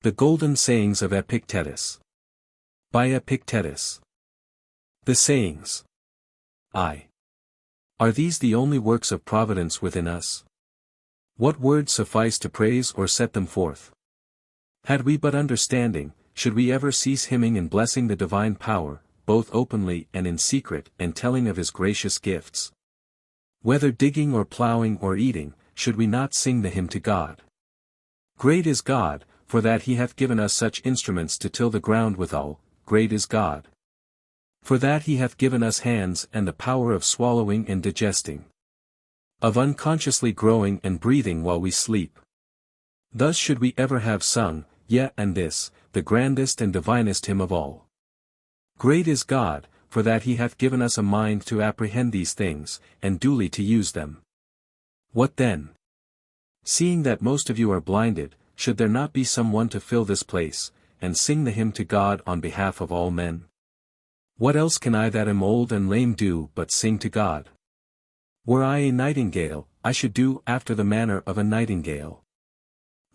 The Golden Sayings of Epictetus. By Epictetus. The Sayings. I. Are these the only works of providence within us? What words suffice to praise or set them forth? Had we but understanding, should we ever cease hymning and blessing the divine power, both openly and in secret, and telling of his gracious gifts? Whether digging or plowing or eating, should we not sing the hymn to God? Great is God, for that he hath given us such instruments to till the ground withal. Great is God, for that he hath given us hands and the power of swallowing and digesting, of unconsciously growing and breathing while we sleep. Thus should we ever have sung, yea and this, the grandest and divinest hymn of all. Great is God, for that he hath given us a mind to apprehend these things, and duly to use them. What then? Seeing that most of you are blinded, should there not be some one to fill this place, and sing the hymn to God on behalf of all men? What else can I that am old and lame do but sing to God? Were I a nightingale, I should do after the manner of a nightingale.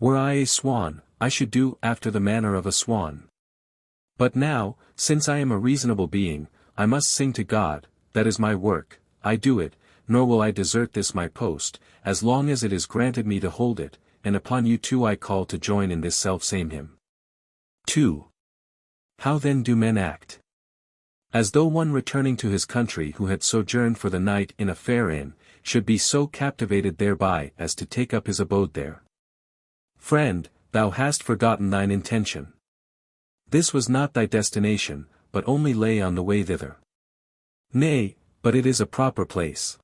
Were I a swan, I should do after the manner of a swan. But now, since I am a reasonable being, I must sing to God. That is my work, I do it, nor will I desert this my post, as long as it is granted me to hold it, and upon you too I call to join in this self-same hymn. 2. How then do men act? As though one returning to his country who had sojourned for the night in a fair inn, should be so captivated thereby as to take up his abode there. Friend, thou hast forgotten thine intention. This was not thy destination, but only lay on the way thither. Nay, but it is a proper place.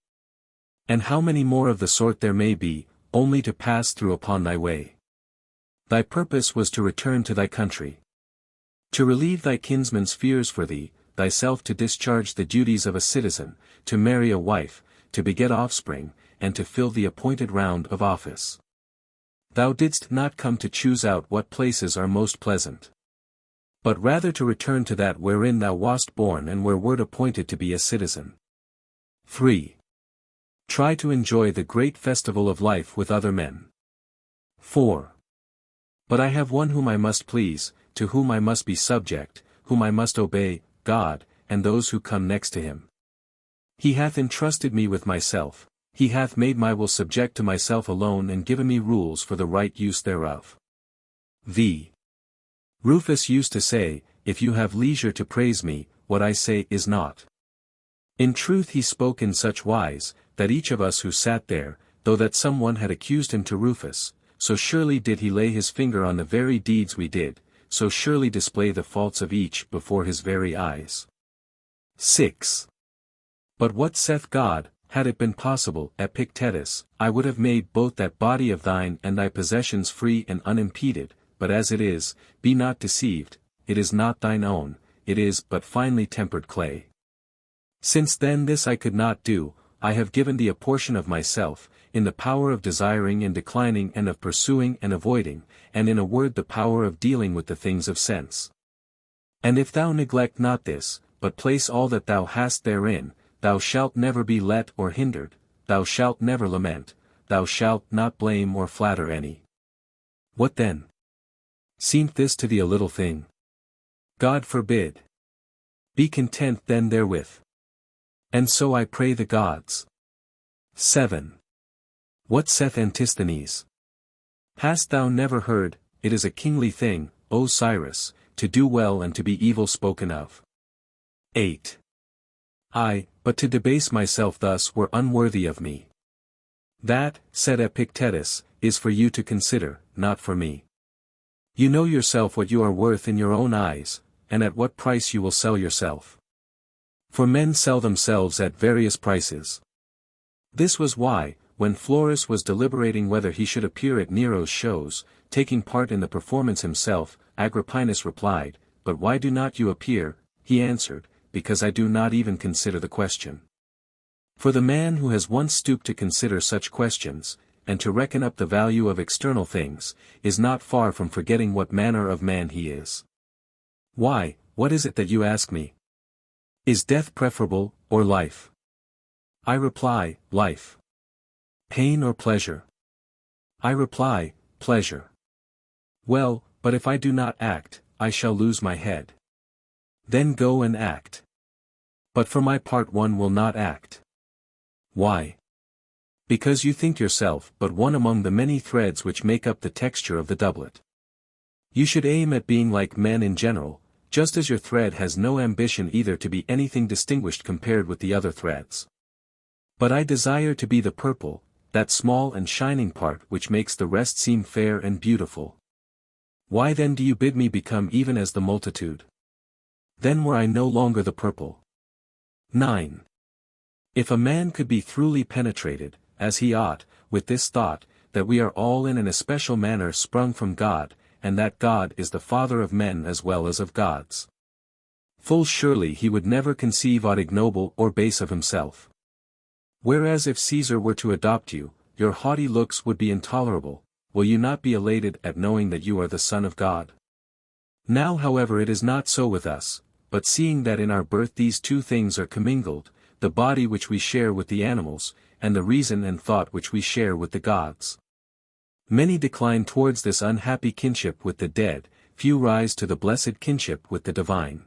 And how many more of the sort there may be, only to pass through upon thy way. Thy purpose was to return to thy country, to relieve thy kinsman's fears for thee, thyself to discharge the duties of a citizen, to marry a wife, to beget offspring, and to fill the appointed round of office. Thou didst not come to choose out what places are most pleasant, but rather to return to that wherein thou wast born and where wert appointed to be a citizen. 3. Try to enjoy the great festival of life with other men. 4. But I have one whom I must please, to whom I must be subject, whom I must obey, God, and those who come next to him. He hath entrusted me with myself, he hath made my will subject to myself alone and given me rules for the right use thereof. V. Rufus used to say, if you have leisure to praise me, what I say is naught. In truth he spoke in such wise, that each of us who sat there, though that some one had accused him to Rufus, so surely did he lay his finger on the very deeds we did, so surely display the faults of each before his very eyes. 6. But what saith God? Had it been possible, Epictetus, I would have made both that body of thine and thy possessions free and unimpeded, but as it is, be not deceived, it is not thine own, it is but finely tempered clay. Since then this I could not do, I have given thee a portion of myself, in the power of desiring and declining and of pursuing and avoiding, and in a word the power of dealing with the things of sense. And if thou neglect not this, but place all that thou hast therein, thou shalt never be let or hindered, thou shalt never lament, thou shalt not blame or flatter any. What then? Seemeth this to thee a little thing? God forbid. Be content then therewith. And so I pray the gods. 7. What saith Antisthenes? Hast thou never heard, it is a kingly thing, O Cyrus, to do well and to be evil spoken of? 8. Ay, but to debase myself thus were unworthy of me. That, said Epictetus, is for you to consider, not for me. You know yourself what you are worth in your own eyes, and at what price you will sell yourself. For men sell themselves at various prices. This was why, when Florus was deliberating whether he should appear at Nero's shows, taking part in the performance himself, Agrippinus replied, But why do not you appear? He answered, Because I do not even consider the question. For the man who has once stooped to consider such questions, and to reckon up the value of external things, is not far from forgetting what manner of man he is. Why, what is it that you ask me? Is death preferable, or life? I reply, life. Pain or pleasure? I reply, pleasure. Well, but if I do not act, I shall lose my head. Then go and act. But for my part one will not act. Why? Because you think yourself but one among the many threads which make up the texture of the doublet. You should aim at being like men in general, just as your thread has no ambition either to be anything distinguished compared with the other threads. But I desire to be the purple, that small and shining part which makes the rest seem fair and beautiful. Why then do you bid me become even as the multitude? Then were I no longer the purple. 9. If a man could be throughly penetrated, as he ought, with this thought, that we are all in an especial manner sprung from God, and that God is the Father of men as well as of gods. Full surely he would never conceive aught ignoble or base of himself. Whereas if Caesar were to adopt you, your haughty looks would be intolerable, will you not be elated at knowing that you are the Son of God? Now however it is not so with us, but seeing that in our birth these two things are commingled, the body which we share with the animals, and the reason and thought which we share with the gods. Many decline towards this unhappy kinship with the dead, few rise to the blessed kinship with the divine.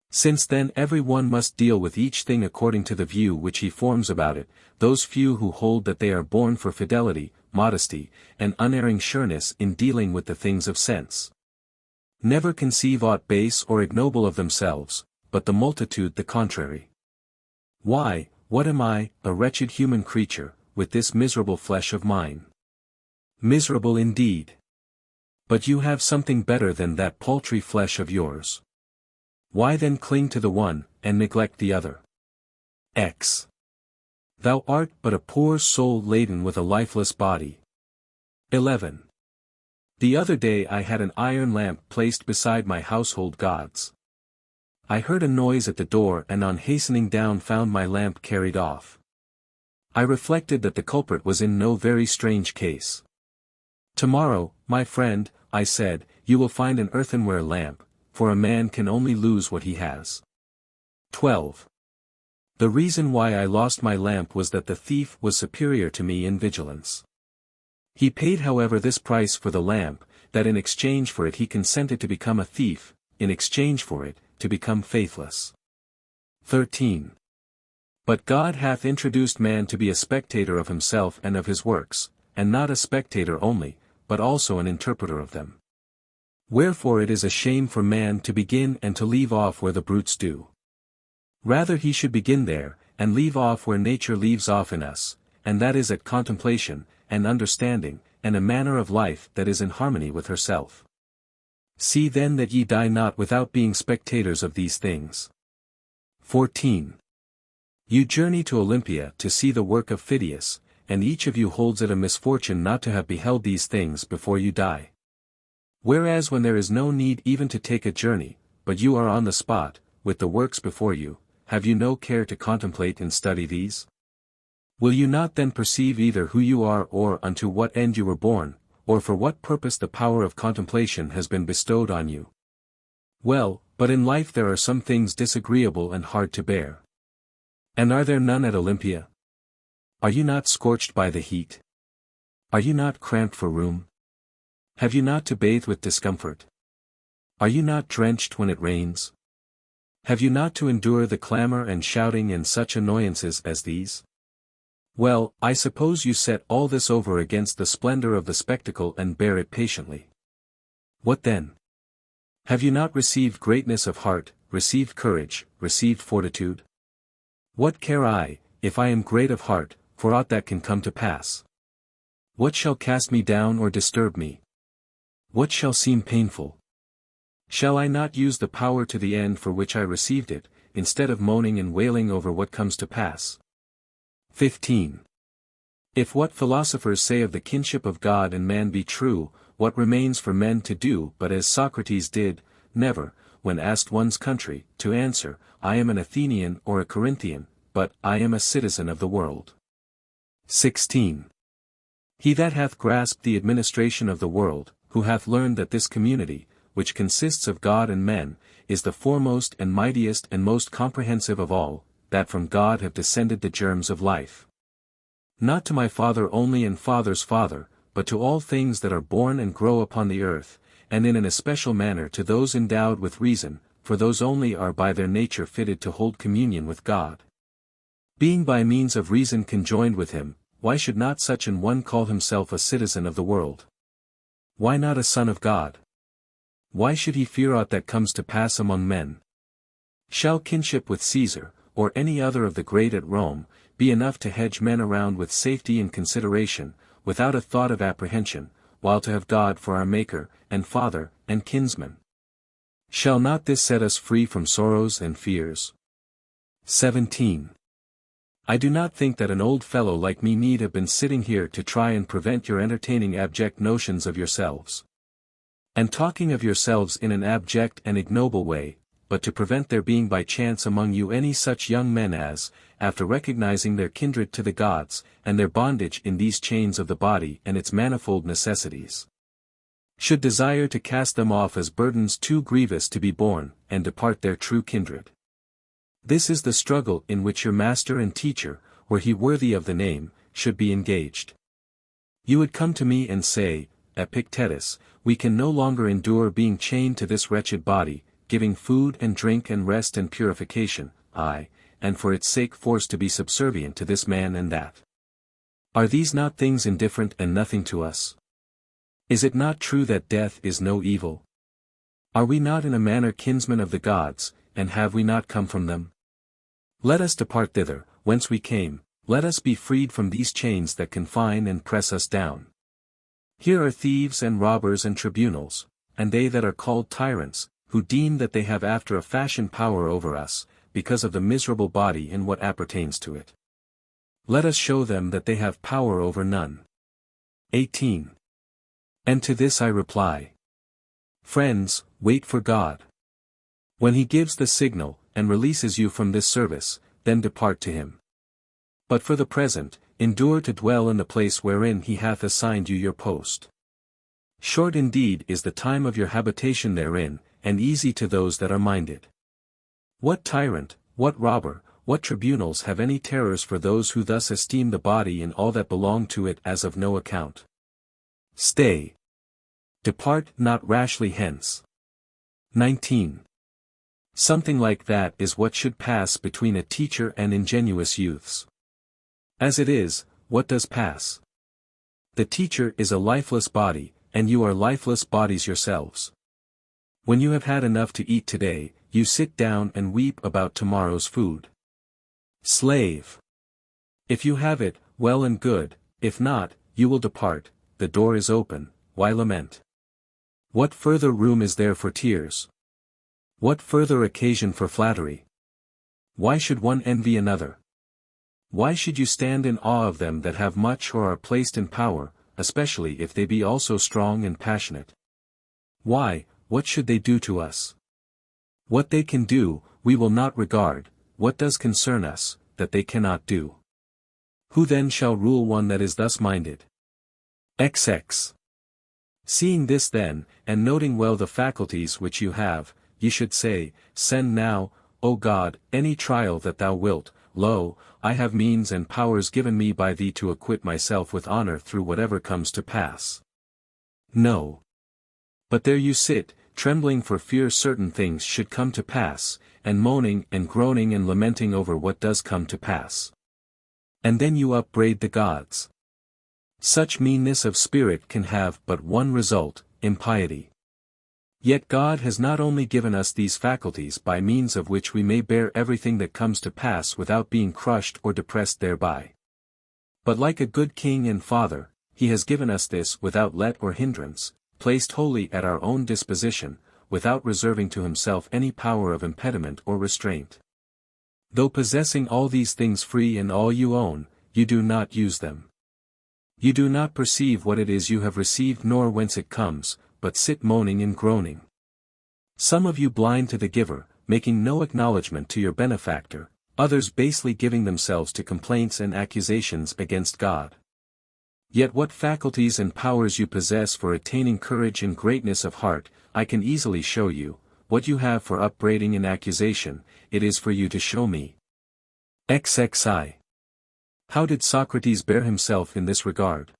Since then every one must deal with each thing according to the view which he forms about it, those few who hold that they are born for fidelity, modesty, and unerring sureness in dealing with the things of sense. Never conceive aught base or ignoble of themselves, but the multitude the contrary. Why, what am I, a wretched human creature, with this miserable flesh of mine? Miserable indeed. But you have something better than that paltry flesh of yours. Why then cling to the one, and neglect the other? X. Thou art but a poor soul laden with a lifeless body. 11. The other day I had an iron lamp placed beside my household gods. I heard a noise at the door and on hastening down found my lamp carried off. I reflected that the culprit was in no very strange case. Tomorrow, my friend, I said, you will find an earthenware lamp, for a man can only lose what he has. 12. The reason why I lost my lamp was that the thief was superior to me in vigilance. He paid however this price for the lamp, that in exchange for it he consented to become a thief, in exchange for it, to become faithless. 13. But God hath introduced man to be a spectator of himself and of his works, and not a spectator only, but also an interpreter of them. Wherefore it is a shame for man to begin and to leave off where the brutes do. Rather he should begin there, and leave off where nature leaves off in us, and that is at contemplation, and understanding, and a manner of life that is in harmony with herself. See then that ye die not without being spectators of these things. 14. You journey to Olympia to see the work of Phidias, and each of you holds it a misfortune not to have beheld these things before you die. Whereas when there is no need even to take a journey, but you are on the spot, with the works before you, have you no care to contemplate and study these? Will you not then perceive either who you are or unto what end you were born, or for what purpose the power of contemplation has been bestowed on you? Well, but in life there are some things disagreeable and hard to bear. And are there none at Olympia? Are you not scorched by the heat? Are you not cramped for room? Have you not to bathe with discomfort? Are you not drenched when it rains? Have you not to endure the clamor and shouting and such annoyances as these? Well, I suppose you set all this over against the splendor of the spectacle and bear it patiently. What then? Have you not received greatness of heart, received courage, received fortitude? What care I, if I am great of heart, for aught that can come to pass? What shall cast me down or disturb me? What shall seem painful? Shall I not use the power to the end for which I received it, instead of moaning and wailing over what comes to pass? 15. If what philosophers say of the kinship of God and man be true, what remains for men to do but as Socrates did, never, when asked one's country, to answer, I am an Athenian or a Corinthian, but I am a citizen of the world. 16. He that hath grasped the administration of the world, who hath learned that this community, which consists of God and men, is the foremost and mightiest and most comprehensive of all, that from God have descended the germs of life. Not to my father only and father's father, but to all things that are born and grow upon the earth, and in an especial manner to those endowed with reason, for those only are by their nature fitted to hold communion with God. Being by means of reason conjoined with him, why should not such an one call himself a citizen of the world? Why not a son of God? Why should he fear aught that comes to pass among men? Shall kinship with Caesar, or any other of the great at Rome, be enough to hedge men around with safety and consideration, without a thought of apprehension, while to have God for our Maker, and Father, and kinsman? Shall not this set us free from sorrows and fears? 17. I do not think that an old fellow like me need have been sitting here to try and prevent your entertaining abject notions of yourselves. And talking of yourselves in an abject and ignoble way, but to prevent there being by chance among you any such young men as, after recognizing their kindred to the gods, and their bondage in these chains of the body and its manifold necessities, should desire to cast them off as burdens too grievous to be borne, and depart their true kindred. This is the struggle in which your master and teacher, were he worthy of the name, should be engaged. You would come to me and say, Epictetus, we can no longer endure being chained to this wretched body, giving food and drink and rest and purification, aye, and for its sake forced to be subservient to this man and that. Are these not things indifferent and nothing to us? Is it not true that death is no evil? Are we not in a manner kinsmen of the gods, and have we not come from them? Let us depart thither, whence we came, let us be freed from these chains that confine and press us down. Here are thieves and robbers and tribunals, and they that are called tyrants, who deem that they have after a fashion power over us, because of the miserable body and what appertains to it. Let us show them that they have power over none. 18. And to this I reply. Friends, wait for God. When he gives the signal, and releases you from this service, then depart to him. But for the present, endure to dwell in the place wherein he hath assigned you your post. Short indeed is the time of your habitation therein, and easy to those that are minded. What tyrant, what robber, what tribunals have any terrors for those who thus esteem the body and all that belong to it as of no account? Stay. Depart not rashly hence. 19. Something like that is what should pass between a teacher and ingenuous youths. As it is, what does pass? The teacher is a lifeless body, and you are lifeless bodies yourselves. When you have had enough to eat today, you sit down and weep about tomorrow's food. Slave. If you have it, well and good, if not, you will depart, the door is open, why lament? What further room is there for tears? What further occasion for flattery? Why should one envy another? Why should you stand in awe of them that have much or are placed in power, especially if they be also strong and passionate? Why, what should they do to us? What they can do, we will not regard, what does concern us, that they cannot do? Who then shall rule one that is thus minded? XX. Seeing this then, and noting well the faculties which you have, ye should say, Send now, O God, any trial that thou wilt. Lo, I have means and powers given me by thee to acquit myself with honor through whatever comes to pass. No. But there you sit, trembling for fear certain things should come to pass, and moaning and groaning and lamenting over what does come to pass. And then you upbraid the gods. Such meanness of spirit can have but one result, impiety. Yet God has not only given us these faculties by means of which we may bear everything that comes to pass without being crushed or depressed thereby. But like a good king and father, he has given us this without let or hindrance, placed wholly at our own disposition, without reserving to himself any power of impediment or restraint. Though possessing all these things free and all you own, you do not use them. You do not perceive what it is you have received nor whence it comes, but sit moaning and groaning. Some of you blind to the giver, making no acknowledgment to your benefactor, others basely giving themselves to complaints and accusations against God. Yet what faculties and powers you possess for attaining courage and greatness of heart, I can easily show you. What you have for upbraiding and accusation, it is for you to show me. XXI. How did Socrates bear himself in this regard?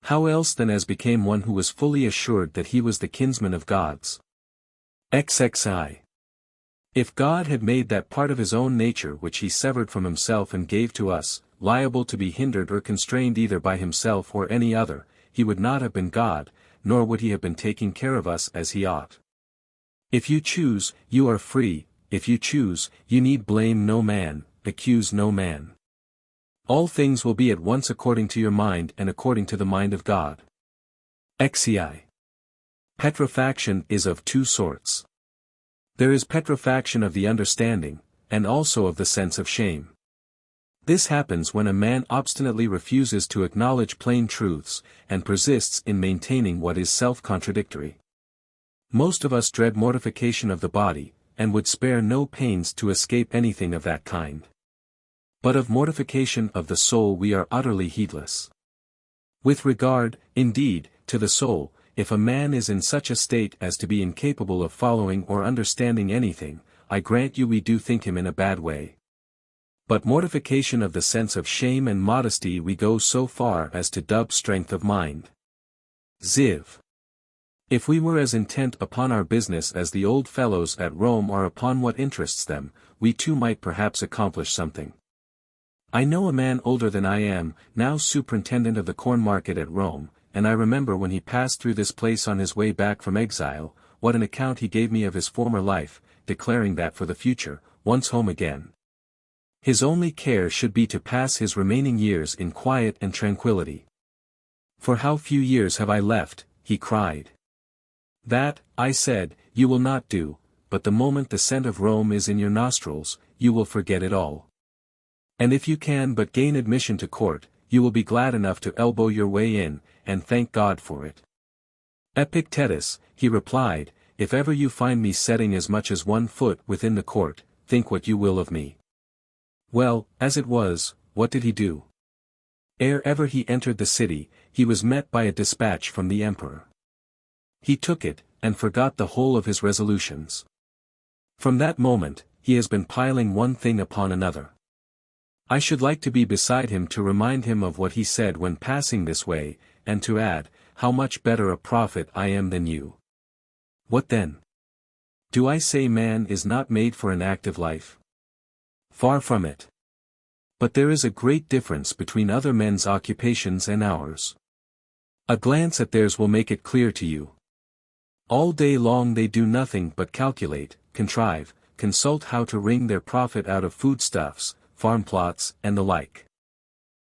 How else than as became one who was fully assured that he was the kinsman of gods? XXI. If God had made that part of his own nature which he severed from himself and gave to us, liable to be hindered or constrained either by himself or any other, he would not have been God, nor would he have been taking care of us as he ought. If you choose, you are free; if you choose, you need blame no man, accuse no man. All things will be at once according to your mind and according to the mind of God. XCI. Petrifaction is of two sorts. There is petrifaction of the understanding, and also of the sense of shame. This happens when a man obstinately refuses to acknowledge plain truths, and persists in maintaining what is self-contradictory. Most of us dread mortification of the body, and would spare no pains to escape anything of that kind. But of mortification of the soul we are utterly heedless. With regard, indeed, to the soul, if a man is in such a state as to be incapable of following or understanding anything, I grant you we do think him in a bad way. But mortification of the sense of shame and modesty we go so far as to dub strength of mind. Ziv. If we were as intent upon our business as the old fellows at Rome are upon what interests them, we too might perhaps accomplish something. I know a man older than I am, now superintendent of the corn market at Rome, and I remember when he passed through this place on his way back from exile, what an account he gave me of his former life, declaring that for the future, once home again, his only care should be to pass his remaining years in quiet and tranquility. For how few years have I left, he cried. That, I said, you will not do, but the moment the scent of Rome is in your nostrils, you will forget it all. And if you can but gain admission to court, you will be glad enough to elbow your way in, and thank God for it. Epictetus, he replied, if ever you find me setting as much as 1 foot within the court, think what you will of me. Well, as it was, what did he do? Ere ever he entered the city, he was met by a dispatch from the emperor. He took it, and forgot the whole of his resolutions. From that moment, he has been piling one thing upon another. I should like to be beside him to remind him of what he said when passing this way, and to add, how much better a prophet I am than you. What then? Do I say man is not made for an active life? Far from it. But there is a great difference between other men's occupations and ours. A glance at theirs will make it clear to you. All day long they do nothing but calculate, contrive, consult how to wring their profit out of foodstuffs, farm plots, and the like.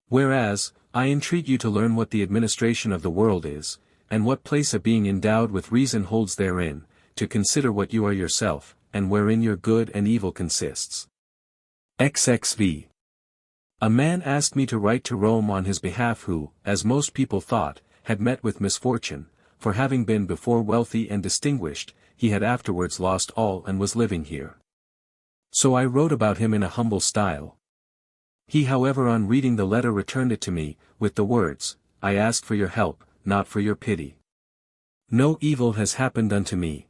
Whereas, I entreat you to learn what the administration of the world is, and what place a being endowed with reason holds therein, to consider what you are yourself, and wherein your good and evil consists. XXV. A man asked me to write to Rome on his behalf who, as most people thought, had met with misfortune, for having been before wealthy and distinguished, he had afterwards lost all and was living here. So I wrote about him in a humble style. He however on reading the letter returned it to me, with the words, I ask for your help, not for your pity. No evil has happened unto me.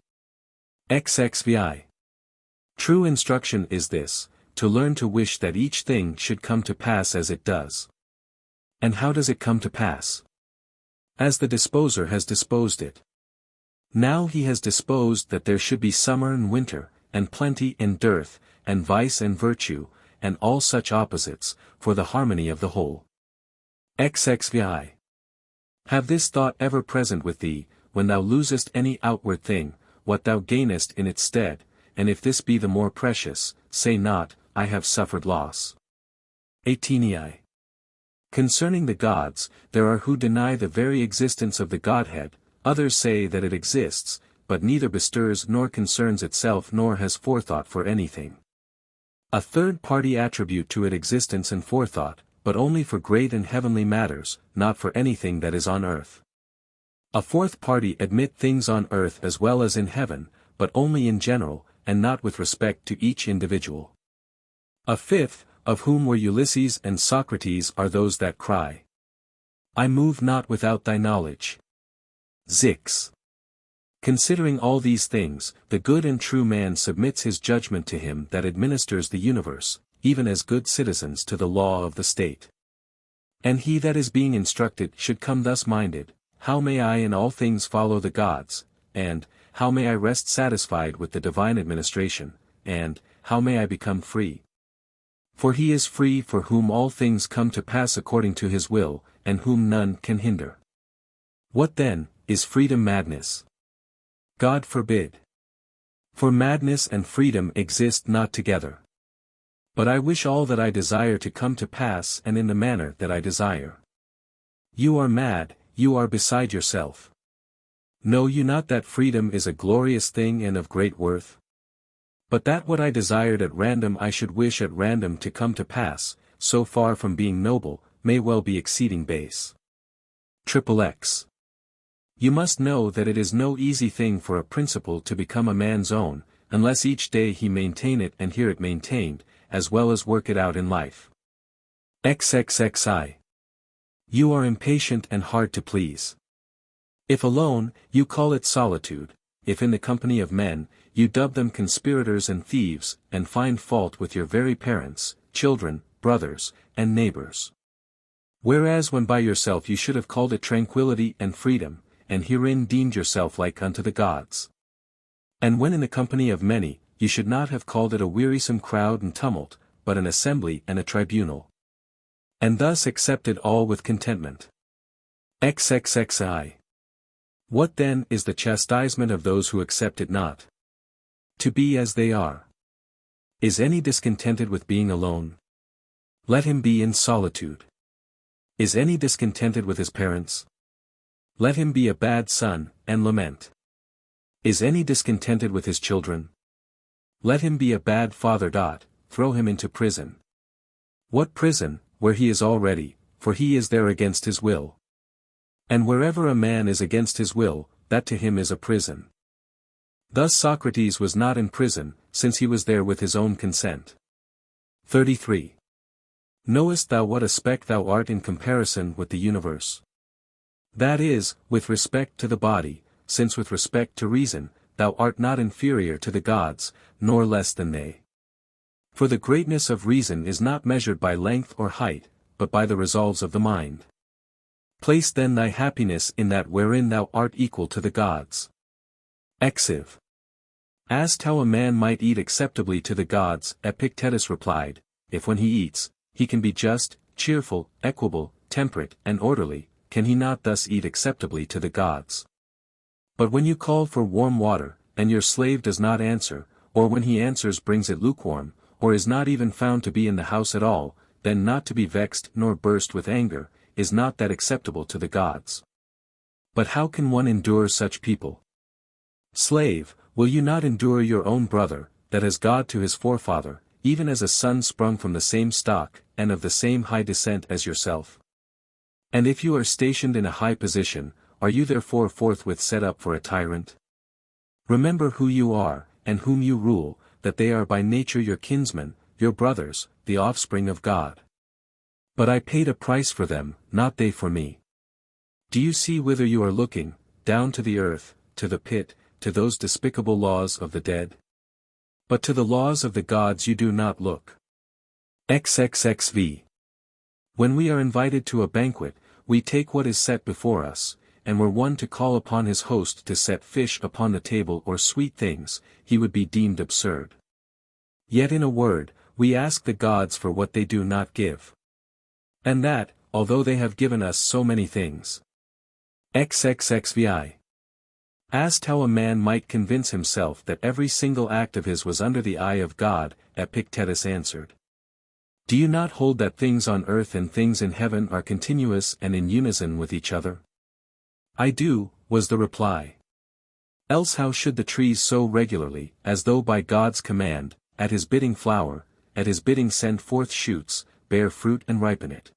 XXVI. True instruction is this, to learn to wish that each thing should come to pass as it does. And how does it come to pass? As the disposer has disposed it. Now he has disposed that there should be summer and winter, and plenty and dearth, and vice and virtue, and all such opposites, for the harmony of the whole. XXVI. Have this thought ever present with thee, when thou losest any outward thing, what thou gainest in its stead, and if this be the more precious, say not, I have suffered loss. XVIII. Concerning the gods, there are who deny the very existence of the Godhead, others say that it exists, but neither bestirs nor concerns itself nor has forethought for anything. A third party attribute to it existence and forethought, but only for great and heavenly matters, not for anything that is on earth. A fourth party admit things on earth as well as in heaven, but only in general, and not with respect to each individual. A fifth, of whom were Ulysses and Socrates, are those that cry, I move not without thy knowledge. Zix. Considering all these things, the good and true man submits his judgment to him that administers the universe, even as good citizens to the law of the state. And he that is being instructed should come thus minded, how may I in all things follow the gods, and, how may I rest satisfied with the divine administration, and, how may I become free? For he is free for whom all things come to pass according to his will, and whom none can hinder. What then, is freedom madness? God forbid. For madness and freedom exist not together. But I wish all that I desire to come to pass and in the manner that I desire. You are mad, you are beside yourself. Know you not that freedom is a glorious thing and of great worth? But that what I desired at random I should wish at random to come to pass, so far from being noble, may well be exceeding base. XXX. You must know that it is no easy thing for a principle to become a man's own, unless each day he maintain it and hear it maintained, as well as work it out in life. XXXI. You are impatient and hard to please. If alone, you call it solitude, if in the company of men, you dub them conspirators and thieves, and find fault with your very parents, children, brothers, and neighbors. Whereas when by yourself you should have called it tranquility and freedom, and herein deemed yourself like unto the gods. And when in the company of many, you should not have called it a wearisome crowd and tumult, but an assembly and a tribunal. And thus accepted all with contentment. XXXI. What then is the chastisement of those who accept it not? To be as they are. Is any discontented with being alone? Let him be in solitude. Is any discontented with his parents? Let him be a bad son, and lament. Is any discontented with his children? Let him be a bad father. Throw him into prison. What prison, where he is already, for he is there against his will. And wherever a man is against his will, that to him is a prison. Thus Socrates was not in prison, since he was there with his own consent. 33. Knowest thou what a speck thou art in comparison with the universe? That is, with respect to the body, since with respect to reason, thou art not inferior to the gods, nor less than they. For the greatness of reason is not measured by length or height, but by the resolves of the mind. Place then thy happiness in that wherein thou art equal to the gods. Exiv. Asked how a man might eat acceptably to the gods, Epictetus replied, if when he eats, he can be just, cheerful, equable, temperate, and orderly, can he not thus eat acceptably to the gods? But when you call for warm water, and your slave does not answer, or when he answers brings it lukewarm, or is not even found to be in the house at all, then not to be vexed nor burst with anger, is not that acceptable to the gods? But how can one endure such people? Slave, will you not endure your own brother, that has God to his forefather, even as a son sprung from the same stock, and of the same high descent as yourself? And if you are stationed in a high position, are you therefore forthwith set up for a tyrant? Remember who you are, and whom you rule, that they are by nature your kinsmen, your brothers, the offspring of God. But I paid a price for them, not they for me. Do you see whither you are looking, down to the earth, to the pit, to those despicable laws of the dead? But to the laws of the gods you do not look. XXXV. When we are invited to a banquet, we take what is set before us, and were one to call upon his host to set fish upon the table or sweet things, he would be deemed absurd. Yet in a word, we ask the gods for what they do not give. And that, although they have given us so many things. XXXVI. Asked how a man might convince himself that every single act of his was under the eye of God, Epictetus answered. Do you not hold that things on earth and things in heaven are continuous and in unison with each other? I do, was the reply. Else how should the trees sow regularly, as though by God's command, at his bidding flower, at his bidding send forth shoots, bear fruit and ripen it?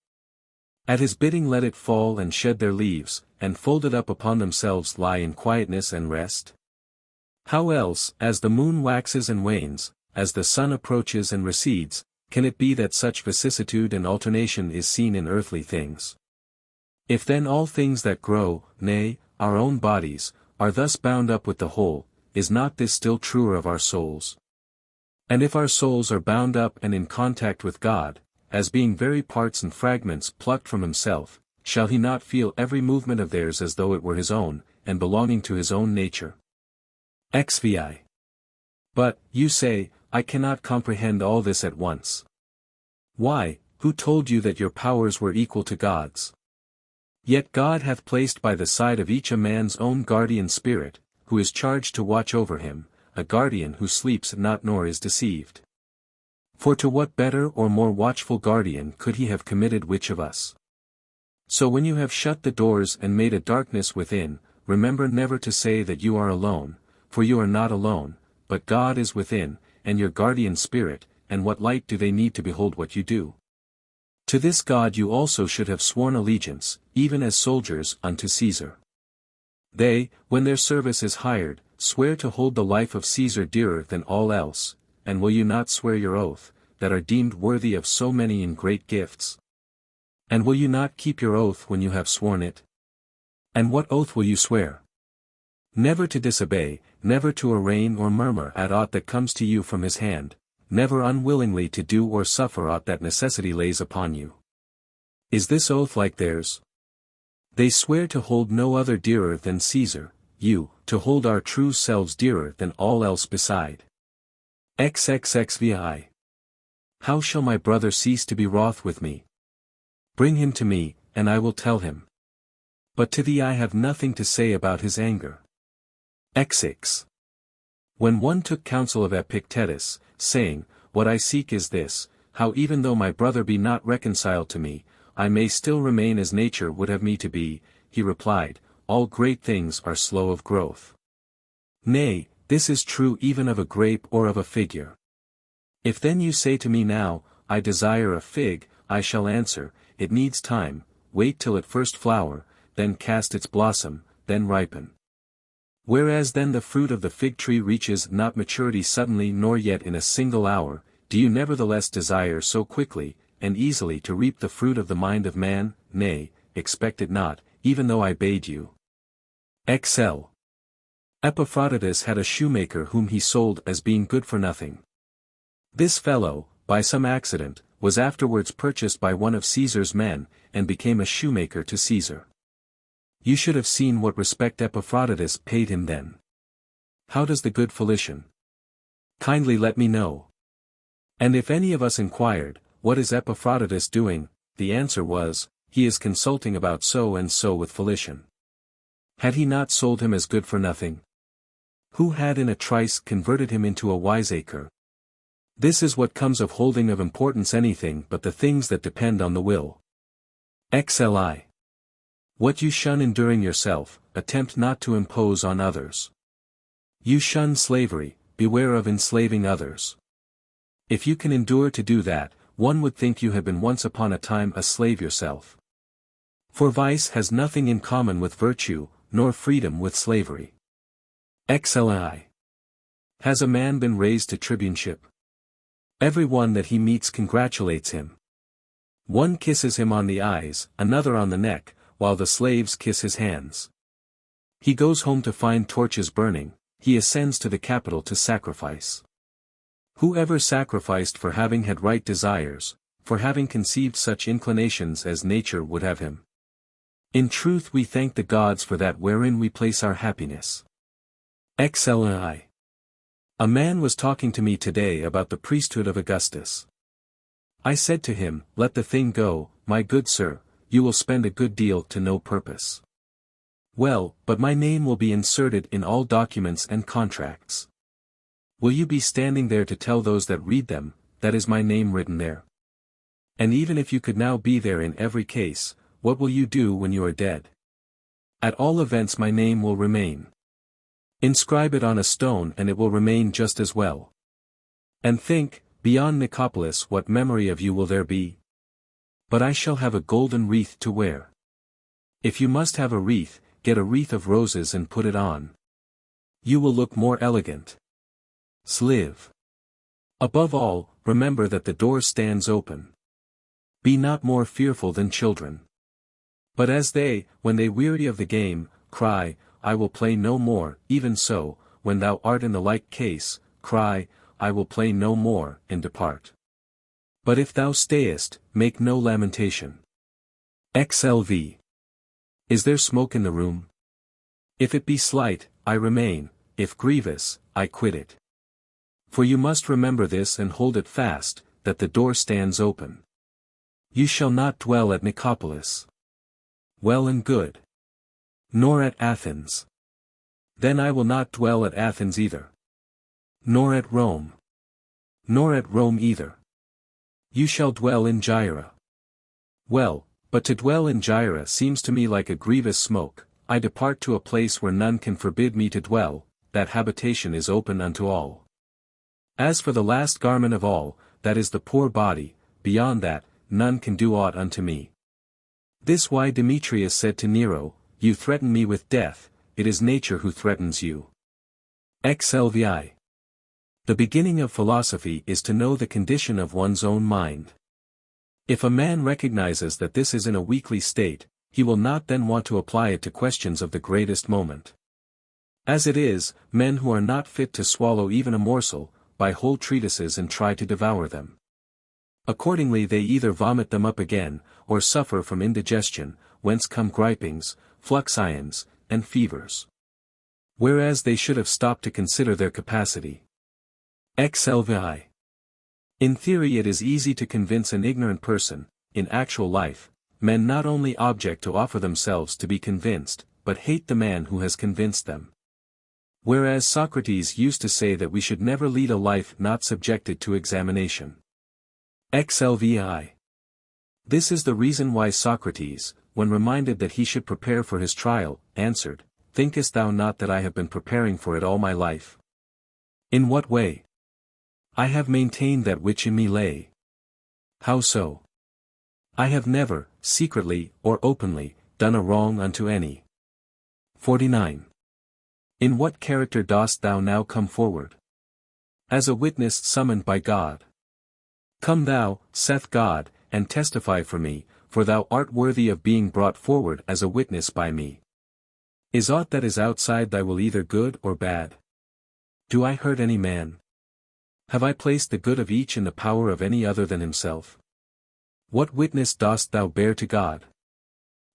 At his bidding let it fall and shed their leaves, and folded up upon themselves lie in quietness and rest? How else, as the moon waxes and wanes, as the sun approaches and recedes, can it be that such vicissitude and alternation is seen in earthly things? If then all things that grow, nay, our own bodies, are thus bound up with the whole, is not this still truer of our souls? And if our souls are bound up and in contact with God, as being very parts and fragments plucked from himself, shall he not feel every movement of theirs as though it were his own, and belonging to his own nature? XVI. But, you say, I cannot comprehend all this at once. Why, who told you that your powers were equal to God's? Yet God hath placed by the side of each a man's own guardian spirit, who is charged to watch over him, a guardian who sleeps not nor is deceived. For to what better or more watchful guardian could he have committed which of us? So when you have shut the doors and made a darkness within, remember never to say that you are alone, for you are not alone, but God is within, and your guardian spirit, and what light do they need to behold what you do? To this God you also should have sworn allegiance, even as soldiers unto Caesar. They, when their service is hired, swear to hold the life of Caesar dearer than all else, and will you not swear your oath, that are deemed worthy of so many and great gifts? And will you not keep your oath when you have sworn it? And what oath will you swear? Never to disobey, never to arraign or murmur at aught that comes to you from his hand, never unwillingly to do or suffer aught that necessity lays upon you. Is this oath like theirs? They swear to hold no other dearer than Caesar, you, to hold our true selves dearer than all else beside. XXXVI. How shall my brother cease to be wroth with me? Bring him to me, and I will tell him. But to thee I have nothing to say about his anger. XX. When one took counsel of Epictetus, saying, What I seek is this, how even though my brother be not reconciled to me, I may still remain as nature would have me to be, he replied, All great things are slow of growth. Nay, this is true even of a grape or of a figure. If then you say to me now, I desire a fig, I shall answer, It needs time, wait till it first flower, then cast its blossom, then ripen. Whereas then the fruit of the fig tree reaches not maturity suddenly nor yet in a single hour, do you nevertheless desire so quickly, and easily to reap the fruit of the mind of man? Nay, expect it not, even though I bade you. XL. Epictetus had a shoemaker whom he sold as being good for nothing. This fellow, by some accident, was afterwards purchased by one of Caesar's men, and became a shoemaker to Caesar. You should have seen what respect Epictetus paid him then. How does the good Felician? Kindly let me know. And if any of us inquired, What is Epictetus doing? The answer was, He is consulting about so and so with Felician. Had he not sold him as good for nothing? Who had in a trice converted him into a wiseacre? This is what comes of holding of importance anything but the things that depend on the will. XLI. What you shun enduring yourself, attempt not to impose on others. You shun slavery, beware of enslaving others. If you can endure to do that, one would think you had been once upon a time a slave yourself. For vice has nothing in common with virtue, nor freedom with slavery. XLI. Has a man been raised to tribuneship? Every one that he meets congratulates him. One kisses him on the eyes, another on the neck, while the slaves kiss his hands. He goes home to find torches burning, he ascends to the Capitol to sacrifice. Whoever sacrificed for having had right desires, for having conceived such inclinations as nature would have him? In truth we thank the gods for that wherein we place our happiness. XLI. A man was talking to me today about the priesthood of Augustus. I said to him, Let the thing go, my good sir, you will spend a good deal to no purpose. Well, but my name will be inserted in all documents and contracts. Will you be standing there to tell those that read them, that is my name written there? And even if you could now be there in every case, what will you do when you are dead? At all events my name will remain. Inscribe it on a stone and it will remain just as well. And think, beyond Nicopolis what memory of you will there be? But I shall have a golden wreath to wear. If you must have a wreath, get a wreath of roses and put it on. You will look more elegant. Sliv. Above all, remember that the door stands open. Be not more fearful than children. But as they, when they weary of the game, cry, I will play no more, even so, when thou art in the like case, cry, I will play no more, and depart. But if thou stayest, make no lamentation. XLV. Is there smoke in the room? If it be slight, I remain, if grievous, I quit it. For you must remember this and hold it fast, that the door stands open. You shall not dwell at Nicopolis. Well and good. Nor at Athens. Then I will not dwell at Athens either. Nor at Rome. Nor at Rome either. You shall dwell in Gyra. Well, but to dwell in Gyra seems to me like a grievous smoke. I depart to a place where none can forbid me to dwell, that habitation is open unto all. As for the last garment of all, that is the poor body, beyond that, none can do aught unto me. This why Demetrius said to Nero, You threaten me with death, it is nature who threatens you. XLVI. The beginning of philosophy is to know the condition of one's own mind. If a man recognizes that this is in a weakly state, he will not then want to apply it to questions of the greatest moment. As it is, men who are not fit to swallow even a morsel, buy whole treatises and try to devour them. Accordingly they either vomit them up again, or suffer from indigestion, whence come gripings, fluxions, and fevers. Whereas they should have stopped to consider their capacity. XLVI. In theory it is easy to convince an ignorant person. In actual life, men not only object to offer themselves to be convinced, but hate the man who has convinced them. Whereas Socrates used to say that we should never lead a life not subjected to examination. XLVI. This is the reason why Socrates, when reminded that he should prepare for his trial, answered, Thinkest thou not that I have been preparing for it all my life? In what way? I have maintained that which in me lay. How so? I have never, secretly or openly, done a wrong unto any. 49. In what character dost thou now come forward? As a witness summoned by God. Come thou, saith God, and testify for me, for thou art worthy of being brought forward as a witness by me. Is aught that is outside thy will either good or bad? Do I hurt any man? Have I placed the good of each in the power of any other than himself? What witness dost thou bear to God?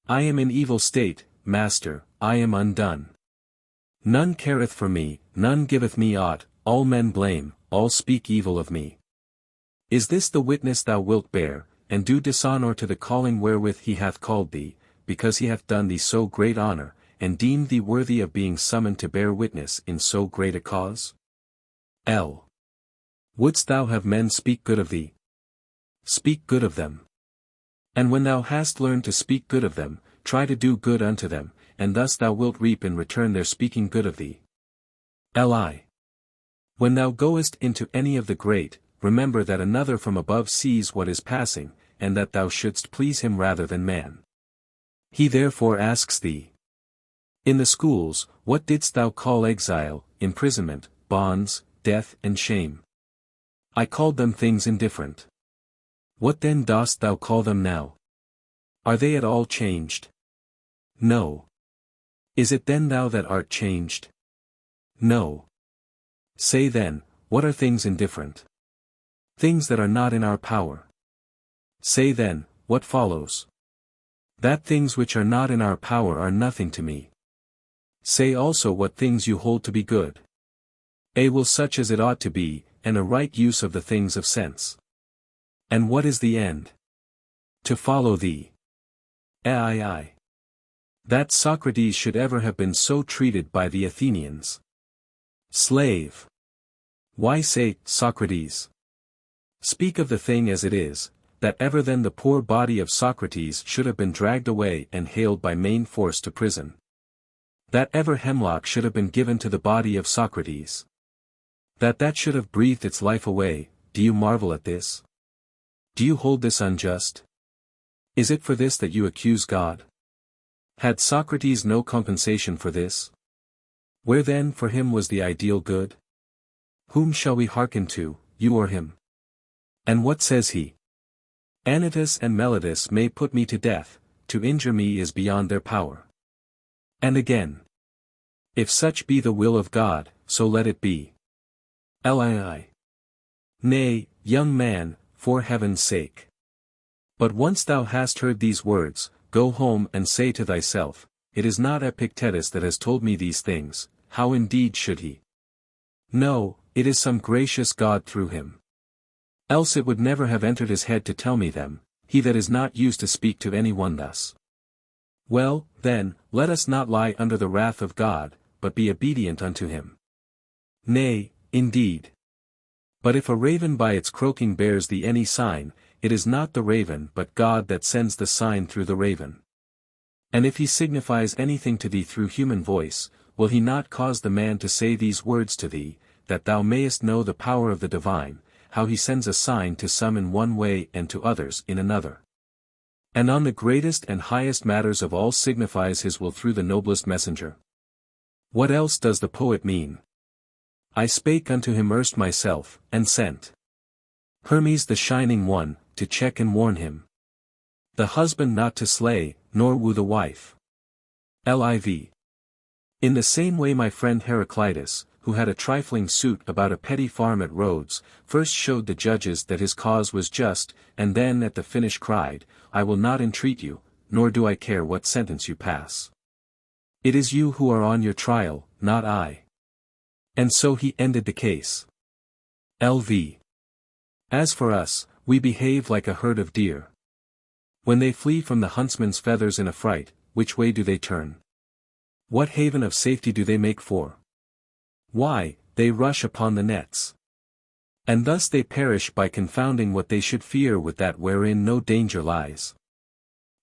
I am in evil state, Master, I am undone. None careth for me, none giveth me aught, all men blame, all speak evil of me. Is this the witness thou wilt bear, and do dishonour to the calling wherewith he hath called thee, because he hath done thee so great honour, and deemed thee worthy of being summoned to bear witness in so great a cause? L. Wouldst thou have men speak good of thee? Speak good of them. And when thou hast learned to speak good of them, try to do good unto them, and thus thou wilt reap in return their speaking good of thee. Li. When thou goest into any of the great, remember that another from above sees what is passing, and that thou shouldst please him rather than man. He therefore asks thee. In the schools, what didst thou call exile, imprisonment, bonds, death and shame? I called them things indifferent. What then dost thou call them now? Are they at all changed? No. Is it then thou that art changed? No. Say then, what are things indifferent? Things that are not in our power. Say then, what follows? That things which are not in our power are nothing to me. Say also what things you hold to be good. A will such as it ought to be, and a right use of the things of sense. And what is the end? To follow thee. Ai. That Socrates should ever have been so treated by the Athenians. Slave. Why say, Socrates? Speak of the thing as it is, that ever then the poor body of Socrates should have been dragged away and haled by main force to prison. That ever hemlock should have been given to the body of Socrates. That should have breathed its life away, do you marvel at this? Do you hold this unjust? Is it for this that you accuse God? Had Socrates no compensation for this? Where then for him was the ideal good? Whom shall we hearken to, you or him? And what says he? Anytus and Meletus may put me to death, to injure me is beyond their power. And again. If such be the will of God, so let it be. Lii. Nay, young man, for heaven's sake. But once thou hast heard these words, go home and say to thyself, it is not Epictetus that has told me these things, how indeed should he? No, it is some gracious God through him. Else it would never have entered his head to tell me them, he that is not used to speak to any one thus. Well, then, let us not lie under the wrath of God, but be obedient unto him. Nay, indeed. But if a raven by its croaking bears thee any sign, it is not the raven but God that sends the sign through the raven. And if he signifies anything to thee through human voice, will he not cause the man to say these words to thee, that thou mayest know the power of the divine, how he sends a sign to some in one way and to others in another? And on the greatest and highest matters of all signifies his will through the noblest messenger. What else does the poet mean? I spake unto him erst myself, and sent Hermes the shining one, to check and warn him. The husband not to slay, nor woo the wife. Liv. In the same way my friend Heraclitus, who had a trifling suit about a petty farm at Rhodes, first showed the judges that his cause was just, and then at the finish cried, I will not entreat you, nor do I care what sentence you pass. It is you who are on your trial, not I. And so he ended the case. Lv. As for us, we behave like a herd of deer. When they flee from the huntsman's feathers in a fright, which way do they turn? What haven of safety do they make for? Why, they rush upon the nets. And thus they perish by confounding what they should fear with that wherein no danger lies.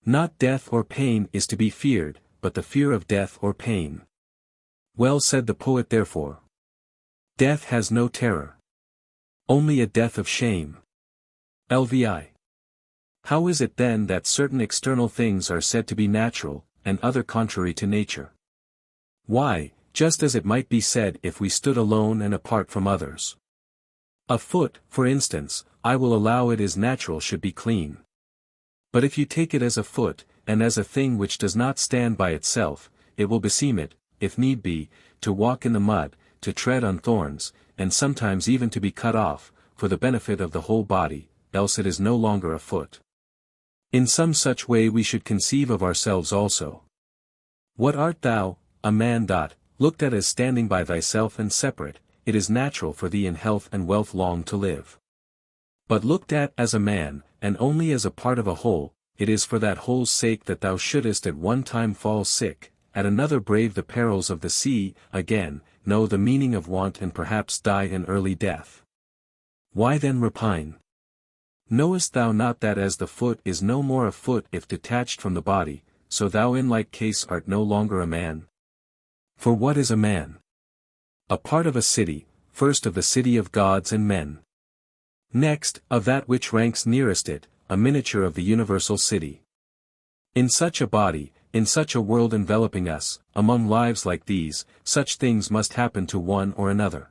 Not death or pain is to be feared, but the fear of death or pain. Well said the poet therefore. Death has no terror. Only a death of shame. Lvi. How is it then that certain external things are said to be natural, and other contrary to nature? Why, just as it might be said if we stood alone and apart from others. A foot, for instance, I will allow it is natural should be clean. But if you take it as a foot, and as a thing which does not stand by itself, it will beseem it, if need be, to walk in the mud, to tread on thorns, and sometimes even to be cut off, for the benefit of the whole body, else it is no longer a foot. In some such way we should conceive of ourselves also. What art thou, a man? Looked at as standing by thyself and separate, it is natural for thee in health and wealth long to live. But looked at as a man, and only as a part of a whole, it is for that whole's sake that thou shouldest at one time fall sick, at another brave the perils of the sea, again, know the meaning of want and perhaps die an early death. Why then repine? Knowest thou not that as the foot is no more a foot if detached from the body, so thou in like case art no longer a man? For what is a man? A part of a city, first of the city of gods and men. Next, of that which ranks nearest it, a miniature of the universal city. In such a body, in such a world enveloping us, among lives like these, such things must happen to one or another.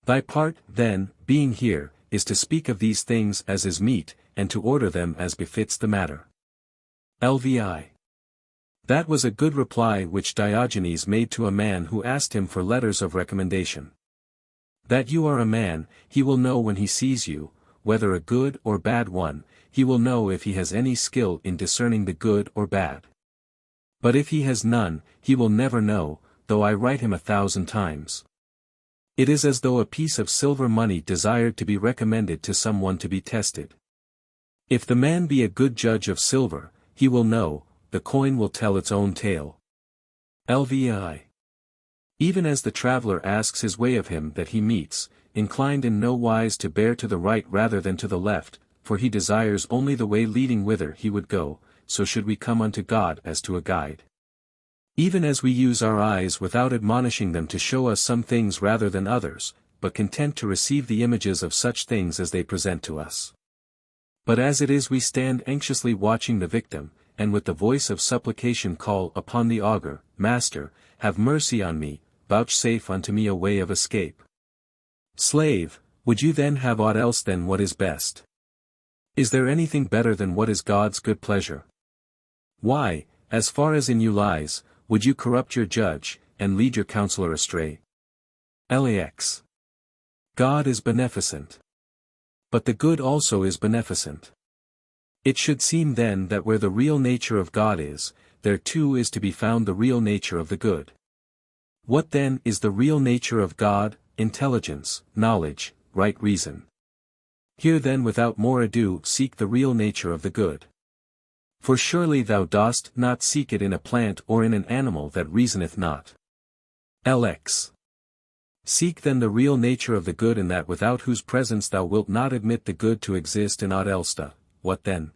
Thy part, then, being here, is to speak of these things as is meet, and to order them as befits the matter. Lvi. That was a good reply which Diogenes made to a man who asked him for letters of recommendation. That you are a man, he will know when he sees you, whether a good or bad one, he will know if he has any skill in discerning the good or bad. But if he has none, he will never know, though I write him 1,000 times. It is as though a piece of silver money desired to be recommended to some one to be tested. If the man be a good judge of silver, he will know, the coin will tell its own tale. Lvi. Even as the traveler asks his way of him that he meets, inclined in no wise to bear to the right rather than to the left, for he desires only the way leading whither he would go, so should we come unto God as to a guide. Even as we use our eyes without admonishing them to show us some things rather than others, but content to receive the images of such things as they present to us. But as it is we stand anxiously watching the victim, and with the voice of supplication call upon the augur, Master, have mercy on me, vouchsafe unto me a way of escape. Slave, would you then have aught else than what is best? Is there anything better than what is God's good pleasure? Why, as far as in you lies, would you corrupt your judge, and lead your counselor astray? Lax. God is beneficent. But the good also is beneficent. It should seem then that where the real nature of God is, there too is to be found the real nature of the good. What then is the real nature of God? Intelligence, knowledge, right reason. Here then without more ado seek the real nature of the good. For surely thou dost not seek it in a plant or in an animal that reasoneth not. LX. Seek then the real nature of the good in that without whose presence thou wilt not admit the good to exist in aught else. What then?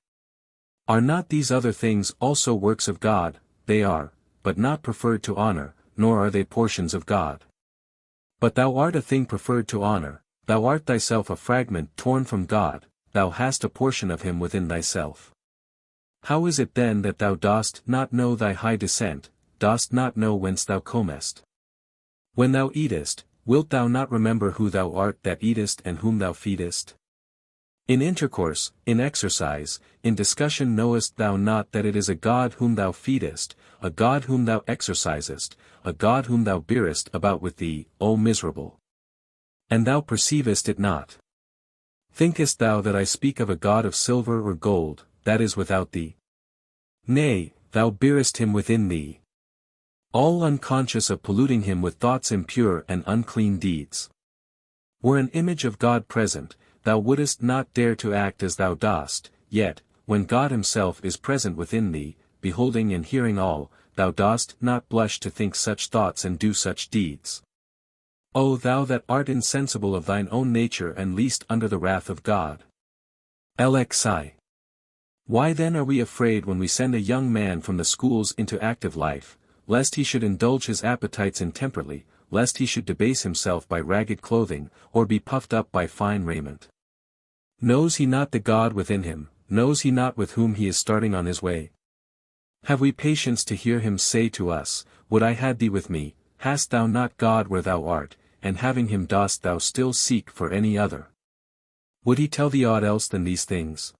Are not these other things also works of God? They are, but not preferred to honor, nor are they portions of God. But thou art a thing preferred to honor, thou art thyself a fragment torn from God, thou hast a portion of him within thyself. How is it then that thou dost not know thy high descent, dost not know whence thou comest? When thou eatest, wilt thou not remember who thou art that eatest and whom thou feedest? In intercourse, in exercise, in discussion knowest thou not that it is a God whom thou feedest, a God whom thou exercisest, a God whom thou bearest about with thee, O miserable? And thou perceivest it not. Thinkest thou that I speak of a God of silver or gold, that is without thee? Nay, thou bearest him within thee. All unconscious of polluting him with thoughts impure and unclean deeds. Were an image of God present, thou wouldest not dare to act as thou dost, yet, when God himself is present within thee, beholding and hearing all, thou dost not blush to think such thoughts and do such deeds. O thou that art insensible of thine own nature and least under the wrath of God. LXI. Why then are we afraid when we send a young man from the schools into active life, lest he should indulge his appetites intemperately, lest he should debase himself by ragged clothing, or be puffed up by fine raiment? Knows he not the God within him, knows he not with whom he is starting on his way? Have we patience to hear him say to us, Would I had thee with me, hast thou not God where thou art, and having him dost thou still seek for any other? Would he tell thee aught else than these things?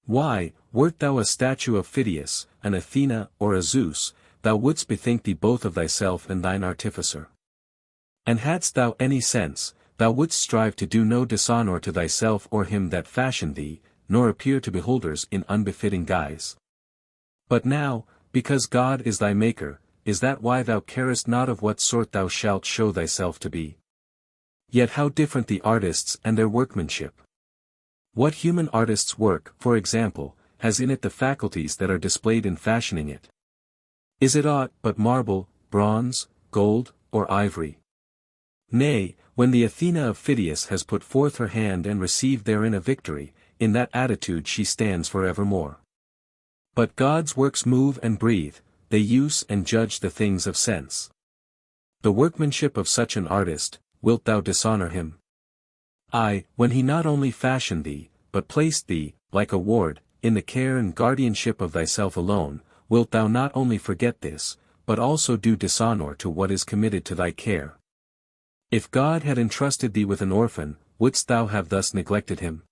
Why, wert thou a statue of Phidias, an Athena, or a Zeus, thou wouldst bethink thee both of thyself and thine artificer. And hadst thou any sense, thou wouldst strive to do no dishonour to thyself or him that fashioned thee, nor appear to beholders in unbefitting guise. But now, because God is thy Maker, is that why thou carest not of what sort thou shalt show thyself to be? Yet how different the artists and their workmanship! What human artist's work, for example, has in it the faculties that are displayed in fashioning it? Is it aught but marble, bronze, gold, or ivory? Nay, when the Athena of Phidias has put forth her hand and received therein a victory, in that attitude she stands for evermore. But God's works move and breathe, they use and judge the things of sense. The workmanship of such an artist, wilt thou dishonour him? Aye, when he not only fashioned thee, but placed thee, like a ward, in the care and guardianship of thyself alone, wilt thou not only forget this, but also do dishonour to what is committed to thy care? If God had entrusted thee with an orphan, wouldst thou have thus neglected him?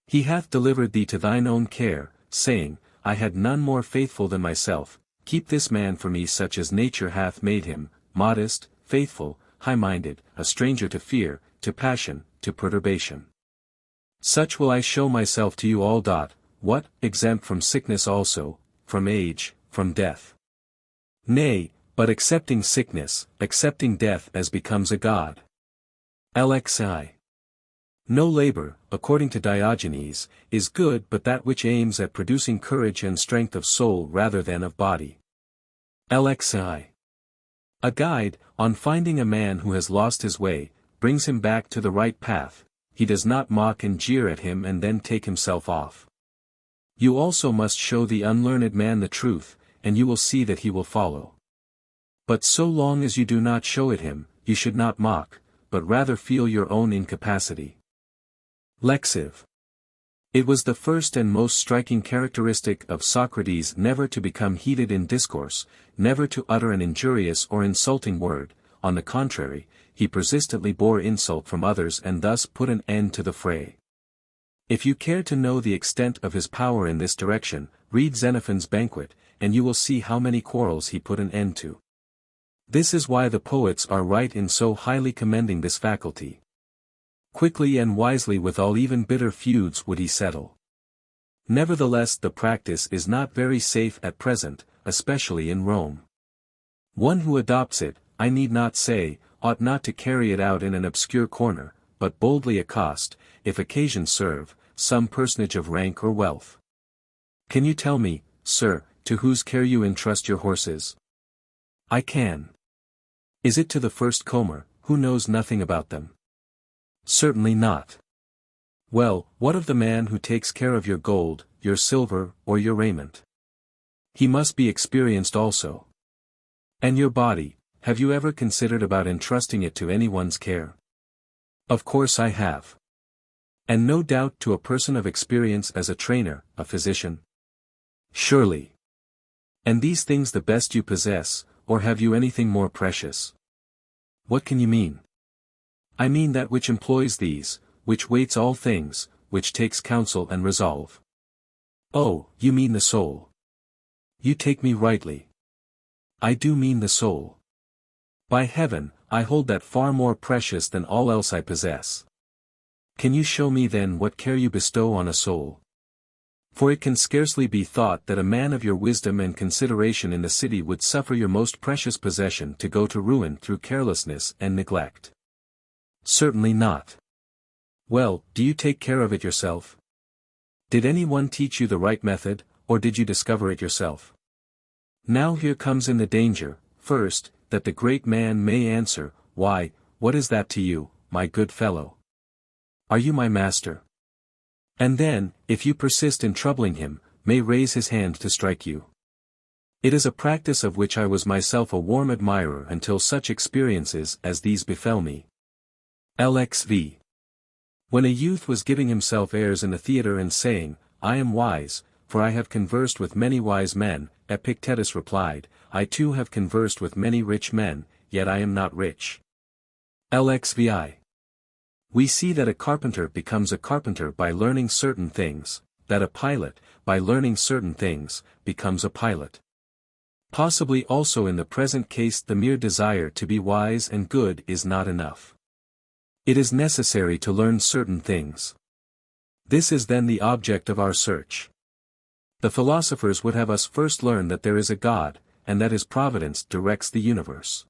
He hath delivered thee to thine own care, saying, I had none more faithful than myself, keep this man for me such as nature hath made him, modest, faithful, high-minded, a stranger to fear, to passion, to perturbation. Such will I show myself to you all. What, exempt from sickness also, from age, from death? Nay, but accepting sickness, accepting death as becomes a god. LXI. No labor, according to Diogenes, is good but that which aims at producing courage and strength of soul rather than of body. LXI. A guide, on finding a man who has lost his way, brings him back to the right path, he does not mock and jeer at him and then take himself off. You also must show the unlearned man the truth, and you will see that he will follow. But so long as you do not show it him, you should not mock, but rather feel your own incapacity. Lexiv. It was the first and most striking characteristic of Socrates never to become heated in discourse, never to utter an injurious or insulting word. On the contrary, he persistently bore insult from others and thus put an end to the fray. If you care to know the extent of his power in this direction, read Xenophon's Banquet, and you will see how many quarrels he put an end to. This is why the poets are right in so highly commending this faculty. Quickly and wisely with all even bitter feuds would he settle. Nevertheless the practice is not very safe at present, especially in Rome. One who adopts it, I need not say, ought not to carry it out in an obscure corner, but boldly accost, if occasion serve, some personage of rank or wealth. Can you tell me, sir, to whose care you entrust your horses? I can. Is it to the first comber, who knows nothing about them? Certainly not. Well, what of the man who takes care of your gold, your silver, or your raiment? He must be experienced also. And your body, have you ever considered about entrusting it to anyone's care? Of course I have. And no doubt to a person of experience as a trainer, a physician. Surely. And these things the best you possess, or have you anything more precious? What can you mean? I mean that which employs these, which weights all things, which takes counsel and resolve. Oh, you mean the soul. You take me rightly. I do mean the soul. By heaven, I hold that far more precious than all else I possess. Can you show me then what care you bestow on a soul? For it can scarcely be thought that a man of your wisdom and consideration in the city would suffer your most precious possession to go to ruin through carelessness and neglect. Certainly not. Well, do you take care of it yourself? Did anyone teach you the right method, or did you discover it yourself? Now here comes in the danger, first, that the great man may answer, why, what is that to you, my good fellow? Are you my master? And then, if you persist in troubling him, may raise his hand to strike you. It is a practice of which I was myself a warm admirer until such experiences as these befell me. LXV. When a youth was giving himself airs in the theatre and saying, I am wise, for I have conversed with many wise men, Epictetus replied, I too have conversed with many rich men, yet I am not rich. LXVI. We see that a carpenter becomes a carpenter by learning certain things, that a pilot, by learning certain things, becomes a pilot. Possibly also in the present case the mere desire to be wise and good is not enough. It is necessary to learn certain things. This is then the object of our search. The philosophers would have us first learn that there is a God, and that his providence directs the universe.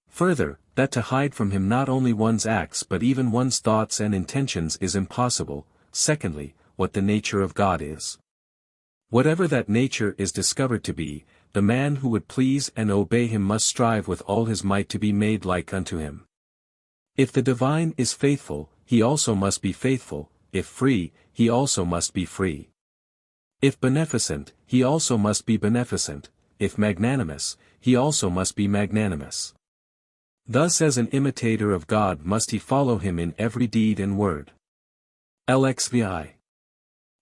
Further, that to hide from him not only one's acts but even one's thoughts and intentions is impossible. Secondly, what the nature of God is. Whatever that nature is discovered to be, the man who would please and obey him must strive with all his might to be made like unto him. If the divine is faithful, he also must be faithful, if free, he also must be free. If beneficent, he also must be beneficent, if magnanimous, he also must be magnanimous. Thus as an imitator of God must he follow him in every deed and word. LXVI.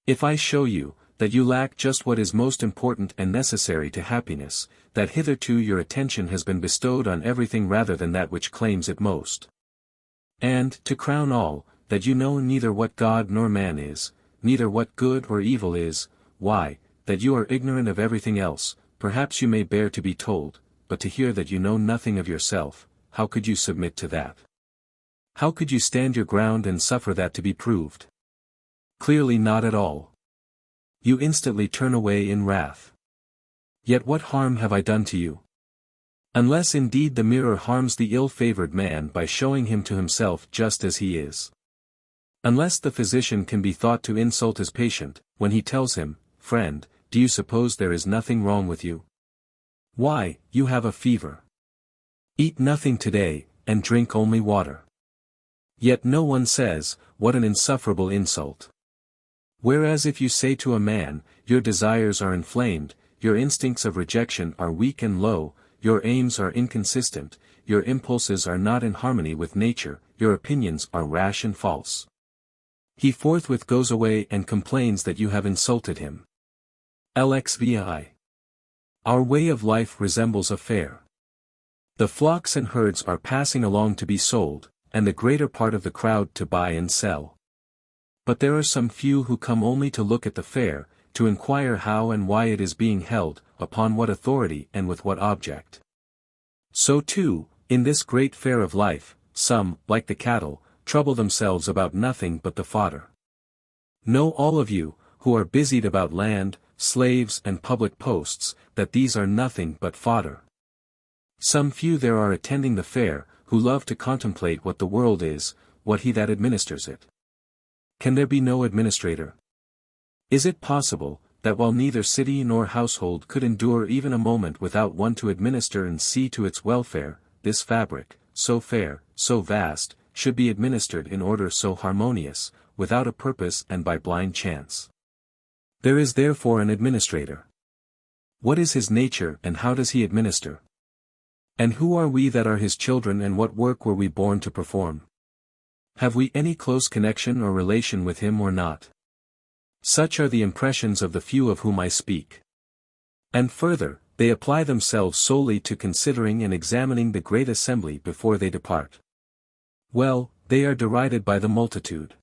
If I show you, that you lack just what is most important and necessary to happiness, that hitherto your attention has been bestowed on everything rather than that which claims it most. And, to crown all, that you know neither what God nor man is, neither what good or evil is, why, that you are ignorant of everything else, perhaps you may bear to be told, but to hear that you know nothing of yourself, how could you submit to that? How could you stand your ground and suffer that to be proved? Clearly not at all. You instantly turn away in wrath. Yet what harm have I done to you? Unless indeed the mirror harms the ill-favored man by showing him to himself just as he is. Unless the physician can be thought to insult his patient, when he tells him, friend, do you suppose there is nothing wrong with you? Why, you have a fever. Eat nothing today, and drink only water. Yet no one says, what an insufferable insult. Whereas if you say to a man, your desires are inflamed, your instincts of rejection are weak and low, your aims are inconsistent, your impulses are not in harmony with nature, your opinions are rash and false. He forthwith goes away and complains that you have insulted him. LXVI. Our way of life resembles a fair. The flocks and herds are passing along to be sold, and the greater part of the crowd to buy and sell. But there are some few who come only to look at the fair, to inquire how and why it is being held, upon what authority and with what object. So too, in this great fair of life, some, like the cattle, trouble themselves about nothing but the fodder. Know all of you, who are busied about land, slaves and public posts, that these are nothing but fodder. Some few there are attending the fair, who love to contemplate what the world is, what he that administers it. Can there be no administrator? Is it possible, that while neither city nor household could endure even a moment without one to administer and see to its welfare, this fabric, so fair, so vast, should be administered in order so harmonious, without a purpose and by blind chance? There is therefore an administrator. What is his nature and how does he administer? And who are we that are his children and what work were we born to perform? Have we any close connection or relation with him or not? Such are the impressions of the few of whom I speak. And further, they apply themselves solely to considering and examining the great assembly before they depart. Well, they are derided by the multitude.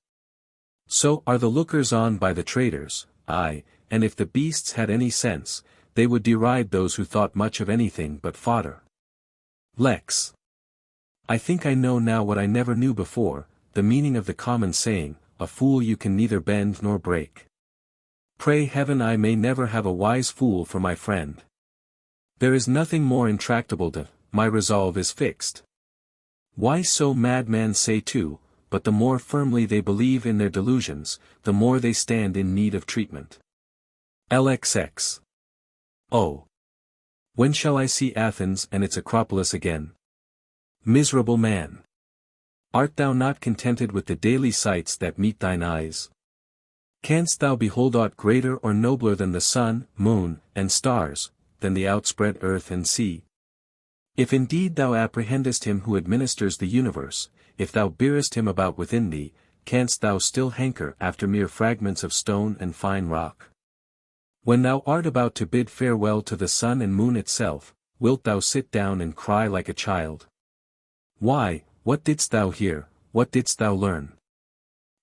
So are the lookers-on by the traders, aye, and if the beasts had any sense, they would deride those who thought much of anything but fodder. Lex. I think I know now what I never knew before, the meaning of the common saying, a fool you can neither bend nor break. Pray heaven I may never have a wise fool for my friend. There is nothing more intractable than, my resolve is fixed. Why so madmen say too, but the more firmly they believe in their delusions, the more they stand in need of treatment. LXX. Oh. When shall I see Athens and its Acropolis again? Miserable man! Art thou not contented with the daily sights that meet thine eyes? Canst thou behold aught greater or nobler than the sun, moon, and stars, than the outspread earth and sea? If indeed thou apprehendest him who administers the universe, if thou bearest him about within thee, canst thou still hanker after mere fragments of stone and fine rock? When thou art about to bid farewell to the sun and moon itself, wilt thou sit down and cry like a child? Why, what didst thou hear, what didst thou learn?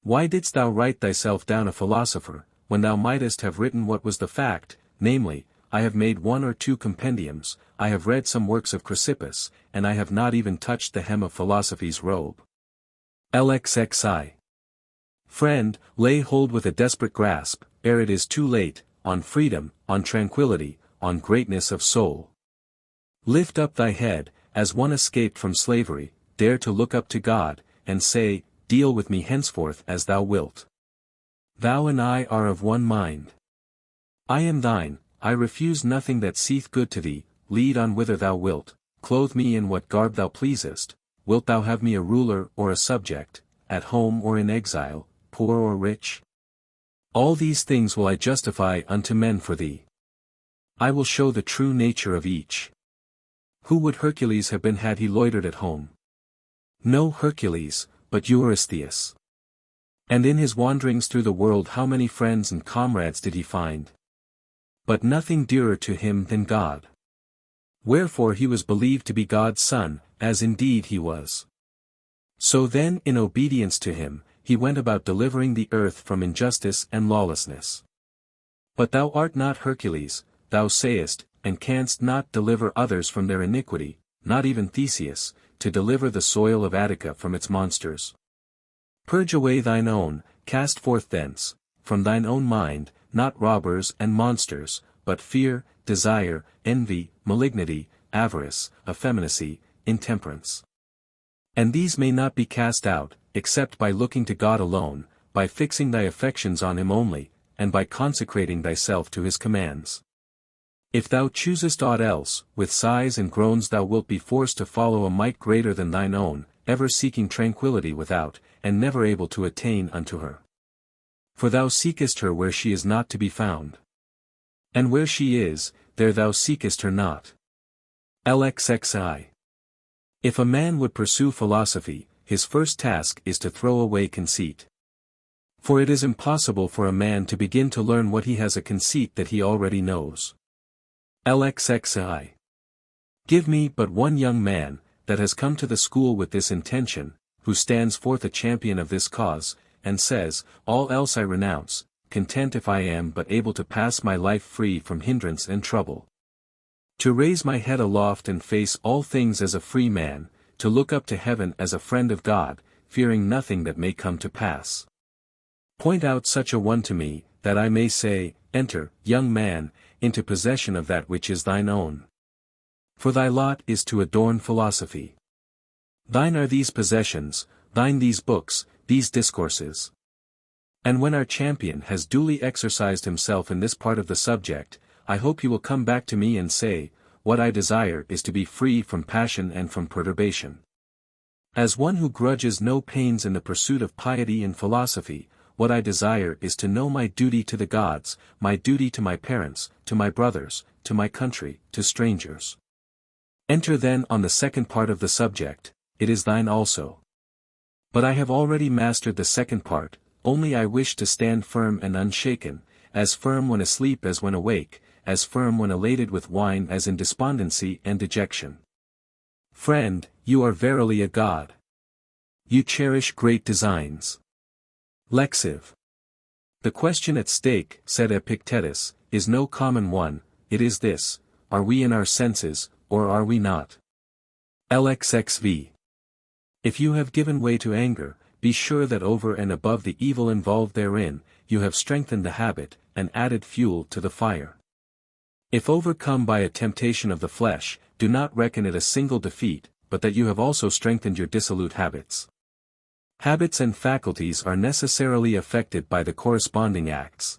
Why didst thou write thyself down a philosopher, when thou mightest have written what was the fact, namely, I have made 1 or 2 compendiums, I have read some works of Chrysippus, and I have not even touched the hem of philosophy's robe. LXXI. Friend, lay hold with a desperate grasp, ere it is too late, on freedom, on tranquility, on greatness of soul. Lift up thy head, as one escaped from slavery, dare to look up to God, and say, deal with me henceforth as thou wilt. Thou and I are of one mind. I am thine, I refuse nothing that seeth good to thee, lead on whither thou wilt, clothe me in what garb thou pleasest, wilt thou have me a ruler or a subject, at home or in exile, poor or rich? All these things will I justify unto men for thee. I will show the true nature of each. Who would Hercules have been had he loitered at home? No Hercules, but Eurystheus. And in his wanderings through the world how many friends and comrades did he find? But nothing dearer to him than God. Wherefore he was believed to be God's son, as indeed he was. So then in obedience to him, he went about delivering the earth from injustice and lawlessness. But thou art not Hercules, thou sayest, and canst not deliver others from their iniquity, not even Theseus, to deliver the soil of Attica from its monsters. Purge away thine own, cast forth thence, from thine own mind, not robbers and monsters, but fear, desire, envy, malignity, avarice, effeminacy, intemperance. And these may not be cast out, except by looking to God alone, by fixing thy affections on him only, and by consecrating thyself to his commands. If thou choosest aught else, with sighs and groans thou wilt be forced to follow a might greater than thine own, ever seeking tranquillity without, and never able to attain unto her. For thou seekest her where she is not to be found. And where she is, there thou seekest her not. LXXI. If a man would pursue philosophy, his first task is to throw away conceit. For it is impossible for a man to begin to learn what he has a conceit that he already knows. LXXI. Give me but one young man, that has come to the school with this intention, who stands forth a champion of this cause, and says, all else I renounce, content if I am but able to pass my life free from hindrance and trouble. To raise my head aloft and face all things as a free man, to look up to heaven as a friend of God, fearing nothing that may come to pass. Point out such a one to me, that I may say, Enter, young man, into possession of that which is thine own. For thy lot is to adorn philosophy. Thine are these possessions, thine these books, these discourses. And when our champion has duly exercised himself in this part of the subject, I hope you will come back to me and say, What I desire is to be free from passion and from perturbation. As one who grudges no pains in the pursuit of piety and philosophy, what I desire is to know my duty to the gods, my duty to my parents, to my brothers, to my country, to strangers. Enter then on the second part of the subject, it is thine also. But I have already mastered the second part, only I wish to stand firm and unshaken, as firm when asleep as when awake, as firm when elated with wine as in despondency and dejection. Friend, you are verily a god. You cherish great designs. Lexiv. The question at stake, said Epictetus, is no common one, it is this, are we in our senses, or are we not? LXXV. If you have given way to anger, be sure that over and above the evil involved therein, you have strengthened the habit, and added fuel to the fire. If overcome by a temptation of the flesh, do not reckon it a single defeat, but that you have also strengthened your dissolute habits. Habits and faculties are necessarily affected by the corresponding acts.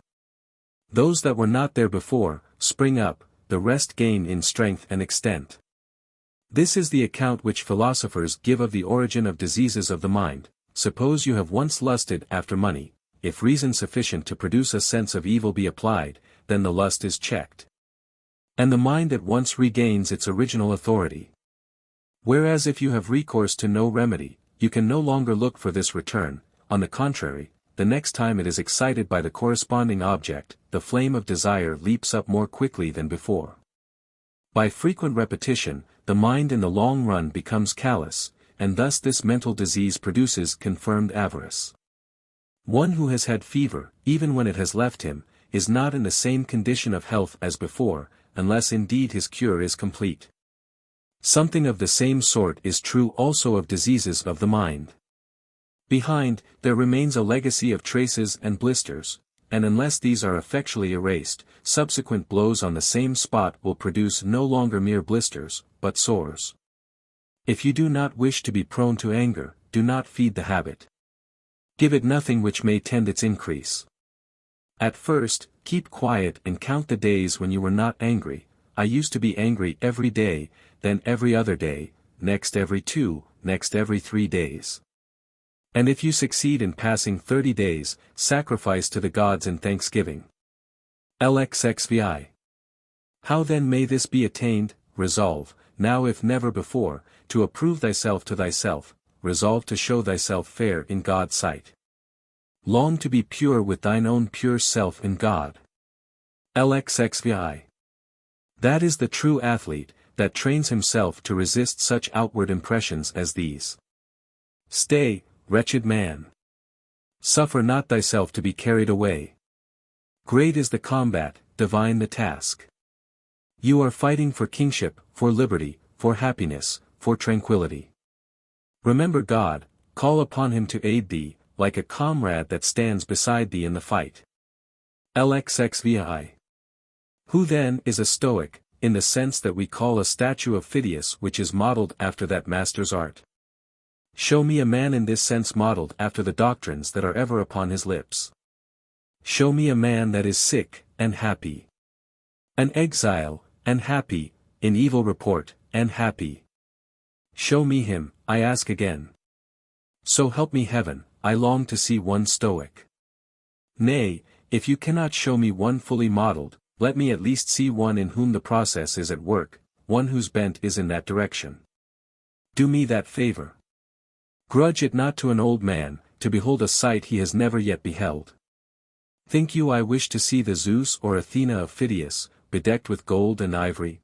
Those that were not there before, spring up, the rest gain in strength and extent. This is the account which philosophers give of the origin of diseases of the mind. Suppose you have once lusted after money, if reason sufficient to produce a sense of evil be applied, then the lust is checked. And the mind at once regains its original authority. Whereas if you have recourse to no remedy, you can no longer look for this return, on the contrary, the next time it is excited by the corresponding object, the flame of desire leaps up more quickly than before. By frequent repetition, the mind in the long run becomes callous, and thus this mental disease produces confirmed avarice. One who has had fever, even when it has left him, is not in the same condition of health as before, unless indeed his cure is complete. Something of the same sort is true also of diseases of the mind. Behind, there remains a legacy of traces and blisters, and unless these are effectually erased, subsequent blows on the same spot will produce no longer mere blisters, but sores. If you do not wish to be prone to anger, do not feed the habit. Give it nothing which may tend its increase. At first, keep quiet and count the days when you were not angry. I used to be angry every day, then every other day, next every 2, next every 3 days. And if you succeed in passing 30 days, sacrifice to the gods in thanksgiving. LXXVI. How then may this be attained? Resolve, now if never before, to approve thyself to thyself, resolve to show thyself fair in God's sight. Long to be pure with thine own pure self in God. LXXVI. That is the true athlete, that trains himself to resist such outward impressions as these. Stay, wretched man. Suffer not thyself to be carried away. Great is the combat, divine the task. You are fighting for kingship, for liberty, for happiness, for tranquility. Remember God, call upon him to aid thee, like a comrade that stands beside thee in the fight. LXXVI. Who then is a Stoic, in the sense that we call a statue of Phidias which is modeled after that master's art? Show me a man in this sense modeled after the doctrines that are ever upon his lips. Show me a man that is sick, and happy. An exile, and happy, in evil report, and happy. Show me him, I ask again. So help me heaven, I long to see one Stoic. Nay, if you cannot show me one fully modeled, let me at least see one in whom the process is at work, one whose bent is in that direction. Do me that favor. Grudge it not to an old man, to behold a sight he has never yet beheld. Think you I wish to see the Zeus or Athena of Phidias, bedecked with gold and ivory?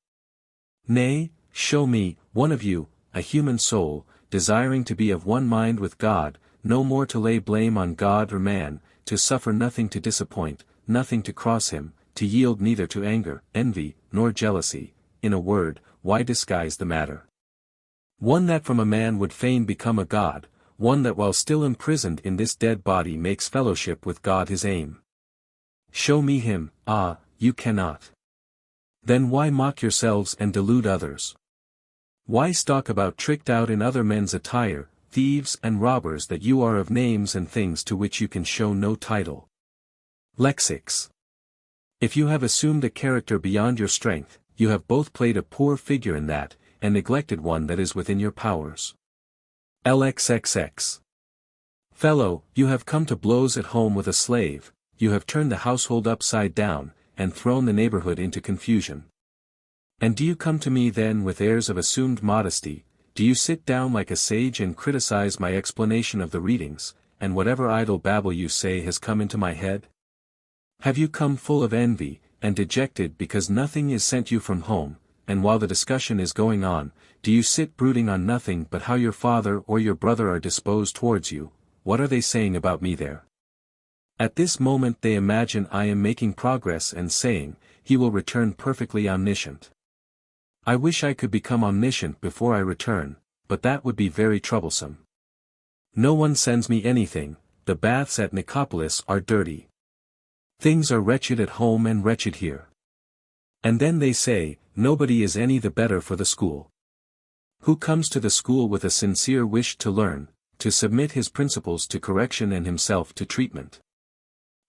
Nay, show me, one of you, a human soul, desiring to be of one mind with God, no more to lay blame on God or man, to suffer nothing to disappoint, nothing to cross him, to yield neither to anger, envy, nor jealousy, in a word, why disguise the matter? One that from a man would fain become a god, one that while still imprisoned in this dead body makes fellowship with God his aim. Show me him, you cannot. Then why mock yourselves and delude others? Why stalk about tricked out in other men's attire, thieves and robbers that you are of names and things to which you can show no title? Lexics. If you have assumed a character beyond your strength, you have both played a poor figure in that, and neglected one that is within your powers. LXXX. Fellow, you have come to blows at home with a slave, you have turned the household upside down, and thrown the neighborhood into confusion. And do you come to me then with airs of assumed modesty, do you sit down like a sage and criticize my explanation of the readings, and whatever idle babble you say has come into my head? Have you come full of envy, and dejected because nothing is sent you from home, and while the discussion is going on, do you sit brooding on nothing but how your father or your brother are disposed towards you? What are they saying about me there? At this moment they imagine I am making progress and saying, he will return perfectly omniscient. I wish I could become omniscient before I return, but that would be very troublesome. No one sends me anything, the baths at Nicopolis are dirty. Things are wretched at home and wretched here. And then they say, nobody is any the better for the school. Who comes to the school with a sincere wish to learn, to submit his principles to correction and himself to treatment?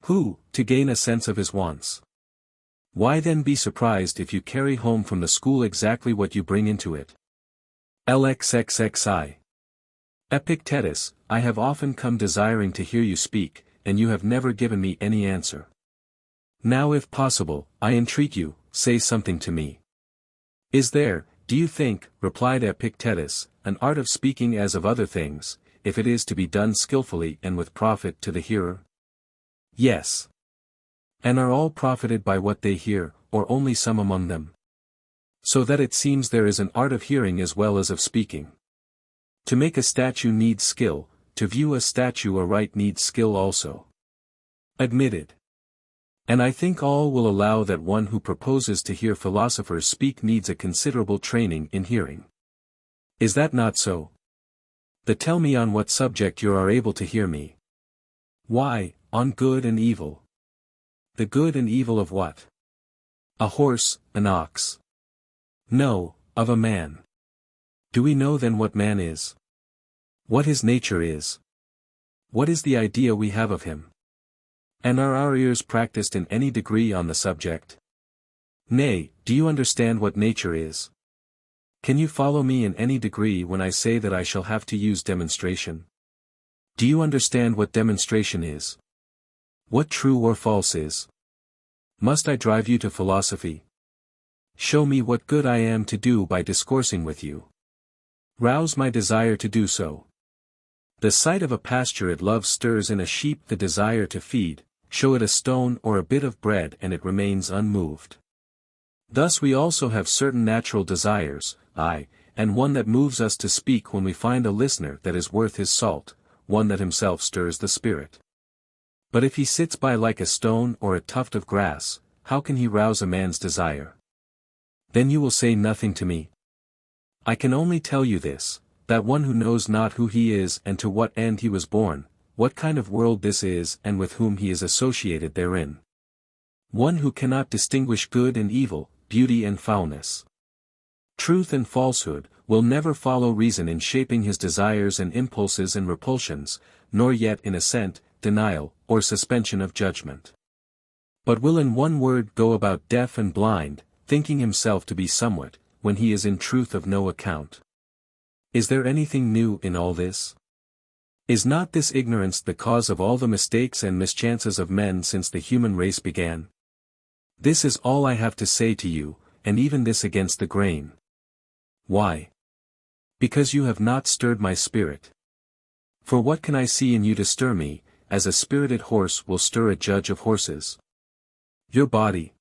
Who, to gain a sense of his wants? Why then be surprised if you carry home from the school exactly what you bring into it? LXXXI. Epictetus, I have often come desiring to hear you speak, and you have never given me any answer. Now if possible, I entreat you, say something to me. Is there, do you think, replied Epictetus, an art of speaking as of other things, if it is to be done skillfully and with profit to the hearer? Yes. And are all profited by what they hear, or only some among them? So that it seems there is an art of hearing as well as of speaking. To make a statue needs skill, to view a statue aright needs skill also. Admitted. And I think all will allow that one who proposes to hear philosophers speak needs a considerable training in hearing. Is that not so? Then tell me on what subject you are able to hear me. Why, on good and evil. The good and evil of what? A horse, an ox. No, of a man. Do we know then what man is? What his nature is? What is the idea we have of him? And are our ears practiced in any degree on the subject? Nay, do you understand what nature is? Can you follow me in any degree when I say that I shall have to use demonstration? Do you understand what demonstration is? What true or false is? Must I drive you to philosophy? Show me what good I am to do by discoursing with you. Rouse my desire to do so. The sight of a pasture it loves stirs in a sheep the desire to feed, show it a stone or a bit of bread and it remains unmoved. Thus we also have certain natural desires, and one that moves us to speak when we find a listener that is worth his salt, one that himself stirs the spirit. But if he sits by like a stone or a tuft of grass, how can he rouse a man's desire? Then you will say nothing to me. I can only tell you this, that one who knows not who he is and to what end he was born, what kind of world this is and with whom he is associated therein. One who cannot distinguish good and evil, beauty and foulness. Truth and falsehood, will never follow reason in shaping his desires and impulses and repulsions, nor yet in assent, denial, or suspension of judgment. But will in one word go about deaf and blind, thinking himself to be somewhat, when he is in truth of no account. Is there anything new in all this? Is not this ignorance the cause of all the mistakes and mischances of men since the human race began? This is all I have to say to you, and even this against the grain. Why? Because you have not stirred my spirit. For what can I see in you to stir me, as a spirited horse will stir a judge of horses? Your body.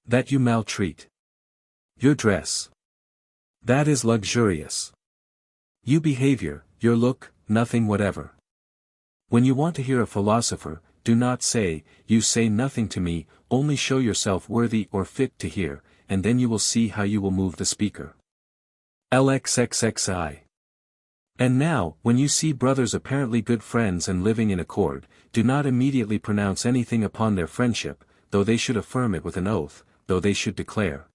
That you maltreat. Your dress. That is luxurious. You behavior, your look, nothing whatever. When you want to hear a philosopher, do not say, you say nothing to me, only show yourself worthy or fit to hear, and then you will see how you will move the speaker. LXXXI. And now, when you see brothers apparently good friends and living in accord, do not immediately pronounce anything upon their friendship, though they should affirm it with an oath, though they should declare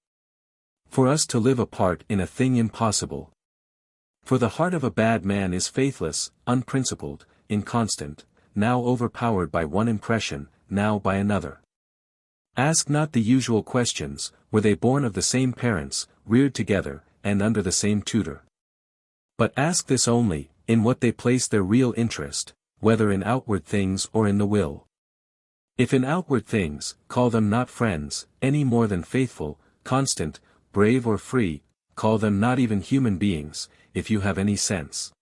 for us to live apart in a thing impossible. For the heart of a bad man is faithless, unprincipled, inconstant, now overpowered by one impression, now by another. Ask not the usual questions, were they born of the same parents, reared together, and under the same tutor? But ask this only, in what they place their real interest, whether in outward things or in the will. If in outward things, call them not friends, any more than faithful, constant, brave or free, call them not even human beings, if you have any sense.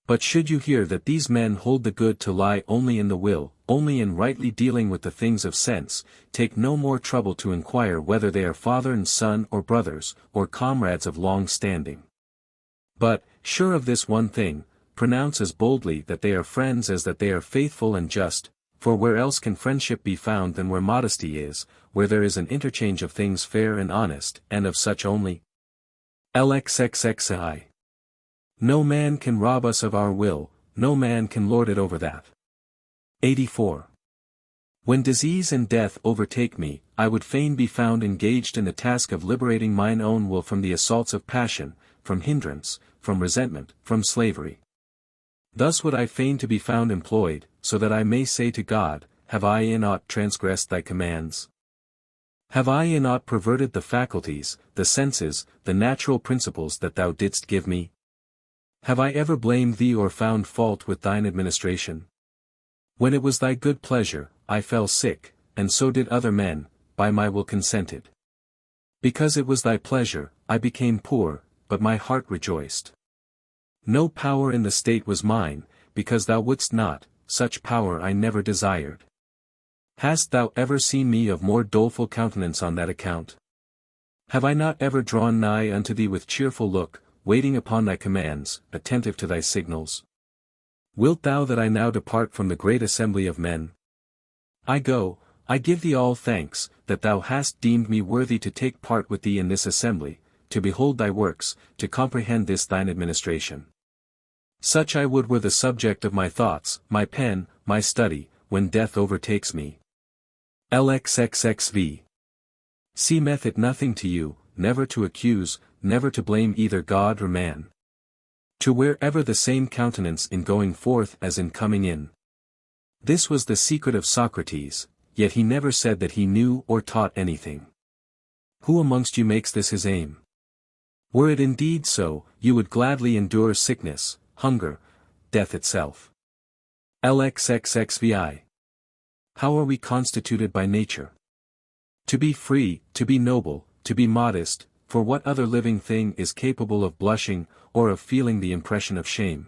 But should you hear that these men hold the good to lie only in the will, only in rightly dealing with the things of sense, take no more trouble to inquire whether they are father and son or brothers, or comrades of long standing. But, sure of this one thing, pronounce as boldly that they are friends as that they are faithful and just, for where else can friendship be found than where modesty is, where there is an interchange of things fair and honest, and of such only? LXXXI. No man can rob us of our will, no man can lord it over that. 84. When disease and death overtake me, I would fain be found engaged in the task of liberating mine own will from the assaults of passion, from hindrance, from resentment, from slavery. Thus would I fain to be found employed, so that I may say to God, have I in aught transgressed thy commands? Have I in aught perverted the faculties, the senses, the natural principles that thou didst give me? Have I ever blamed thee or found fault with thine administration? When it was thy good pleasure, I fell sick, and so did other men, by my will consented. Because it was thy pleasure, I became poor, but my heart rejoiced. No power in the state was mine, because thou wouldst not, such power I never desired. Hast thou ever seen me of more doleful countenance on that account? Have I not ever drawn nigh unto thee with cheerful look, waiting upon thy commands, attentive to thy signals? Wilt thou that I now depart from the great assembly of men? I go, I give thee all thanks, that thou hast deemed me worthy to take part with thee in this assembly, to behold thy works, to comprehend this thine administration. Such I would were the subject of my thoughts, my pen, my study, when death overtakes me. LXXXV. Seemeth it nothing to you, never to accuse, never to blame either God or man? To wear ever the same countenance in going forth as in coming in. This was the secret of Socrates, yet he never said that he knew or taught anything. Who amongst you makes this his aim? Were it indeed so, you would gladly endure sickness, hunger, death itself. LXXXVI. How are we constituted by nature? To be free, to be noble, to be modest, for what other living thing is capable of blushing, or of feeling the impression of shame?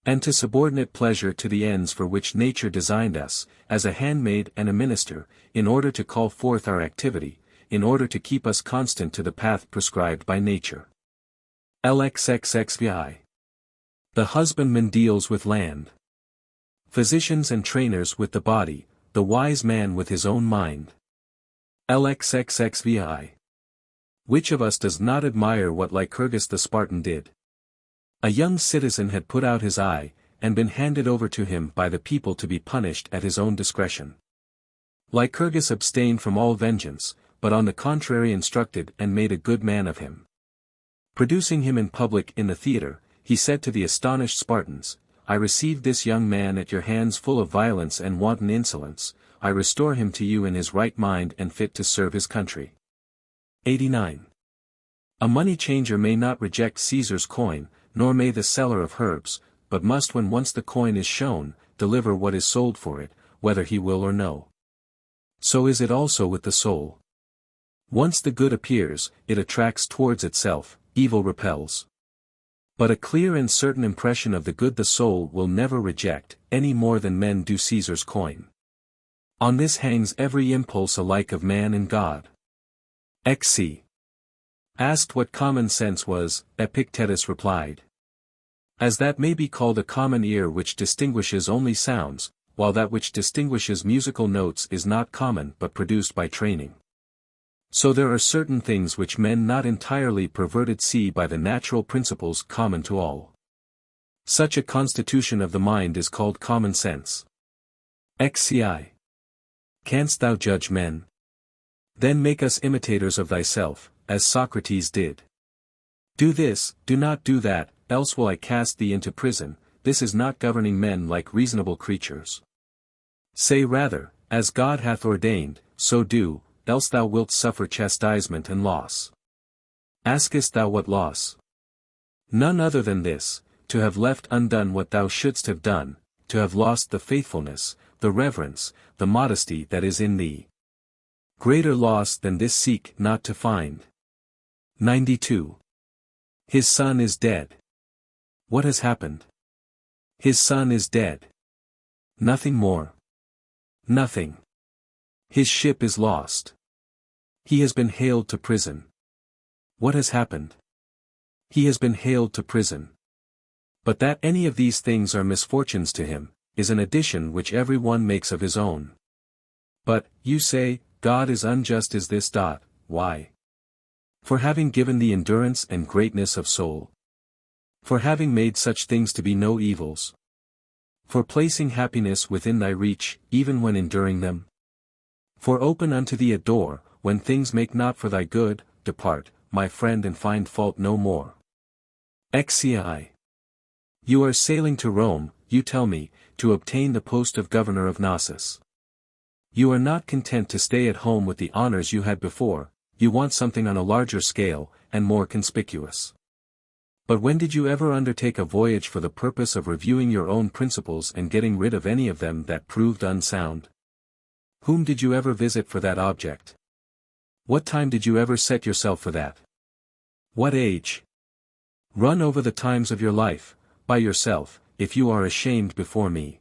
And to subordinate pleasure to the ends for which nature designed us, as a handmaid and a minister, in order to call forth our activity, in order to keep us constant to the path prescribed by nature. LXXXVI. The husbandman deals with land. Physicians and trainers with the body, the wise man with his own mind. LXXXVI. Which of us does not admire what Lycurgus the Spartan did? A young citizen had put out his eye, and been handed over to him by the people to be punished at his own discretion. Lycurgus abstained from all vengeance, but on the contrary instructed and made a good man of him. Producing him in public in the theatre, he said to the astonished Spartans, I received this young man at your hands full of violence and wanton insolence, I restore him to you in his right mind and fit to serve his country. 89. A money changer may not reject Caesar's coin, nor may the seller of herbs, but must when once the coin is shown, deliver what is sold for it, whether he will or no. So is it also with the soul. Once the good appears, it attracts towards itself, evil repels. But a clear and certain impression of the good the soul will never reject, any more than men do Caesar's coin. On this hangs every impulse alike of man and God. XC. Asked what common sense was, Epictetus replied. As that may be called a common ear which distinguishes only sounds, while that which distinguishes musical notes is not common but produced by training. So there are certain things which men not entirely perverted see by the natural principles common to all. Such a constitution of the mind is called common sense. XCI. Canst thou judge men? Then make us imitators of thyself, as Socrates did. Do this, do not do that, else will I cast thee into prison. This is not governing men like reasonable creatures. Say rather, as God hath ordained, so do, else thou wilt suffer chastisement and loss. Askest thou what loss? None other than this, to have left undone what thou shouldst have done, to have lost the faithfulness, the reverence, the modesty that is in thee. Greater loss than this seek not to find. 92. His son is dead. What has happened? His son is dead. Nothing more. Nothing. His ship is lost. He has been haled to prison. What has happened? He has been haled to prison. But that any of these things are misfortunes to him, is an addition which every one makes of his own. But, you say, God is unjust. Is this? Why? For having given thee endurance and greatness of soul. For having made such things to be no evils. For placing happiness within thy reach, even when enduring them. For open unto thee a door, when things make not for thy good. Depart, my friend, and find fault no more. XCI. You are sailing to Rome, you tell me, to obtain the post of governor of Knossos. You are not content to stay at home with the honors you had before, you want something on a larger scale, and more conspicuous. But when did you ever undertake a voyage for the purpose of reviewing your own principles and getting rid of any of them that proved unsound? Whom did you ever visit for that object? What time did you ever set yourself for that? What age? Run over the times of your life, by yourself, if you are ashamed before me.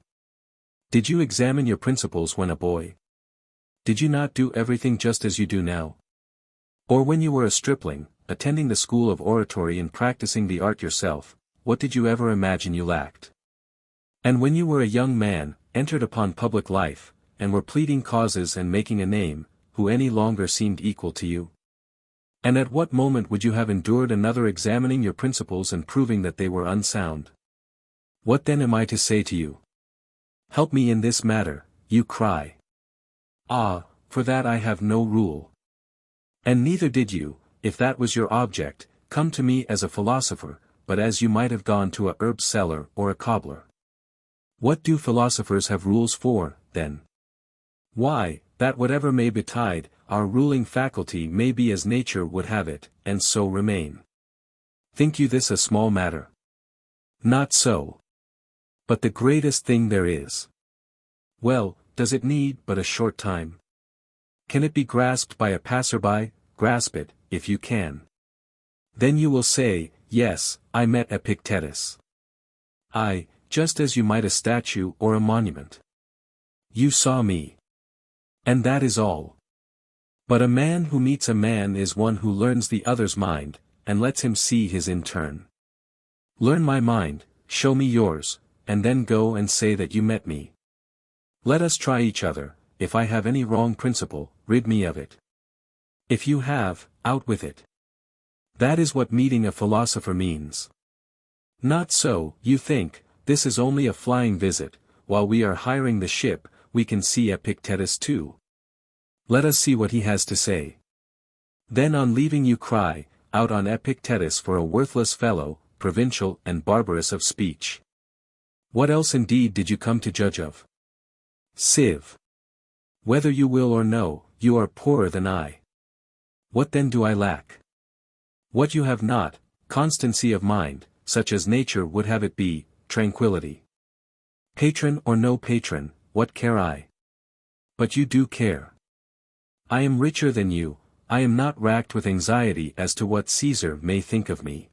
Did you examine your principles when a boy? Did you not do everything just as you do now? Or when you were a stripling, attending the school of oratory and practicing the art yourself, what did you ever imagine you lacked? And when you were a young man, entered upon public life, and were pleading causes and making a name, who any longer seemed equal to you? And at what moment would you have endured another examining your principles and proving that they were unsound? What then am I to say to you? Help me in this matter, you cry. Ah, for that I have no rule. And neither did you, if that was your object, come to me as a philosopher, but as you might have gone to a herb seller or a cobbler. What do philosophers have rules for, then? Why, that whatever may betide, our ruling faculty may be as nature would have it, and so remain. Think you this a small matter? Not so. But the greatest thing there is. Well, does it need but a short time? Can it be grasped by a passerby? Grasp it, if you can. Then you will say, yes, I met Epictetus. Aye, just as you might a statue or a monument. You saw me. And that is all. But a man who meets a man is one who learns the other's mind, and lets him see his in turn. Learn my mind, show me yours, and then go and say that you met me. Let us try each other. If I have any wrong principle, rid me of it. If you have, out with it. That is what meeting a philosopher means. Not so, you think, this is only a flying visit, while we are hiring the ship, we can see Epictetus too. Let us see what he has to say. Then on leaving you cry, out on Epictetus for a worthless fellow, provincial and barbarous of speech. What else indeed did you come to judge of? Civ. Whether you will or no, you are poorer than I. What then do I lack? What you have not, constancy of mind, such as nature would have it be, tranquility. Patron or no patron, what care I? But you do care. I am richer than you, I am not racked with anxiety as to what Caesar may think of me.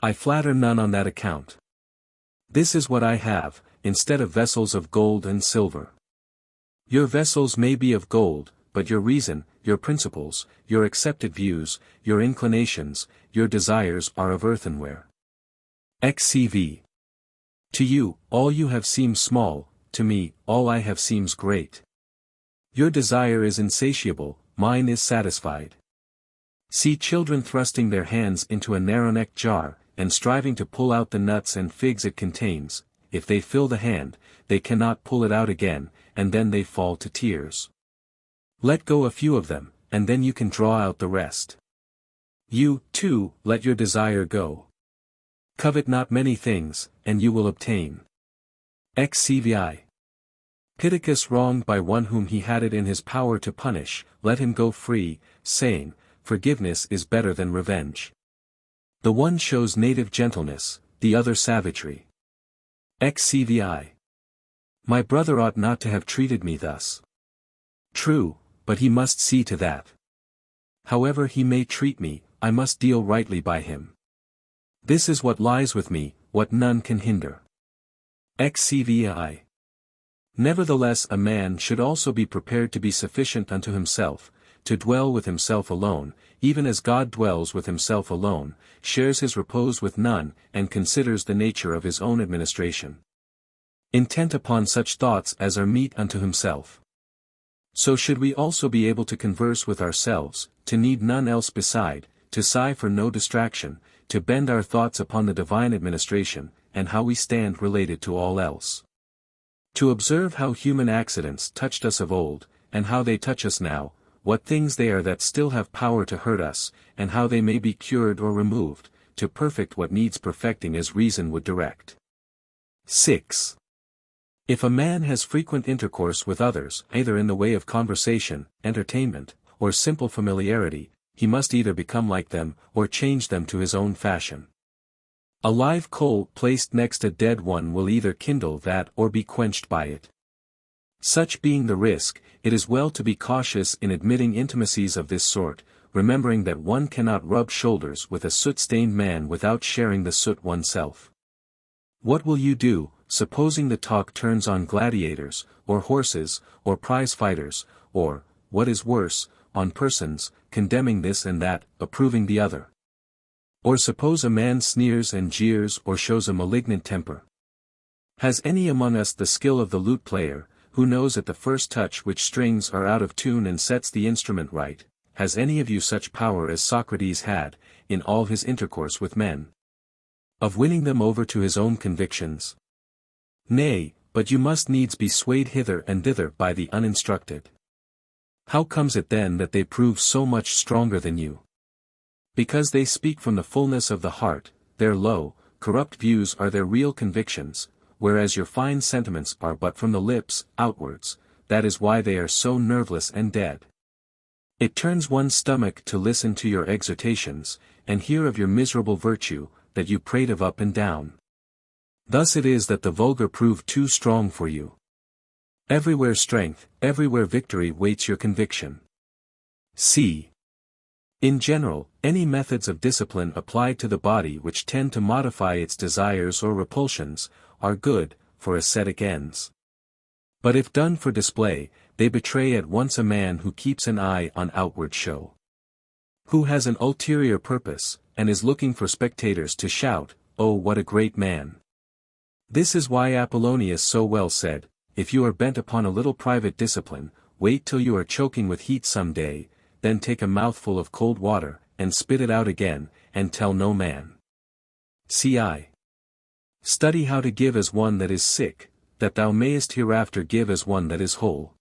I flatter none on that account. This is what I have, instead of vessels of gold and silver. Your vessels may be of gold, but your reason, your principles, your accepted views, your inclinations, your desires are of earthenware. XCV. To you, all you have seems small, to me, all I have seems great. Your desire is insatiable, mine is satisfied. See children thrusting their hands into a narrow-necked jar, and striving to pull out the nuts and figs it contains, if they fill the hand, they cannot pull it out again, and then they fall to tears. Let go a few of them, and then you can draw out the rest. You, too, let your desire go. Covet not many things, and you will obtain. XCVI. Pittacus wronged by one whom he had it in his power to punish, let him go free, saying, forgiveness is better than revenge. The one shows native gentleness, the other savagery. XCVI. My brother ought not to have treated me thus. True, but he must see to that. However he may treat me, I must deal rightly by him. This is what lies with me, what none can hinder. XCVI. Nevertheless a man should also be prepared to be sufficient unto himself, to dwell with himself alone, even as God dwells with himself alone, shares his repose with none, and considers the nature of his own administration. Intent upon such thoughts as are meet unto himself. So should we also be able to converse with ourselves, to need none else beside, to sigh for no distraction, to bend our thoughts upon the divine administration, and how we stand related to all else. To observe how human accidents touched us of old, and how they touch us now, what things they are that still have power to hurt us, and how they may be cured or removed, to perfect what needs perfecting as reason would direct. 6. If a man has frequent intercourse with others, either in the way of conversation, entertainment, or simple familiarity, he must either become like them, or change them to his own fashion. A live coal placed next a dead one will either kindle that or be quenched by it. Such being the risk, it is well to be cautious in admitting intimacies of this sort, remembering that one cannot rub shoulders with a soot-stained man without sharing the soot oneself. What will you do, supposing the talk turns on gladiators, or horses, or prize-fighters, or, what is worse, on persons, condemning this and that, approving the other? Or suppose a man sneers and jeers or shows a malignant temper. Has any among us the skill of the lute player, who knows at the first touch which strings are out of tune and sets the instrument right? Has any of you such power as Socrates had, in all his intercourse with men? Of winning them over to his own convictions? Nay, but you must needs be swayed hither and thither by the uninstructed. How comes it then that they prove so much stronger than you? Because they speak from the fullness of the heart, their low, corrupt views are their real convictions, whereas your fine sentiments are but from the lips, outwards, that is why they are so nerveless and dead. It turns one's stomach to listen to your exhortations, and hear of your miserable virtue, that you prate of up and down. Thus it is that the vulgar prove too strong for you. Everywhere strength, everywhere victory waits your conviction. C. In general, any methods of discipline applied to the body which tend to modify its desires or repulsions, are good, for ascetic ends. But if done for display, they betray at once a man who keeps an eye on outward show. Who has an ulterior purpose, and is looking for spectators to shout, "Oh, what a great man!" This is why Apollonius so well said, "If you are bent upon a little private discipline, wait till you are choking with heat some day, then take a mouthful of cold water, and spit it out again, and tell no man." Ci. Study how to give as one that is sick, that thou mayest hereafter give as one that is whole.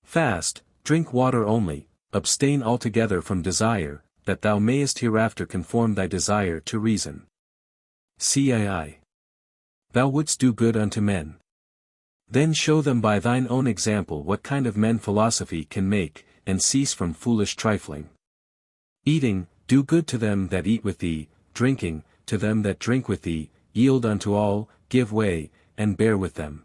Fast, drink water only, abstain altogether from desire, that thou mayest hereafter conform thy desire to reason. Cii. Thou wouldst do good unto men. Then show them by thine own example what kind of men philosophy can make, and cease from foolish trifling. Eating, do good to them that eat with thee, drinking, to them that drink with thee, yield unto all, give way, and bear with them.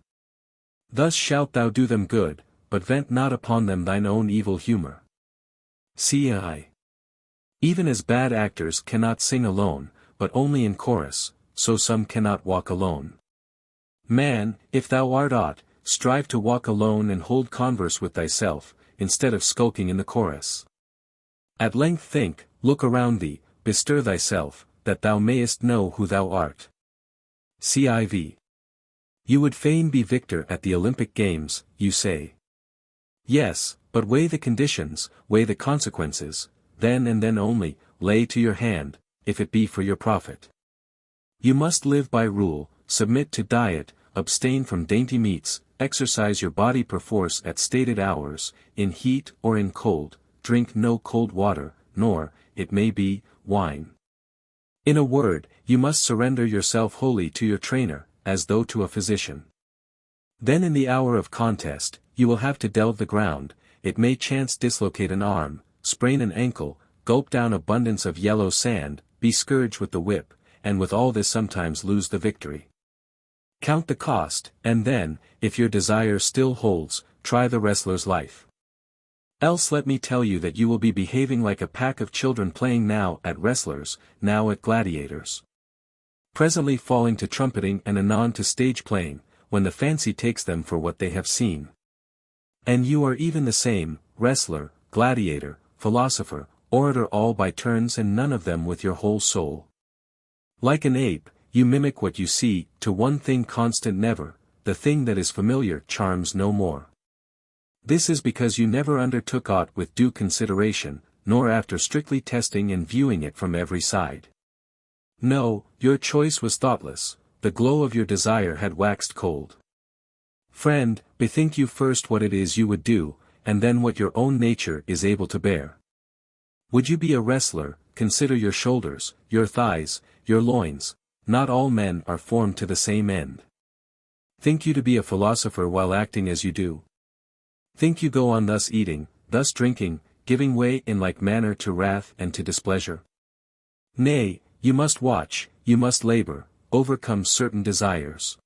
Thus shalt thou do them good, but vent not upon them thine own evil humor. Ci. Even as bad actors cannot sing alone, but only in chorus, so some cannot walk alone. Man, if thou art aught, strive to walk alone and hold converse with thyself, instead of skulking in the chorus. At length think, look around thee, bestir thyself, that thou mayest know who thou art. Civ. You would fain be victor at the Olympic Games, you say. Yes, but weigh the conditions, weigh the consequences, then and then only, lay to your hand, if it be for your profit. You must live by rule, submit to diet, abstain from dainty meats, exercise your body perforce at stated hours, in heat or in cold, drink no cold water, nor, it may be, wine. In a word, you must surrender yourself wholly to your trainer, as though to a physician. Then in the hour of contest, you will have to delve the ground, it may chance dislocate an arm, sprain an ankle, gulp down abundance of yellow sand, be scourged with the whip, and with all this sometimes lose the victory. Count the cost, and then, if your desire still holds, try the wrestler's life. Else let me tell you that you will be behaving like a pack of children playing now at wrestlers, now at gladiators. Presently falling to trumpeting and anon to stage playing, when the fancy takes them for what they have seen. And you are even the same, wrestler, gladiator, philosopher, orator all by turns and none of them with your whole soul. Like an ape, you mimic what you see, to one thing constant never, the thing that is familiar charms no more. This is because you never undertook aught with due consideration, nor after strictly testing and viewing it from every side. No, your choice was thoughtless, the glow of your desire had waxed cold. Friend, bethink you first what it is you would do, and then what your own nature is able to bear. Would you be a wrestler, consider your shoulders, your thighs, your loins, not all men are formed to the same end. Think you to be a philosopher while acting as you do? Think you go on thus eating, thus drinking, giving way in like manner to wrath and to displeasure? Nay, you must watch, you must labor, overcome certain desires.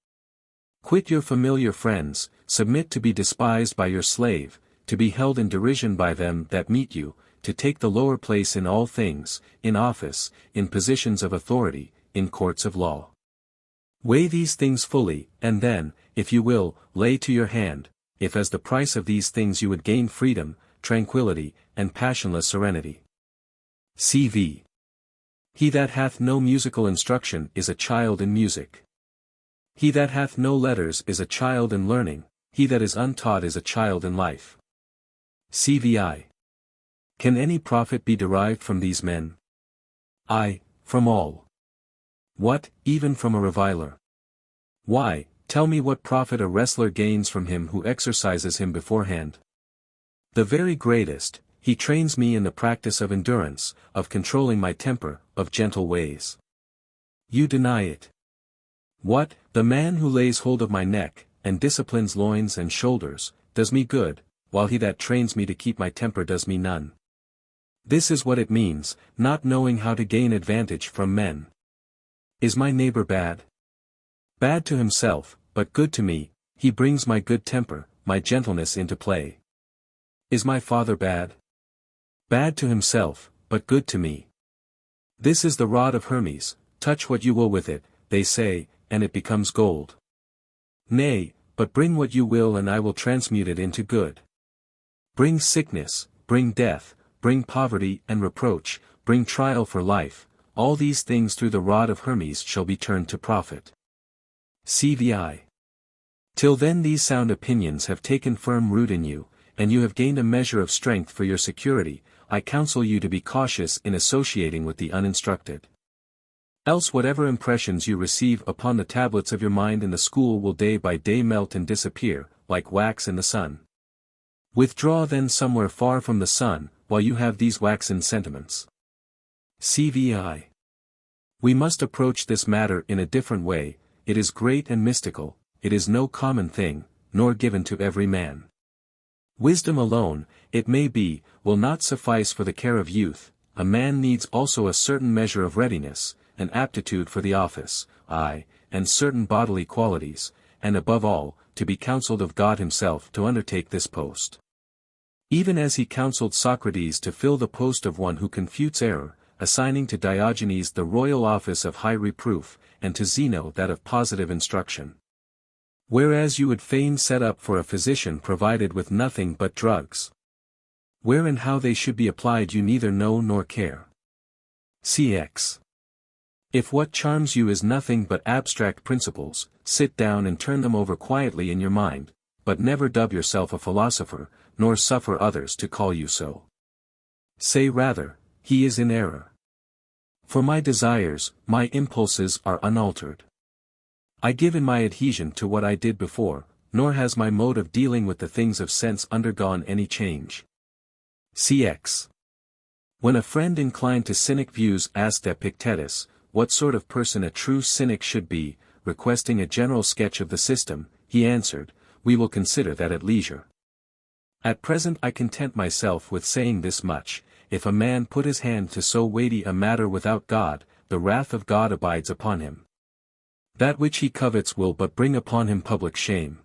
Quit your familiar friends, submit to be despised by your slave, to be held in derision by them that meet you, to take the lower place in all things, in office, in positions of authority, in courts of law. Weigh these things fully, and then, if you will, lay to your hand, if as the price of these things you would gain freedom, tranquility, and passionless serenity. C.V. He that hath no musical instruction is a child in music. He that hath no letters is a child in learning, he that is untaught is a child in life. C.V.I. Can any profit be derived from these men? Aye, from all. What, even from a reviler? Why, tell me what profit a wrestler gains from him who exercises him beforehand? The very greatest. He trains me in the practice of endurance, of controlling my temper, of gentle ways. You deny it. What, the man who lays hold of my neck, and disciplines loins and shoulders, does me good, while he that trains me to keep my temper does me none. This is what it means, not knowing how to gain advantage from men. Is my neighbor bad? Bad to himself, but good to me, he brings my good temper, my gentleness into play. Is my father bad? Bad to himself, but good to me. This is the rod of Hermes, touch what you will with it, they say, and it becomes gold. Nay, but bring what you will and I will transmute it into good. Bring sickness, bring death, bring poverty and reproach, bring trial for life, all these things through the rod of Hermes shall be turned to profit. C.V.I. Till then these sound opinions have taken firm root in you, and you have gained a measure of strength for your security, I counsel you to be cautious in associating with the uninstructed. Else whatever impressions you receive upon the tablets of your mind in the school will day by day melt and disappear, like wax in the sun. Withdraw then somewhere far from the sun, while you have these waxen sentiments. C.V.I. We must approach this matter in a different way, it is great and mystical, it is no common thing, nor given to every man. Wisdom alone, it may be, will not suffice for the care of youth, a man needs also a certain measure of readiness, an aptitude for the office, aye, and certain bodily qualities, and above all, to be counselled of God himself to undertake this post. Even as he counselled Socrates to fill the post of one who confutes error, assigning to Diogenes the royal office of high reproof, and to Zeno that of positive instruction. Whereas you would fain set up for a physician provided with nothing but drugs. Where and how they should be applied you neither know nor care. Cx. If what charms you is nothing but abstract principles, sit down and turn them over quietly in your mind, but never dub yourself a philosopher, nor suffer others to call you so. Say rather, he is in error. For my desires, my impulses are unaltered. I give in my adhesion to what I did before, nor has my mode of dealing with the things of sense undergone any change. Cx. When a friend inclined to cynic views asked Epictetus, what sort of person a true cynic should be, requesting a general sketch of the system, he answered, we will consider that at leisure. At present I content myself with saying this much, if a man put his hand to so weighty a matter without God, the wrath of God abides upon him. That which he covets will but bring upon him public shame.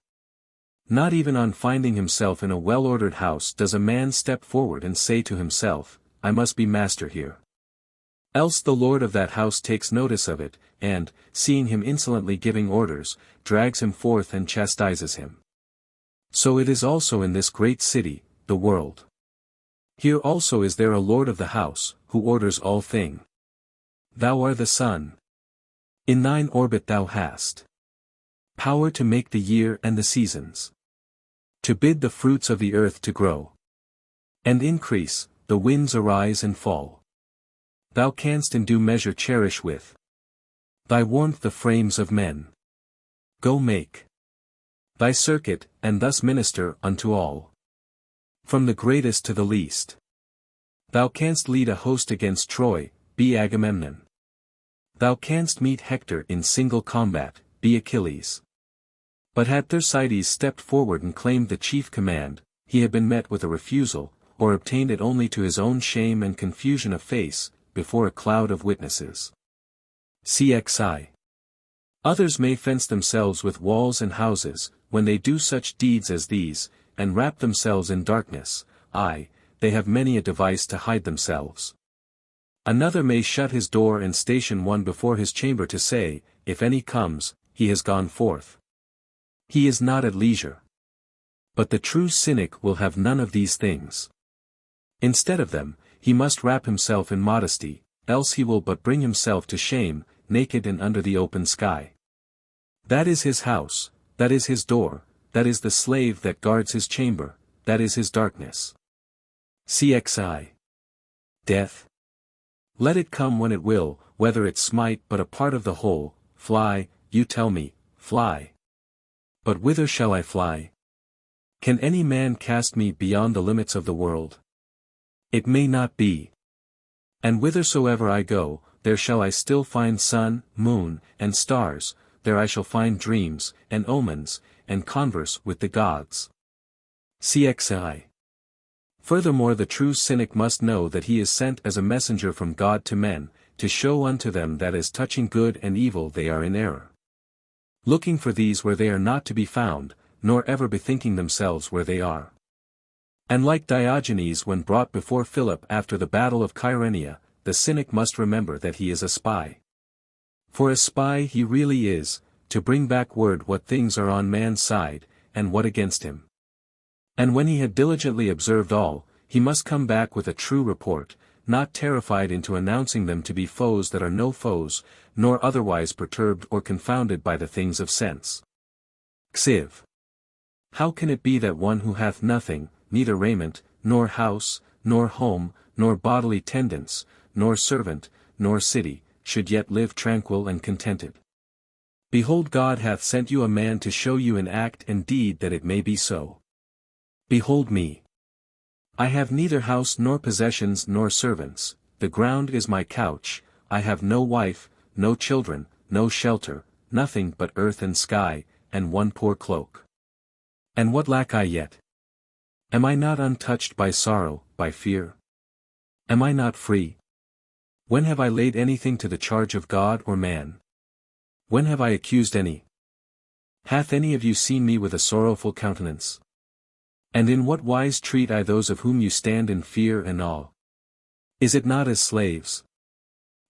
Not even on finding himself in a well-ordered house does a man step forward and say to himself, I must be master here. Else the lord of that house takes notice of it, and, seeing him insolently giving orders, drags him forth and chastises him. So it is also in this great city, the world. Here also is there a lord of the house, who orders all thing. Thou art the sun. In thine orbit thou hast power to make the year and the seasons, to bid the fruits of the earth to grow and increase, the winds arise and fall. Thou canst in due measure cherish with thy warmth the frames of men. Go make thy circuit, and thus minister unto all. From the greatest to the least. Thou canst lead a host against Troy, be Agamemnon. Thou canst meet Hector in single combat, be Achilles. But had Thersites stepped forward and claimed the chief command, he had been met with a refusal, or obtained it only to his own shame and confusion of face, before a cloud of witnesses. Cxi. Others may fence themselves with walls and houses, when they do such deeds as these, and wrap themselves in darkness, aye, they have many a device to hide themselves. Another may shut his door and station one before his chamber to say, if any comes, he has gone forth. He is not at leisure. But the true cynic will have none of these things. Instead of them, he must wrap himself in modesty, else he will but bring himself to shame, naked and under the open sky. That is his house, that is his door, that is the slave that guards his chamber, that is his darkness. Cxi. Death. Let it come when it will, whether it smite but a part of the whole, fly, you tell me, fly. But whither shall I fly? Can any man cast me beyond the limits of the world? It may not be. And whithersoever I go, there shall I still find sun, moon, and stars, there I shall find dreams, and omens, and converse with the gods. Cxi. Furthermore the true cynic must know that he is sent as a messenger from God to men, to show unto them that as touching good and evil they are in error. Looking for these where they are not to be found, nor ever bethinking themselves where they are. And like Diogenes when brought before Philip after the battle of Chaeronea, the cynic must remember that he is a spy. For a spy he really is, to bring back word what things are on man's side, and what against him. And when he had diligently observed all, he must come back with a true report, not terrified into announcing them to be foes that are no foes, nor otherwise perturbed or confounded by the things of sense. Xiv. How can it be that one who hath nothing, neither raiment, nor house, nor home, nor bodily tendance, nor servant, nor city, should yet live tranquil and contented? Behold, God hath sent you a man to show you in act and deed that it may be so. Behold me. I have neither house nor possessions nor servants, the ground is my couch, I have no wife, no children, no shelter, nothing but earth and sky, and one poor cloak. And what lack I yet? Am I not untouched by sorrow, by fear? Am I not free? When have I laid anything to the charge of God or man? When have I accused any? Hath any of you seen me with a sorrowful countenance? And in what wise treat I those of whom you stand in fear and awe? Is it not as slaves?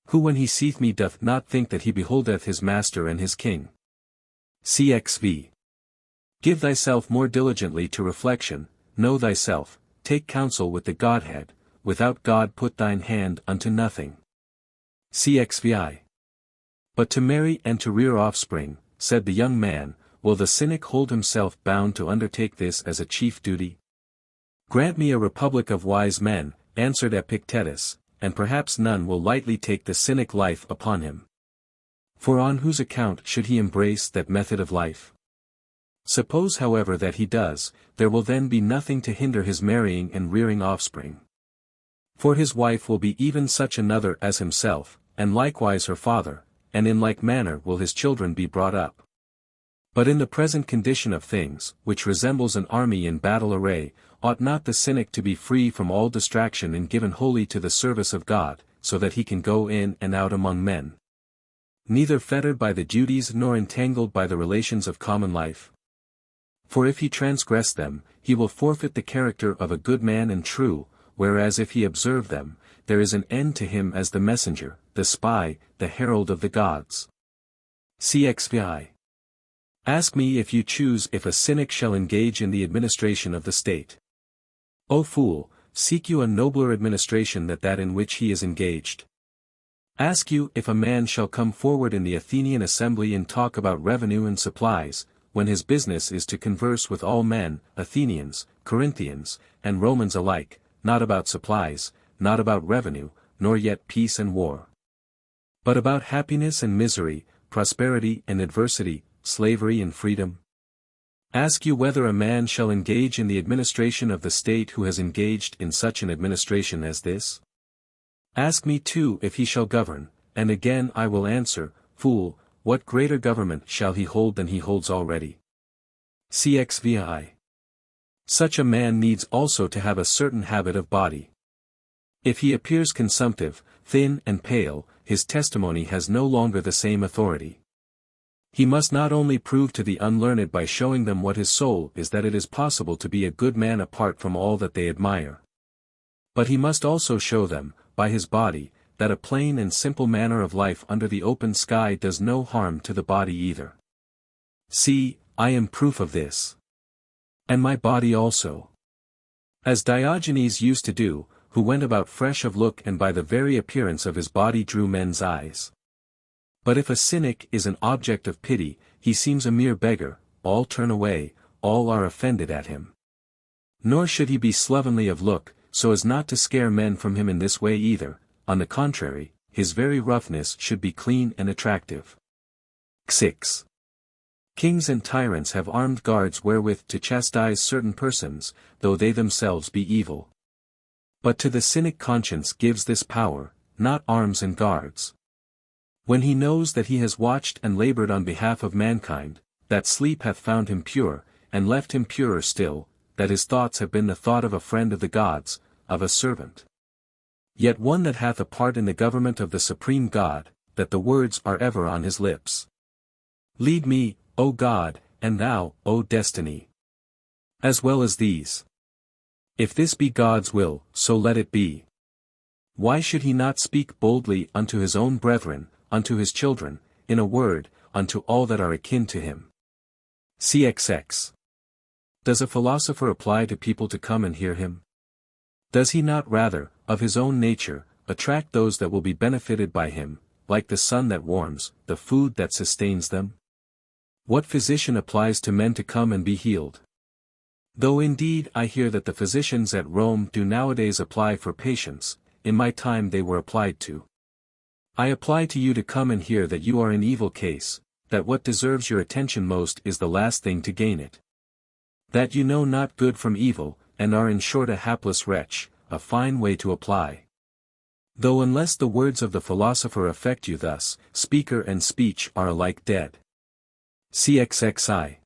Who when he seeth me doth not think that he beholdeth his master and his king? Cxv. Give thyself more diligently to reflection, know thyself, take counsel with the Godhead, without God put thine hand unto nothing. Cxvi. But to marry and to rear offspring, said the young man, will the cynic hold himself bound to undertake this as a chief duty? Grant me a republic of wise men, answered Epictetus, and perhaps none will lightly take the cynic life upon him. For on whose account should he embrace that method of life? Suppose however that he does, there will then be nothing to hinder his marrying and rearing offspring. For his wife will be even such another as himself, and likewise her father, and in like manner will his children be brought up. But in the present condition of things, which resembles an army in battle array, ought not the cynic to be free from all distraction and given wholly to the service of God, so that he can go in and out among men, neither fettered by the duties nor entangled by the relations of common life? For if he transgress them, he will forfeit the character of a good man and true, whereas if he observe them, there is an end to him as the messenger, the spy, the herald of the gods. Cxvi. Ask me if you choose if a cynic shall engage in the administration of the state. O fool, seek you a nobler administration than that in which he is engaged. Ask you if a man shall come forward in the Athenian assembly and talk about revenue and supplies, when his business is to converse with all men, Athenians, Corinthians, and Romans alike, not about supplies, not about revenue, nor yet peace and war, but about happiness and misery, prosperity and adversity, slavery and freedom? Ask you whether a man shall engage in the administration of the state who has engaged in such an administration as this? Ask me too if he shall govern, and again I will answer, fool, what greater government shall he hold than he holds already? Cxvi. Such a man needs also to have a certain habit of body. If he appears consumptive, thin and pale, his testimony has no longer the same authority. He must not only prove to the unlearned by showing them what his soul is that it is possible to be a good man apart from all that they admire, but he must also show them, by his body, that a plain and simple manner of life under the open sky does no harm to the body either. See, I am proof of this. And my body also. As Diogenes used to do, who went about fresh of look and by the very appearance of his body drew men's eyes. But if a cynic is an object of pity, he seems a mere beggar, all turn away, all are offended at him. Nor should he be slovenly of look, so as not to scare men from him in this way either. On the contrary, his very roughness should be clean and attractive. 6. Kings and tyrants have armed guards wherewith to chastise certain persons, though they themselves be evil. But to the cynic conscience gives this power, not arms and guards. When he knows that he has watched and labored on behalf of mankind, that sleep hath found him pure, and left him purer still, that his thoughts have been the thought of a friend of the gods, of a servant, yet one that hath a part in the government of the supreme God, that the words are ever on his lips. Lead me, O God, and thou, O destiny. As well as these. If this be God's will, so let it be. Why should he not speak boldly unto his own brethren, unto his children, in a word, unto all that are akin to him? Cxx. Does a philosopher apply to people to come and hear him? Does he not rather, of his own nature, attract those that will be benefited by him, like the sun that warms, the food that sustains them? What physician applies to men to come and be healed? Though indeed I hear that the physicians at Rome do nowadays apply for patients, in my time they were applied to. I apply to you to come and hear that you are in evil case, that what deserves your attention most is the last thing to gain it. That you know not good from evil, and are in short a hapless wretch, a fine way to apply. Though unless the words of the philosopher affect you thus, speaker and speech are alike dead. Cxxi.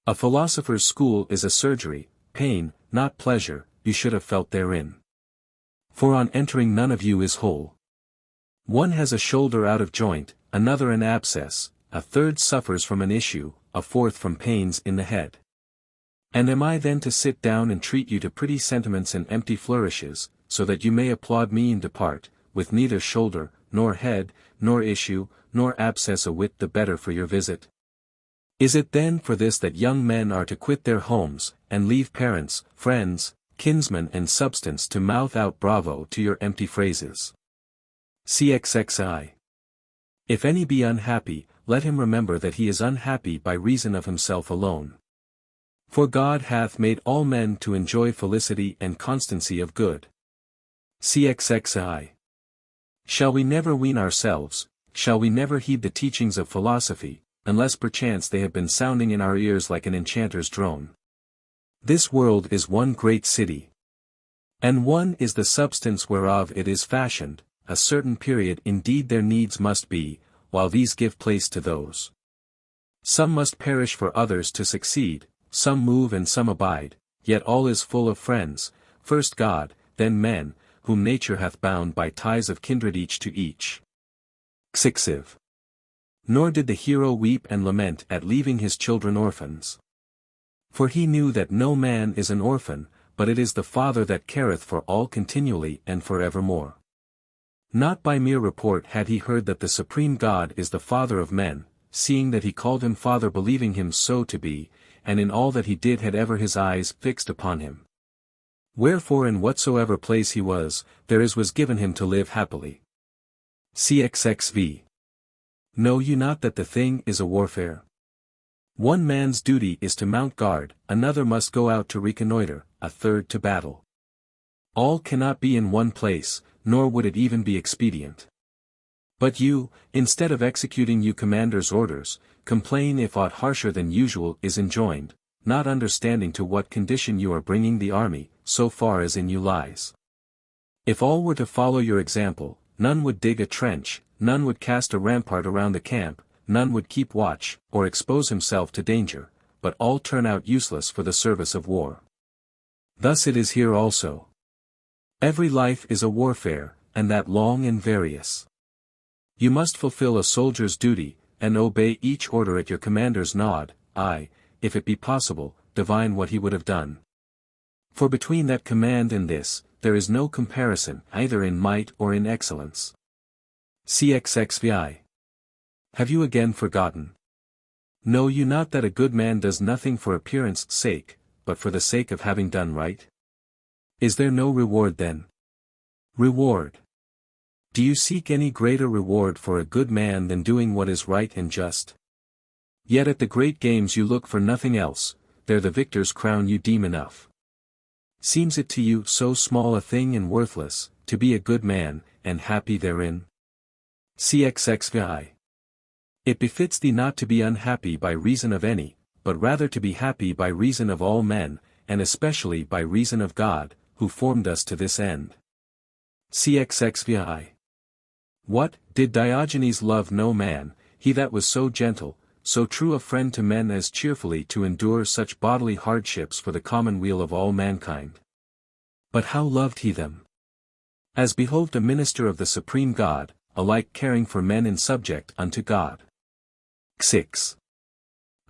A philosopher's school is a surgery, pain, not pleasure, you should have felt therein. For on entering none of you is whole. One has a shoulder out of joint, another an abscess, a third suffers from an issue, a fourth from pains in the head. And am I then to sit down and treat you to pretty sentiments and empty flourishes, so that you may applaud me and depart, with neither shoulder, nor head, nor issue, nor abscess a whit the better for your visit? Is it then for this that young men are to quit their homes, and leave parents, friends, kinsmen and substance to mouth out bravo to your empty phrases? Cxxi. If any be unhappy, let him remember that he is unhappy by reason of himself alone. For God hath made all men to enjoy felicity and constancy of good. CXXI. Shall we never wean ourselves, shall we never heed the teachings of philosophy, unless perchance they have been sounding in our ears like an enchanter's drone? This world is one great city. And one is the substance whereof it is fashioned, a certain period indeed their needs must be, while these give place to those. Some must perish for others to succeed, some move and some abide, yet all is full of friends, first God, then men, whom nature hath bound by ties of kindred each to each. Xixiv. Nor did the hero weep and lament at leaving his children orphans. For he knew that no man is an orphan, but it is the Father that careth for all continually and for evermore. Not by mere report had he heard that the supreme God is the Father of men, seeing that he called him Father believing him so to be, and in all that he did had ever his eyes fixed upon him. Wherefore in whatsoever place he was, there was given him to live happily. CXXV. Know you not that the thing is a warfare? One man's duty is to mount guard, another must go out to reconnoiter, a third to battle. All cannot be in one place, nor would it even be expedient. But you, instead of executing you commander's orders, complain if aught harsher than usual is enjoined, not understanding to what condition you are bringing the army, so far as in you lies. If all were to follow your example, none would dig a trench, none would cast a rampart around the camp, none would keep watch, or expose himself to danger, but all turn out useless for the service of war. Thus it is here also. Every life is a warfare, and that long and various. You must fulfill a soldier's duty, and obey each order at your commander's nod, aye, if it be possible, divine what he would have done. For between that command and this, there is no comparison, either in might or in excellence. CXXVI. Have you again forgotten? Know you not that a good man does nothing for appearance sake, but for the sake of having done right? Is there no reward then? Reward. Do you seek any greater reward for a good man than doing what is right and just? Yet at the great games you look for nothing else, there the victor's crown you deem enough. Seems it to you so small a thing and worthless, to be a good man, and happy therein? CXXVI. It befits thee not to be unhappy by reason of any, but rather to be happy by reason of all men, and especially by reason of God, who formed us to this end. CXXVI. What, did Diogenes love no man, he that was so gentle, so true a friend to men as cheerfully to endure such bodily hardships for the commonweal of all mankind? But how loved he them? As behoved a minister of the supreme God, alike caring for men and subject unto God. 6.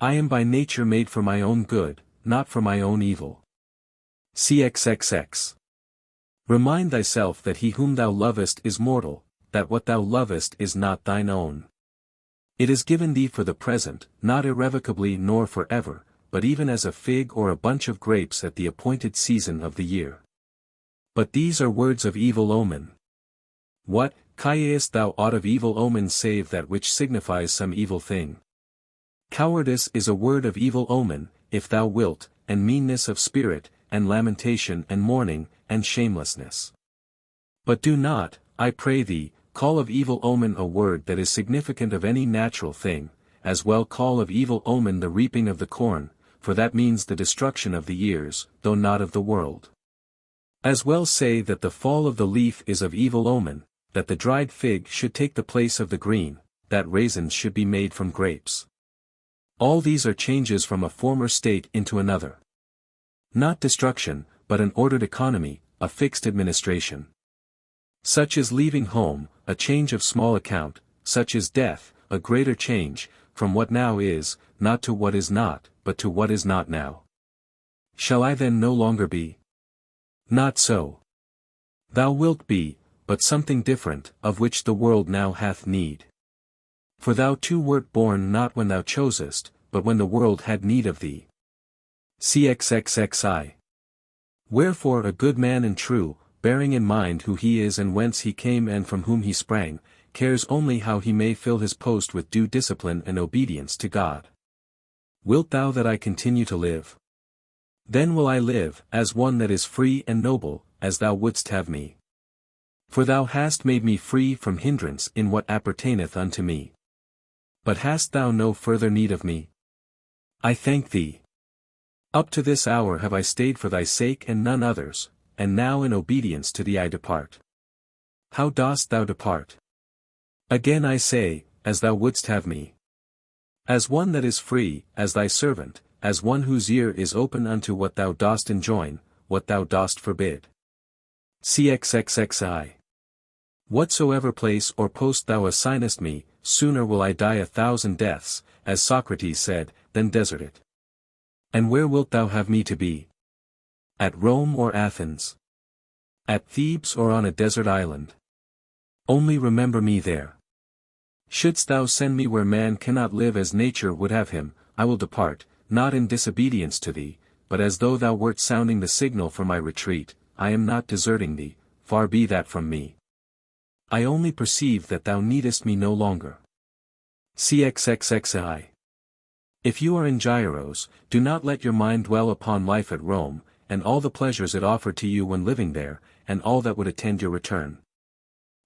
I am by nature made for my own good, not for my own evil. CXXX. Remind thyself that he whom thou lovest is mortal, that what thou lovest is not thine own. It is given thee for the present, not irrevocably nor for ever, but even as a fig or a bunch of grapes at the appointed season of the year. But these are words of evil omen. What, cayest thou aught of evil omen save that which signifies some evil thing? Cowardice is a word of evil omen, if thou wilt, and meanness of spirit, and lamentation and mourning, and shamelessness. But do not, I pray thee, call of evil omen a word that is significant of any natural thing, as well call of evil omen the reaping of the corn, for that means the destruction of the years, though not of the world. As well say that the fall of the leaf is of evil omen, that the dried fig should take the place of the green, that raisins should be made from grapes. All these are changes from a former state into another. Not destruction, but an ordered economy, a fixed administration. Such is leaving home, a change of small account, such is death, a greater change, from what now is, not to what is not, but to what is not now. Shall I then no longer be? Not so. Thou wilt be, but something different, of which the world now hath need. For thou too wert born not when thou chosest, but when the world had need of thee. CXXXI. Wherefore a good man and true, bearing in mind who he is and whence he came and from whom he sprang, cares only how he may fill his post with due discipline and obedience to God. Wilt thou that I continue to live? Then will I live, as one that is free and noble, as thou wouldst have me. For thou hast made me free from hindrance in what appertaineth unto me. But hast thou no further need of me? I thank thee. Up to this hour have I stayed for thy sake and none others, and now in obedience to thee I depart. How dost thou depart? Again I say, as thou wouldst have me. As one that is free, as thy servant, as one whose ear is open unto what thou dost enjoin, what thou dost forbid. CXXXI. Whatsoever place or post thou assignest me, sooner will I die 1,000 deaths, as Socrates said, than desert it. And where wilt thou have me to be? At Rome or Athens? At Thebes or on a desert island? Only remember me there. Shouldst thou send me where man cannot live as nature would have him, I will depart, not in disobedience to thee, but as though thou wert sounding the signal for my retreat. I am not deserting thee, far be that from me. I only perceive that thou needest me no longer. CXXXI. If you are in Gyros, do not let your mind dwell upon life at Rome, and all the pleasures it offered to you when living there, and all that would attend your return.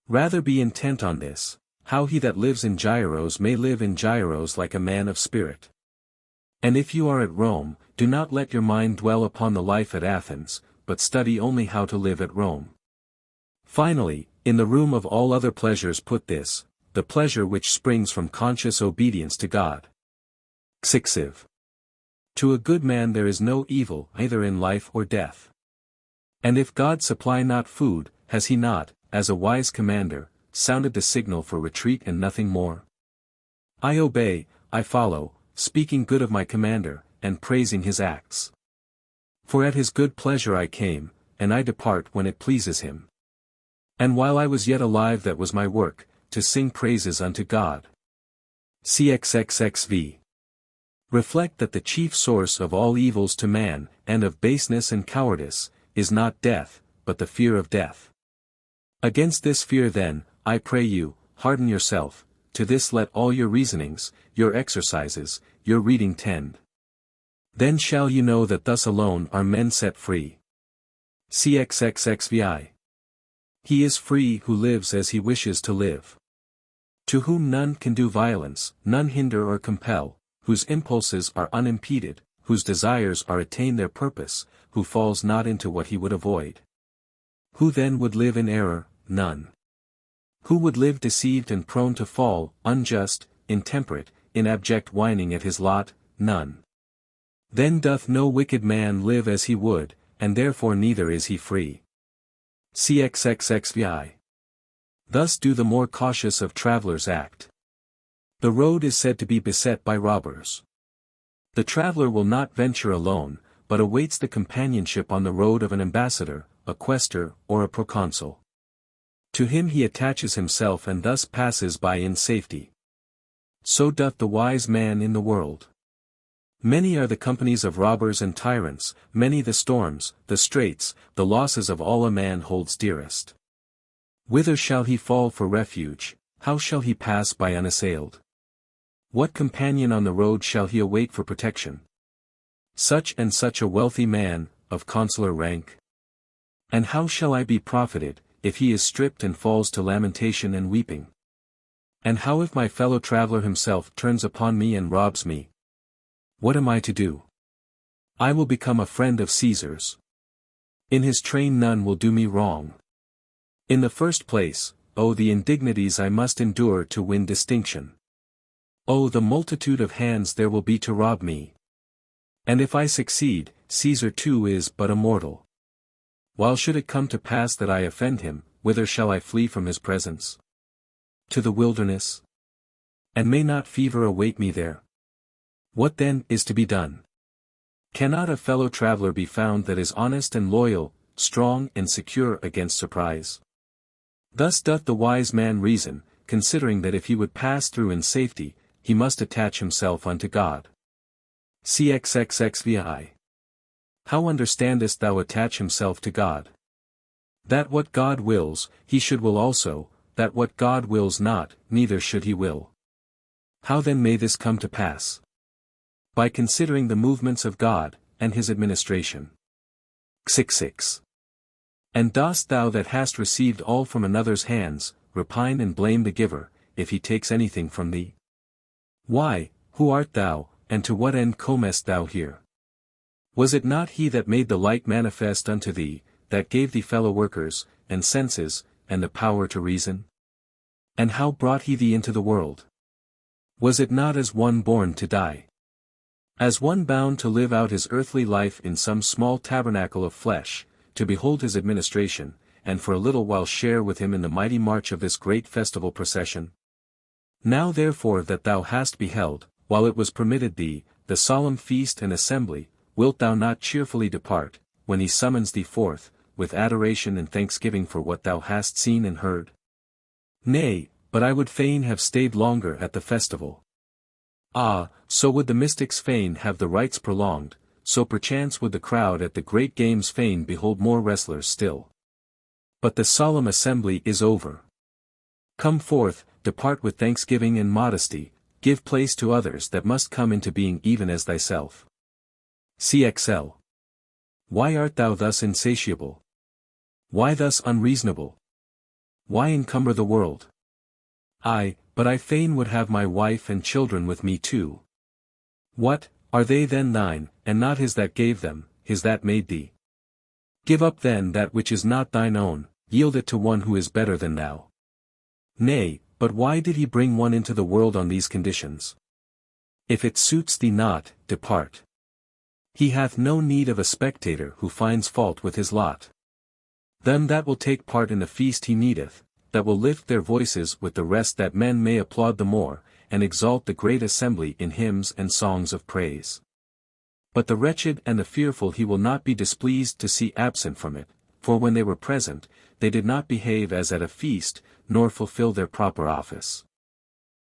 Rather be intent on this, how he that lives in Gyros may live in Gyros like a man of spirit. And if you are at Rome, do not let your mind dwell upon the life at Athens, but study only how to live at Rome. Finally, in the room of all other pleasures put this, the pleasure which springs from conscious obedience to God. Xixiv. To a good man there is no evil either in life or death. And if God supply not food, has he not, as a wise commander, sounded the signal for retreat and nothing more? I obey, I follow, speaking good of my commander, and praising his acts. For at his good pleasure I came, and I depart when it pleases him. And while I was yet alive that was my work, to sing praises unto God. CXXXV. Reflect that the chief source of all evils to man, and of baseness and cowardice, is not death, but the fear of death. Against this fear then, I pray you, harden yourself, to this let all your reasonings, your exercises, your reading tend. Then shall you know that thus alone are men set free. CXXXVI. He is free who lives as he wishes to live. To whom none can do violence, none hinder or compel, whose impulses are unimpeded, whose desires are attain their purpose, who falls not into what he would avoid. Who then would live in error? None. Who would live deceived and prone to fall, unjust, intemperate, in abject whining at his lot? None. Then doth no wicked man live as he would, and therefore neither is he free. CXXXVI. Thus do the more cautious of travelers act. The road is said to be beset by robbers. The traveler will not venture alone, but awaits the companionship on the road of an ambassador, a quaestor, or a proconsul. To him he attaches himself and thus passes by in safety. So doth the wise man in the world. Many are the companies of robbers and tyrants, many the storms, the straits, the losses of all a man holds dearest. Whither shall he fall for refuge? How shall he pass by unassailed? What companion on the road shall he await for protection? Such and such a wealthy man, of consular rank? And how shall I be profited, if he is stripped and falls to lamentation and weeping? And how if my fellow traveler himself turns upon me and robs me? What am I to do? I will become a friend of Caesar's. In his train none will do me wrong. In the first place, oh the indignities I must endure to win distinction. Oh the multitude of hands there will be to rob me. And if I succeed, Caesar too is but a mortal. While should it come to pass that I offend him, whither shall I flee from his presence? To the wilderness? And may not fever await me there? What then is to be done? Cannot a fellow traveler be found that is honest and loyal, strong and secure against surprise? Thus doth the wise man reason, considering that if he would pass through in safety, he must attach himself unto God. CXXXVI. How understandest thou attach himself to God? That what God wills, he should will also, that what God wills not, neither should he will. How then may this come to pass? By considering the movements of God, and his administration. 66. And dost thou that hast received all from another's hands, repine and blame the giver, if he takes anything from thee? Why, who art thou, and to what end comest thou here? Was it not he that made the light manifest unto thee, that gave thee fellow workers, and senses, and the power to reason? And how brought he thee into the world? Was it not as one born to die? As one bound to live out his earthly life in some small tabernacle of flesh, to behold his administration, and for a little while share with him in the mighty march of this great festival procession? Now therefore that thou hast beheld, while it was permitted thee, the solemn feast and assembly, wilt thou not cheerfully depart, when he summons thee forth, with adoration and thanksgiving for what thou hast seen and heard? Nay, but I would fain have stayed longer at the festival. Ah, so would the mystics fain have the rites prolonged, so perchance would the crowd at the great games fain behold more wrestlers still. But the solemn assembly is over. Come forth, depart with thanksgiving and modesty, give place to others that must come into being even as thyself. CXL. Why art thou thus insatiable? Why thus unreasonable? Why encumber the world? But I fain would have my wife and children with me too. What, are they then thine, and not his that gave them, his that made thee? Give up then that which is not thine own, yield it to one who is better than thou. Nay, but why did he bring one into the world on these conditions? If it suits thee not, depart. He hath no need of a spectator who finds fault with his lot. Them that will take part in the feast he needeth, that will lift their voices with the rest that men may applaud the more, and exalt the great assembly in hymns and songs of praise. But the wretched and the fearful he will not be displeased to see absent from it, for when they were present, they did not behave as at a feast, nor fulfill their proper office.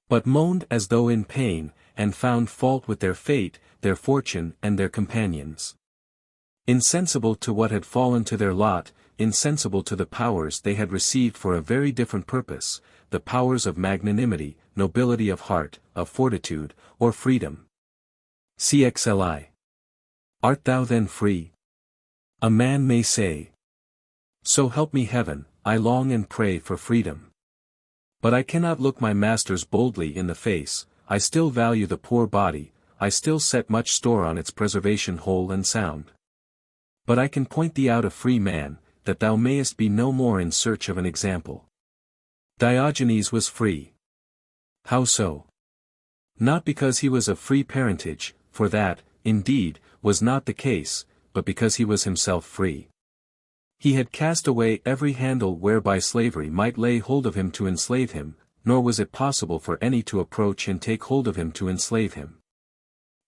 But moaned as though in pain, and found fault with their fate, their fortune and their companions. Insensible to what had fallen to their lot, insensible to the powers they had received for a very different purpose, the powers of magnanimity, nobility of heart, of fortitude, or freedom. CXLI. Art thou then free? A man may say, so help me heaven, I long and pray for freedom. But I cannot look my masters boldly in the face, I still value the poor body, I still set much store on its preservation whole and sound. But I can point thee out a free man, that thou mayest be no more in search of an example. Diogenes was free. How so? Not because he was of free parentage, for that, indeed, was not the case, but because he was himself free. He had cast away every handle whereby slavery might lay hold of him to enslave him, nor was it possible for any to approach and take hold of him to enslave him.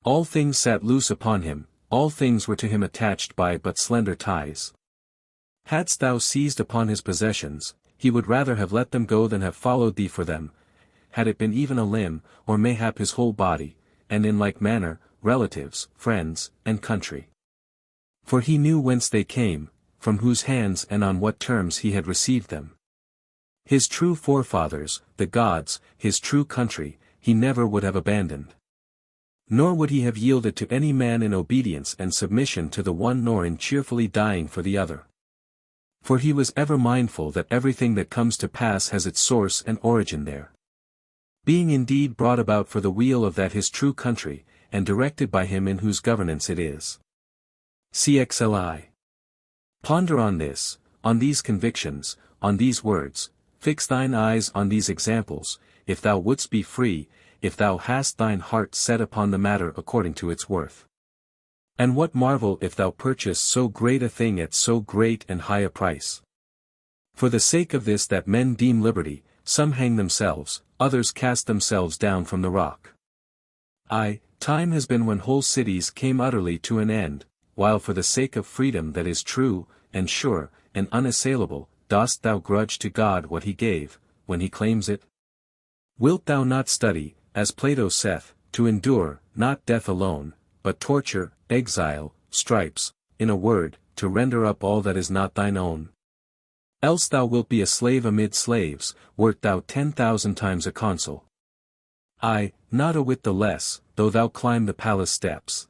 All things sat loose upon him, all things were to him attached by but slender ties. Hadst thou seized upon his possessions, he would rather have let them go than have followed thee for them, had it been even a limb, or mayhap his whole body, and in like manner, relatives, friends, and country. For he knew whence they came, from whose hands and on what terms he had received them. His true forefathers, the gods, his true country, he never would have abandoned. Nor would he have yielded to any man in obedience and submission to the one nor in cheerfully dying for the other. For he was ever mindful that everything that comes to pass has its source and origin there. Being indeed brought about for the weal of that his true country, and directed by him in whose governance it is. CXLI. Ponder on this, on these convictions, on these words, fix thine eyes on these examples, if thou wouldst be free, if thou hast thine heart set upon the matter according to its worth. And what marvel if thou purchase so great a thing at so great and high a price? For the sake of this that men deem liberty, some hang themselves, others cast themselves down from the rock. Time has been when whole cities came utterly to an end, while for the sake of freedom that is true, and sure, and unassailable, dost thou grudge to God what he gave, when he claims it? Wilt thou not study, as Plato saith, to endure, not death alone, but torture, exile, stripes, in a word, to render up all that is not thine own? Else thou wilt be a slave amid slaves, wert thou 10,000 times a consul. Not a whit the less, though thou climb the palace steps.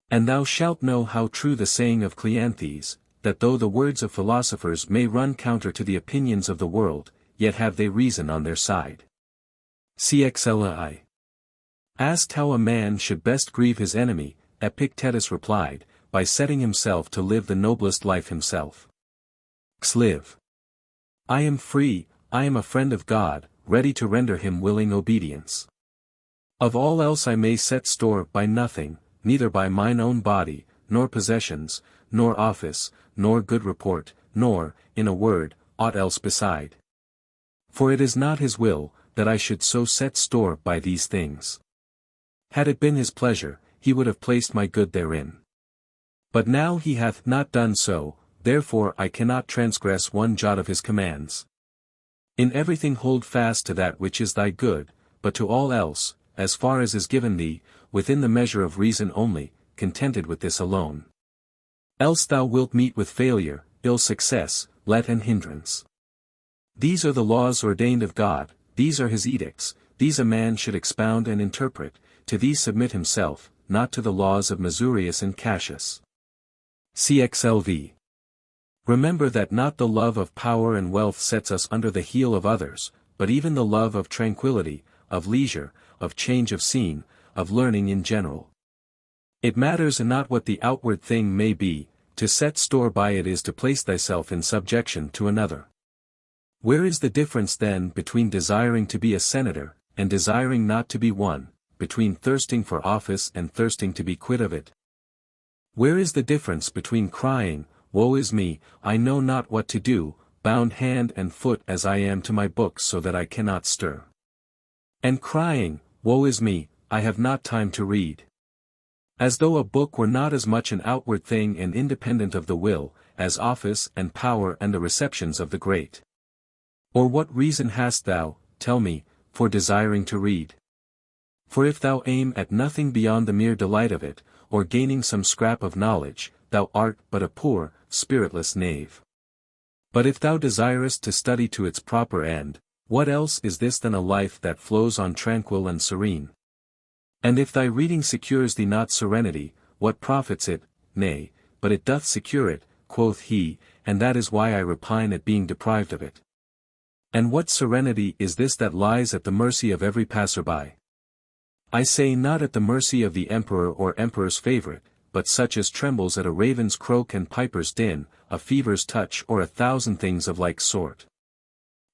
And thou shalt know how true the saying of Cleanthes, that though the words of philosophers may run counter to the opinions of the world, yet have they reason on their side. Cxli. Asked how a man should best grieve his enemy, Epictetus replied, by setting himself to live the noblest life himself. Xliv. I am free, I am a friend of God, ready to render him willing obedience. Of all else I may set store by nothing, neither by mine own body, nor possessions, nor office, nor good report, nor, in a word, aught else beside. For it is not his will, that I should so set store by these things. Had it been his pleasure, he would have placed my good therein. But now he hath not done so, therefore I cannot transgress one jot of his commands. In everything hold fast to that which is thy good, but to all else, as far as is given thee, within the measure of reason only, contented with this alone. Else thou wilt meet with failure, ill success, let and hindrance. These are the laws ordained of God, these are his edicts, these a man should expound and interpret, to these submit himself, not to the laws of Mesurius and Cassius. Cxlv. Remember that not the love of power and wealth sets us under the heel of others, but even the love of tranquility, of leisure, of change of scene, of learning in general. It matters not what the outward thing may be, to set store by it is to place thyself in subjection to another. Where is the difference then between desiring to be a senator, and desiring not to be one, between thirsting for office and thirsting to be quit of it? Where is the difference between crying, woe is me, I know not what to do, bound hand and foot as I am to my books so that I cannot stir, and crying, woe is me, I have not time to read? As though a book were not as much an outward thing and independent of the will, as office and power and the receptions of the great. Or what reason hast thou, tell me, for desiring to read? For if thou aim at nothing beyond the mere delight of it, or gaining some scrap of knowledge, thou art but a poor, spiritless knave. But if thou desirest to study to its proper end, what else is this than a life that flows on tranquil and serene? And if thy reading secures thee not serenity, what profits it? Nay, but it doth secure it, quoth he, and that is why I repine at being deprived of it. And what serenity is this that lies at the mercy of every passer-by? I say not at the mercy of the emperor or emperor's favorite, but such as trembles at a raven's croak and piper's din, a fever's touch or 1,000 things of like sort.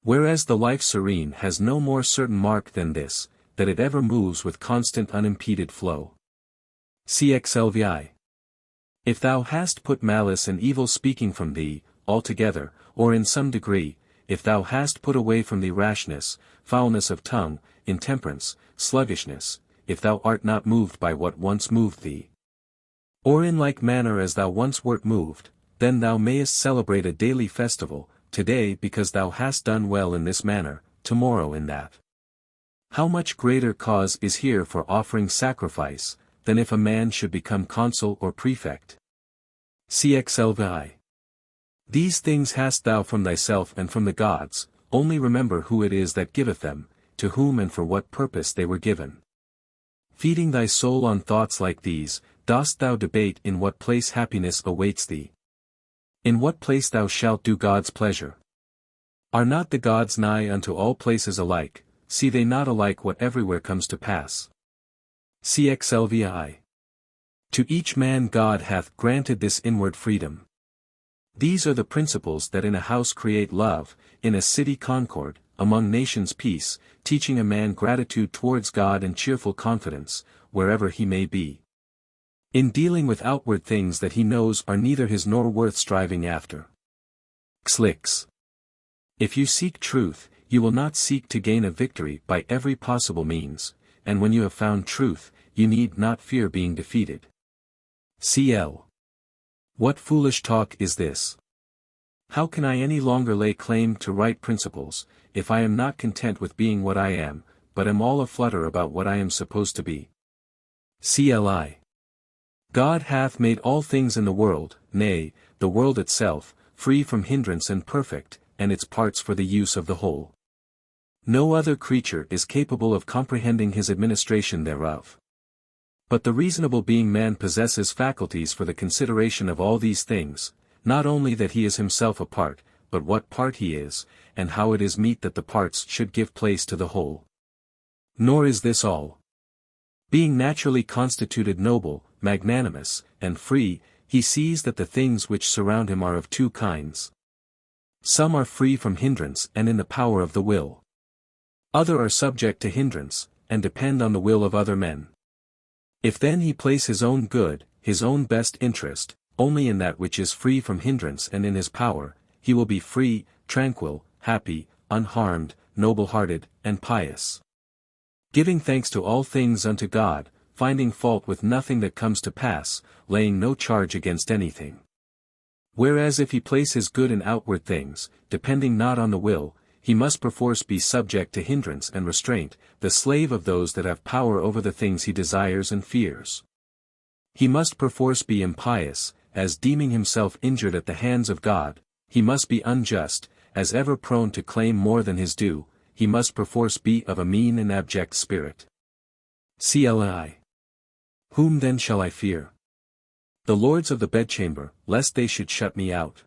Whereas the life serene has no more certain mark than this, that it ever moves with constant unimpeded flow. Cxlvi. If thou hast put malice and evil speaking from thee, altogether, or in some degree, if thou hast put away from thee rashness, foulness of tongue, intemperance, sluggishness, if thou art not moved by what once moved thee, or in like manner as thou once wert moved, then thou mayest celebrate a daily festival, today because thou hast done well in this manner, tomorrow in that. How much greater cause is here for offering sacrifice, than if a man should become consul or prefect? Cxlvi. These things hast thou from thyself and from the gods, only remember who it is that giveth them, to whom and for what purpose they were given. Feeding thy soul on thoughts like these, dost thou debate in what place happiness awaits thee? In what place thou shalt do God's pleasure? Are not the gods nigh unto all places alike? See they not alike what everywhere comes to pass? Cxlvi. To each man God hath granted this inward freedom. These are the principles that in a house create love, in a city concord, among nations peace, teaching a man gratitude towards God and cheerful confidence, wherever he may be. In dealing with outward things that he knows are neither his nor worth striving after. Xlix. If you seek truth, you will not seek to gain a victory by every possible means, and when you have found truth, you need not fear being defeated. Cl. What foolish talk is this? How can I any longer lay claim to right principles, if I am not content with being what I am, but am all aflutter about what I am supposed to be? Cli. God hath made all things in the world, nay, the world itself, free from hindrance and perfect, and its parts for the use of the whole. No other creature is capable of comprehending his administration thereof. But the reasonable being man possesses faculties for the consideration of all these things, not only that he is himself a part, but what part he is, and how it is meet that the parts should give place to the whole. Nor is this all. Being naturally constituted noble, magnanimous, and free, he sees that the things which surround him are of two kinds. Some are free from hindrance and in the power of the will. Other are subject to hindrance, and depend on the will of other men. If then he place his own good, his own best interest, only in that which is free from hindrance and in his power, he will be free, tranquil, happy, unharmed, noble-hearted, and pious. Giving thanks to all things unto God, finding fault with nothing that comes to pass, laying no charge against anything. Whereas if he place his good in outward things, depending not on the will, he must perforce be subject to hindrance and restraint, the slave of those that have power over the things he desires and fears. He must perforce be impious, as deeming himself injured at the hands of God; he must be unjust, as ever prone to claim more than his due; he must perforce be of a mean and abject spirit. CLI. Whom then shall I fear? The lords of the bedchamber, lest they should shut me out.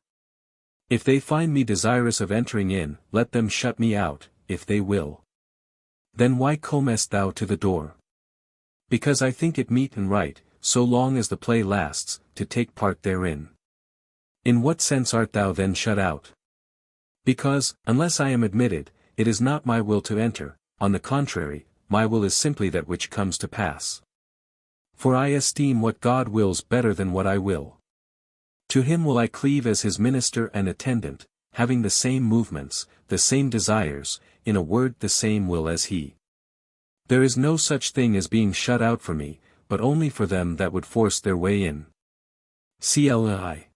If they find me desirous of entering in, let them shut me out, if they will. Then why comest thou to the door? Because I think it meet and right, so long as the play lasts, to take part therein. In what sense art thou then shut out? Because, unless I am admitted, it is not my will to enter; on the contrary, my will is simply that which comes to pass. For I esteem what God wills better than what I will. To him will I cleave as his minister and attendant, having the same movements, the same desires, in a word the same will as he. There is no such thing as being shut out for me, but only for them that would force their way in. CLI.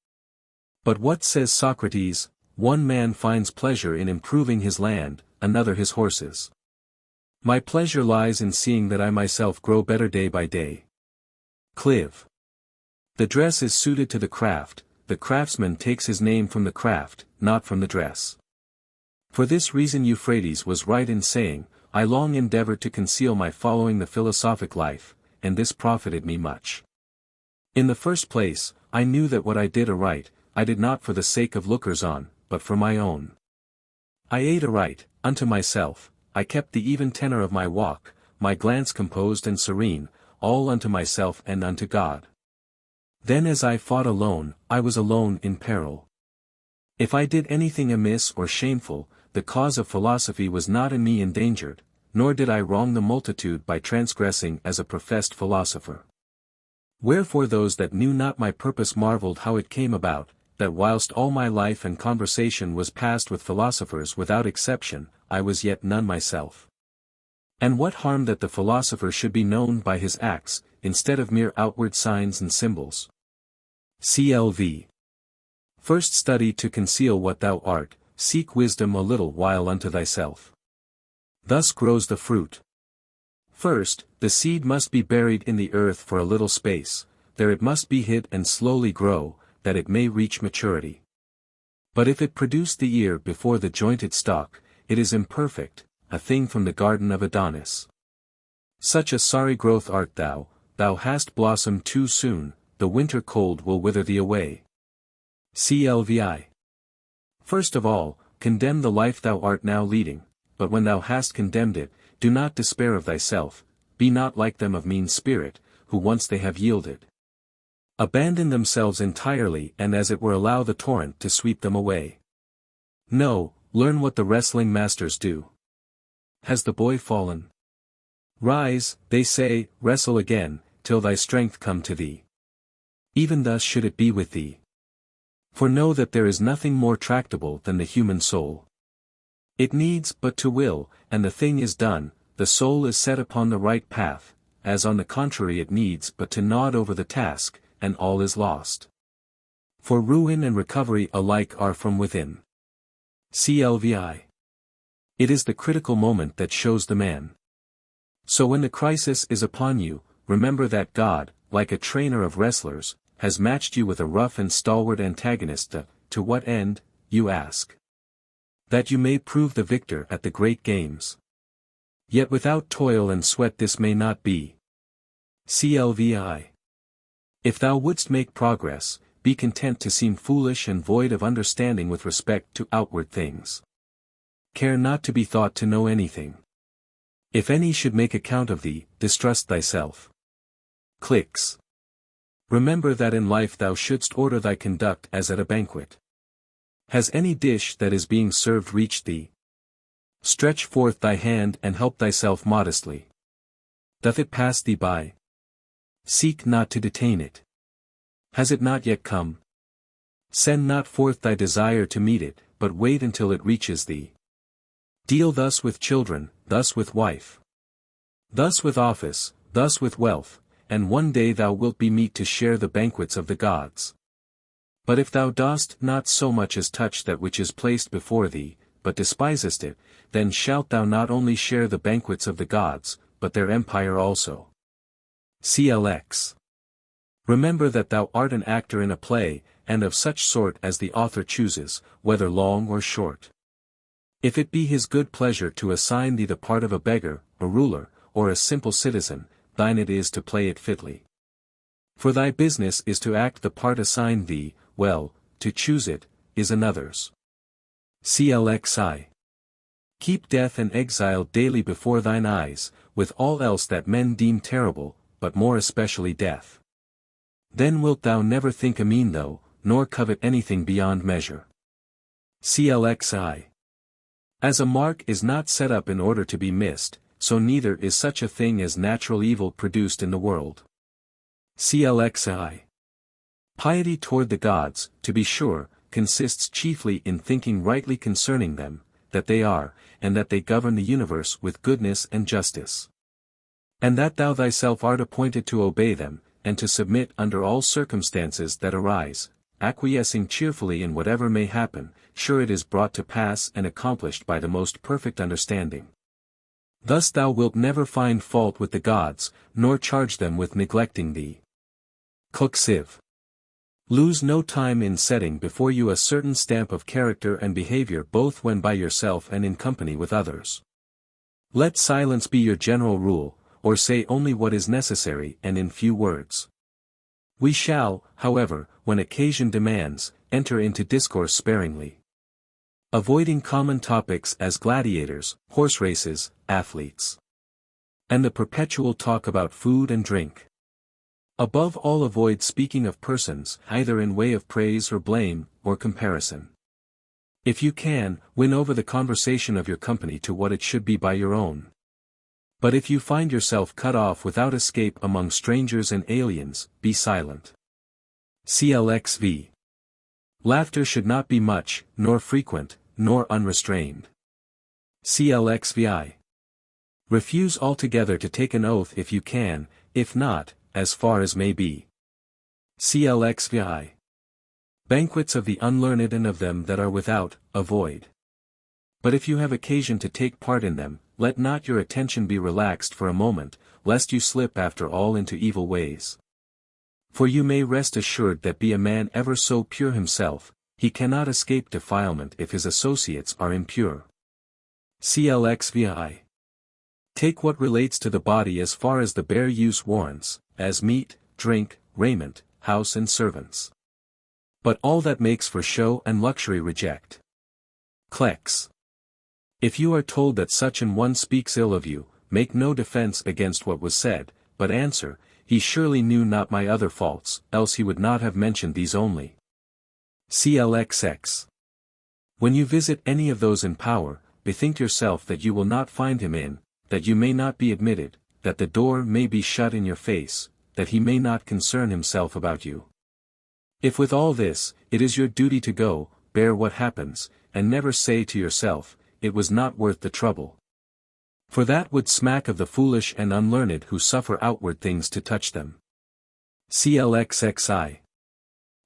But what says Socrates? One man finds pleasure in improving his land, another his horses. My pleasure lies in seeing that I myself grow better day by day. Clive. The dress is suited to the craft; the craftsman takes his name from the craft, not from the dress. For this reason Euphrates was right in saying, I long endeavored to conceal my following the philosophic life, and this profited me much. In the first place, I knew that what I did aright, I did not for the sake of lookers on, but for my own. I ate aright, unto myself; I kept the even tenor of my walk, my glance composed and serene, all unto myself and unto God. Then as I fought alone, I was alone in peril. If I did anything amiss or shameful, the cause of philosophy was not in me endangered, nor did I wrong the multitude by transgressing as a professed philosopher. Wherefore those that knew not my purpose marveled how it came about, that whilst all my life and conversation was passed with philosophers without exception, I was yet none myself. And what harm that the philosopher should be known by his acts, instead of mere outward signs and symbols? CLV. First study to conceal what thou art, seek wisdom a little while unto thyself. Thus grows the fruit. First, the seed must be buried in the earth for a little space, there it must be hid and slowly grow, that it may reach maturity. But if it produce the ear before the jointed stalk, it is imperfect, a thing from the garden of Adonis. Such a sorry growth art thou hast blossomed too soon, the winter cold will wither thee away. CLVI. First of all, condemn the life thou art now leading, but when thou hast condemned it, do not despair of thyself, be not like them of mean spirit, who once they have yielded. Abandon themselves entirely and as it were allow the torrent to sweep them away. No, learn what the wrestling masters do. Has the boy fallen? Rise, they say, wrestle again, till thy strength come to thee. Even thus should it be with thee. For know that there is nothing more tractable than the human soul. It needs but to will, and the thing is done, the soul is set upon the right path, as on the contrary it needs but to nod over the task, and all is lost. For ruin and recovery alike are from within. CLVI. It is the critical moment that shows the man. So when the crisis is upon you, remember that God, like a trainer of wrestlers, has matched you with a rough and stalwart antagonist. To what end, you ask? That you may prove the victor at the great games. Yet without toil and sweat this may not be. CLVI. If thou wouldst make progress, be content to seem foolish and void of understanding with respect to outward things. Care not to be thought to know anything. If any should make account of thee, distrust thyself. Clicks. Remember that in life thou shouldst order thy conduct as at a banquet. Has any dish that is being served reached thee? Stretch forth thy hand and help thyself modestly. Doth it pass thee by? Seek not to detain it. Has it not yet come? Send not forth thy desire to meet it, but wait until it reaches thee. Deal thus with children, thus with wife. Thus with office, thus with wealth, and one day thou wilt be meet to share the banquets of the gods. But if thou dost not so much as touch that which is placed before thee, but despisest it, then shalt thou not only share the banquets of the gods, but their empire also. CLX. Remember that thou art an actor in a play, and of such sort as the author chooses, whether long or short. If it be his good pleasure to assign thee the part of a beggar, a ruler, or a simple citizen, thine it is to play it fitly. For thy business is to act the part assigned thee, well, to choose it, is another's. CLXI. Keep death and exile daily before thine eyes, with all else that men deem terrible, but more especially death. Then wilt thou never think a mean though, nor covet anything beyond measure. CLXI. As a mark is not set up in order to be missed, so neither is such a thing as natural evil produced in the world. CLXI. Piety toward the gods, to be sure, consists chiefly in thinking rightly concerning them, that they are, and that they govern the universe with goodness and justice. And that thou thyself art appointed to obey them, and to submit under all circumstances that arise, acquiescing cheerfully in whatever may happen, sure it is brought to pass and accomplished by the most perfect understanding. Thus thou wilt never find fault with the gods, nor charge them with neglecting thee. Cooksiv. Lose no time in setting before you a certain stamp of character and behavior both when by yourself and in company with others. Let silence be your general rule, or say only what is necessary and in few words. We shall, however, when occasion demands, enter into discourse sparingly. Avoiding common topics as gladiators, horse races, athletes. And the perpetual talk about food and drink. Above all avoid speaking of persons, either in way of praise or blame, or comparison. If you can, win over the conversation of your company to what it should be by your own. But if you find yourself cut off without escape among strangers and aliens, be silent. CLXV. Laughter should not be much, nor frequent, nor unrestrained. CLXVI. Refuse altogether to take an oath if you can, if not, as far as may be. CLXVI. Banquets of the unlearned and of them that are without, avoid. But if you have occasion to take part in them, let not your attention be relaxed for a moment, lest you slip after all into evil ways. For you may rest assured that be a man ever so pure himself, he cannot escape defilement if his associates are impure. CLXVI. Take what relates to the body as far as the bare use warrants, as meat, drink, raiment, house and servants. But all that makes for show and luxury reject. Clex. If you are told that such an one speaks ill of you, make no defense against what was said, but answer, he surely knew not my other faults, else he would not have mentioned these only. CLXX. When you visit any of those in power, bethink yourself that you will not find him in, that you may not be admitted, that the door may be shut in your face, that he may not concern himself about you. If with all this, it is your duty to go, bear what happens, and never say to yourself, it was not worth the trouble. For that would smack of the foolish and unlearned who suffer outward things to touch them. CLXXI.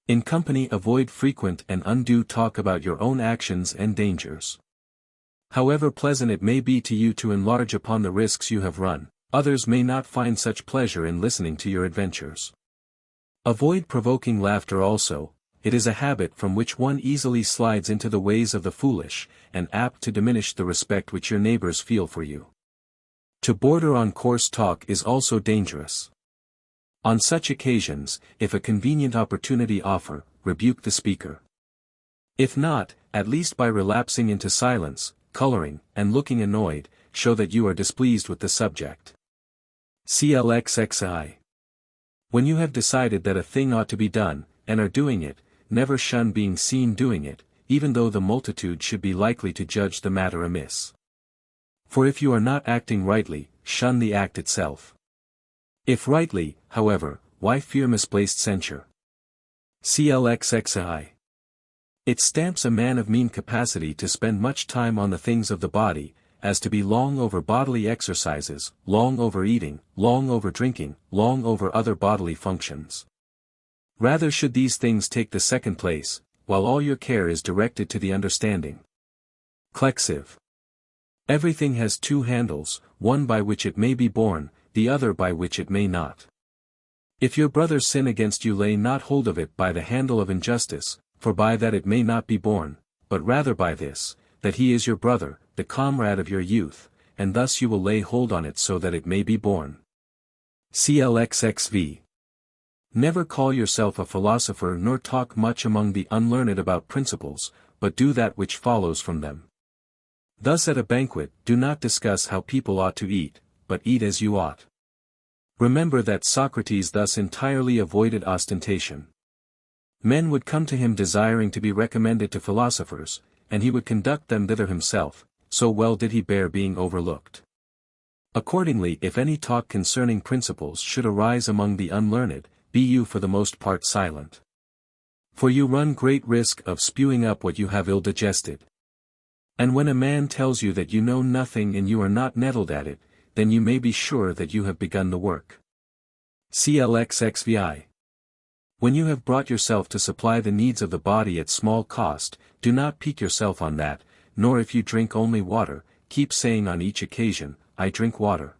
In company avoid frequent and undue talk about your own actions and dangers. However pleasant it may be to you to enlarge upon the risks you have run, others may not find such pleasure in listening to your adventures. Avoid provoking laughter also, it is a habit from which one easily slides into the ways of the foolish, and apt to diminish the respect which your neighbors feel for you. To border on coarse talk is also dangerous. On such occasions, if a convenient opportunity offer, rebuke the speaker. If not, at least by relapsing into silence, coloring, and looking annoyed, show that you are displeased with the subject. CLXXI. When you have decided that a thing ought to be done, and are doing it, never shun being seen doing it, even though the multitude should be likely to judge the matter amiss. For if you are not acting rightly, shun the act itself. If rightly, however, why fear misplaced censure? CLXXI. It stamps a man of mean capacity to spend much time on the things of the body, as to be long over bodily exercises, long over eating, long over drinking, long over other bodily functions. Rather should these things take the second place, while all your care is directed to the understanding. Clexive. Everything has two handles, one by which it may be borne, the other by which it may not. If your brother sin against you, lay not hold of it by the handle of injustice, for by that it may not be borne, but rather by this, that he is your brother, the comrade of your youth, and thus you will lay hold on it so that it may be borne. CLXXV. Never call yourself a philosopher nor talk much among the unlearned about principles, but do that which follows from them. Thus at a banquet, do not discuss how people ought to eat, but eat as you ought. Remember that Socrates thus entirely avoided ostentation. Men would come to him desiring to be recommended to philosophers, and he would conduct them thither himself, so well did he bear being overlooked. Accordingly, if any talk concerning principles should arise among the unlearned, be you for the most part silent. For you run great risk of spewing up what you have ill digested. And when a man tells you that you know nothing and you are not nettled at it, then you may be sure that you have begun the work. CLXXVI. When you have brought yourself to supply the needs of the body at small cost, do not pique yourself on that, nor if you drink only water, keep saying on each occasion, I drink water.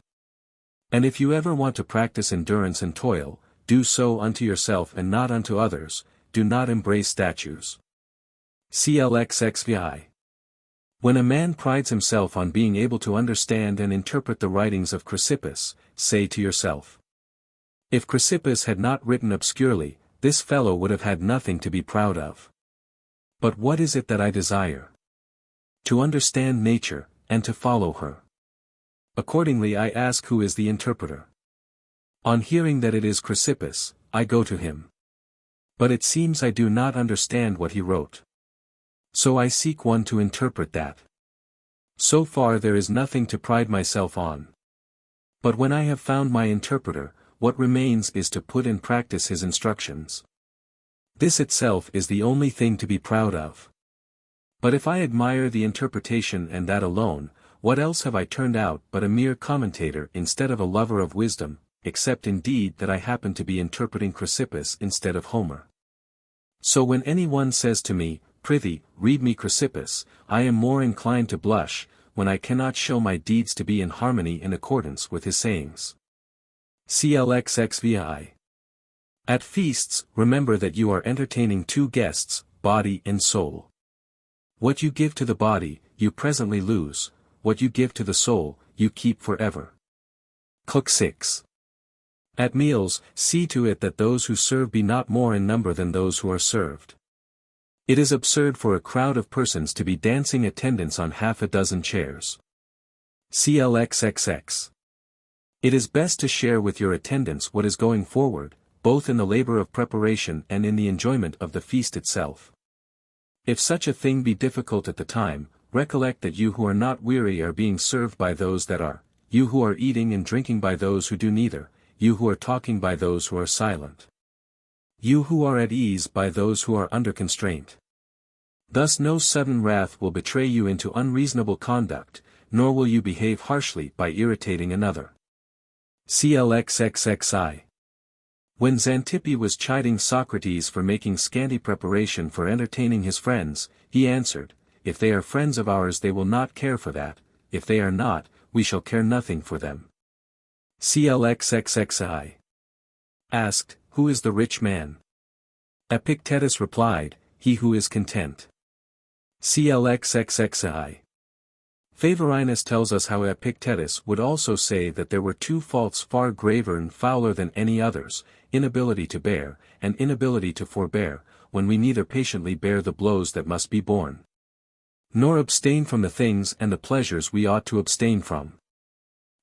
And if you ever want to practice endurance and toil, do so unto yourself and not unto others, do not embrace statues. CLXXVI. When a man prides himself on being able to understand and interpret the writings of Chrysippus, say to yourself, if Chrysippus had not written obscurely, this fellow would have had nothing to be proud of. But what is it that I desire? To understand nature, and to follow her. Accordingly I ask who is the interpreter. On hearing that it is Chrysippus, I go to him. But it seems I do not understand what he wrote. So I seek one to interpret that. So far there is nothing to pride myself on. But when I have found my interpreter, what remains is to put in practice his instructions. This itself is the only thing to be proud of. But if I admire the interpretation and that alone, what else have I turned out but a mere commentator instead of a lover of wisdom, except indeed that I happen to be interpreting Chrysippus instead of Homer. So when any one says to me, prithee, read me Chrysippus, I am more inclined to blush, when I cannot show my deeds to be in harmony in accordance with his sayings. CLXXVI. At feasts, remember that you are entertaining two guests, body and soul. What you give to the body, you presently lose, what you give to the soul, you keep forever. Cook 6. At meals, see to it that those who serve be not more in number than those who are served. It is absurd for a crowd of persons to be dancing attendance on half a dozen chairs. CLXXX. It is best to share with your attendants what is going forward, both in the labor of preparation and in the enjoyment of the feast itself. If such a thing be difficult at the time, recollect that you who are not weary are being served by those that are, you who are eating and drinking by those who do neither, you who are talking by those who are silent. You who are at ease by those who are under constraint. Thus no sudden wrath will betray you into unreasonable conduct, nor will you behave harshly by irritating another. CLXXXI. When Xanthippe was chiding Socrates for making scanty preparation for entertaining his friends, he answered, if they are friends of ours they will not care for that, if they are not, we shall care nothing for them. CLXXXI. Asked, who is the rich man? Epictetus replied, he who is content. CLXXXI. Favorinus tells us how Epictetus would also say that there were two faults far graver and fouler than any others, inability to bear, and inability to forbear, when we neither patiently bear the blows that must be borne, nor abstain from the things and the pleasures we ought to abstain from.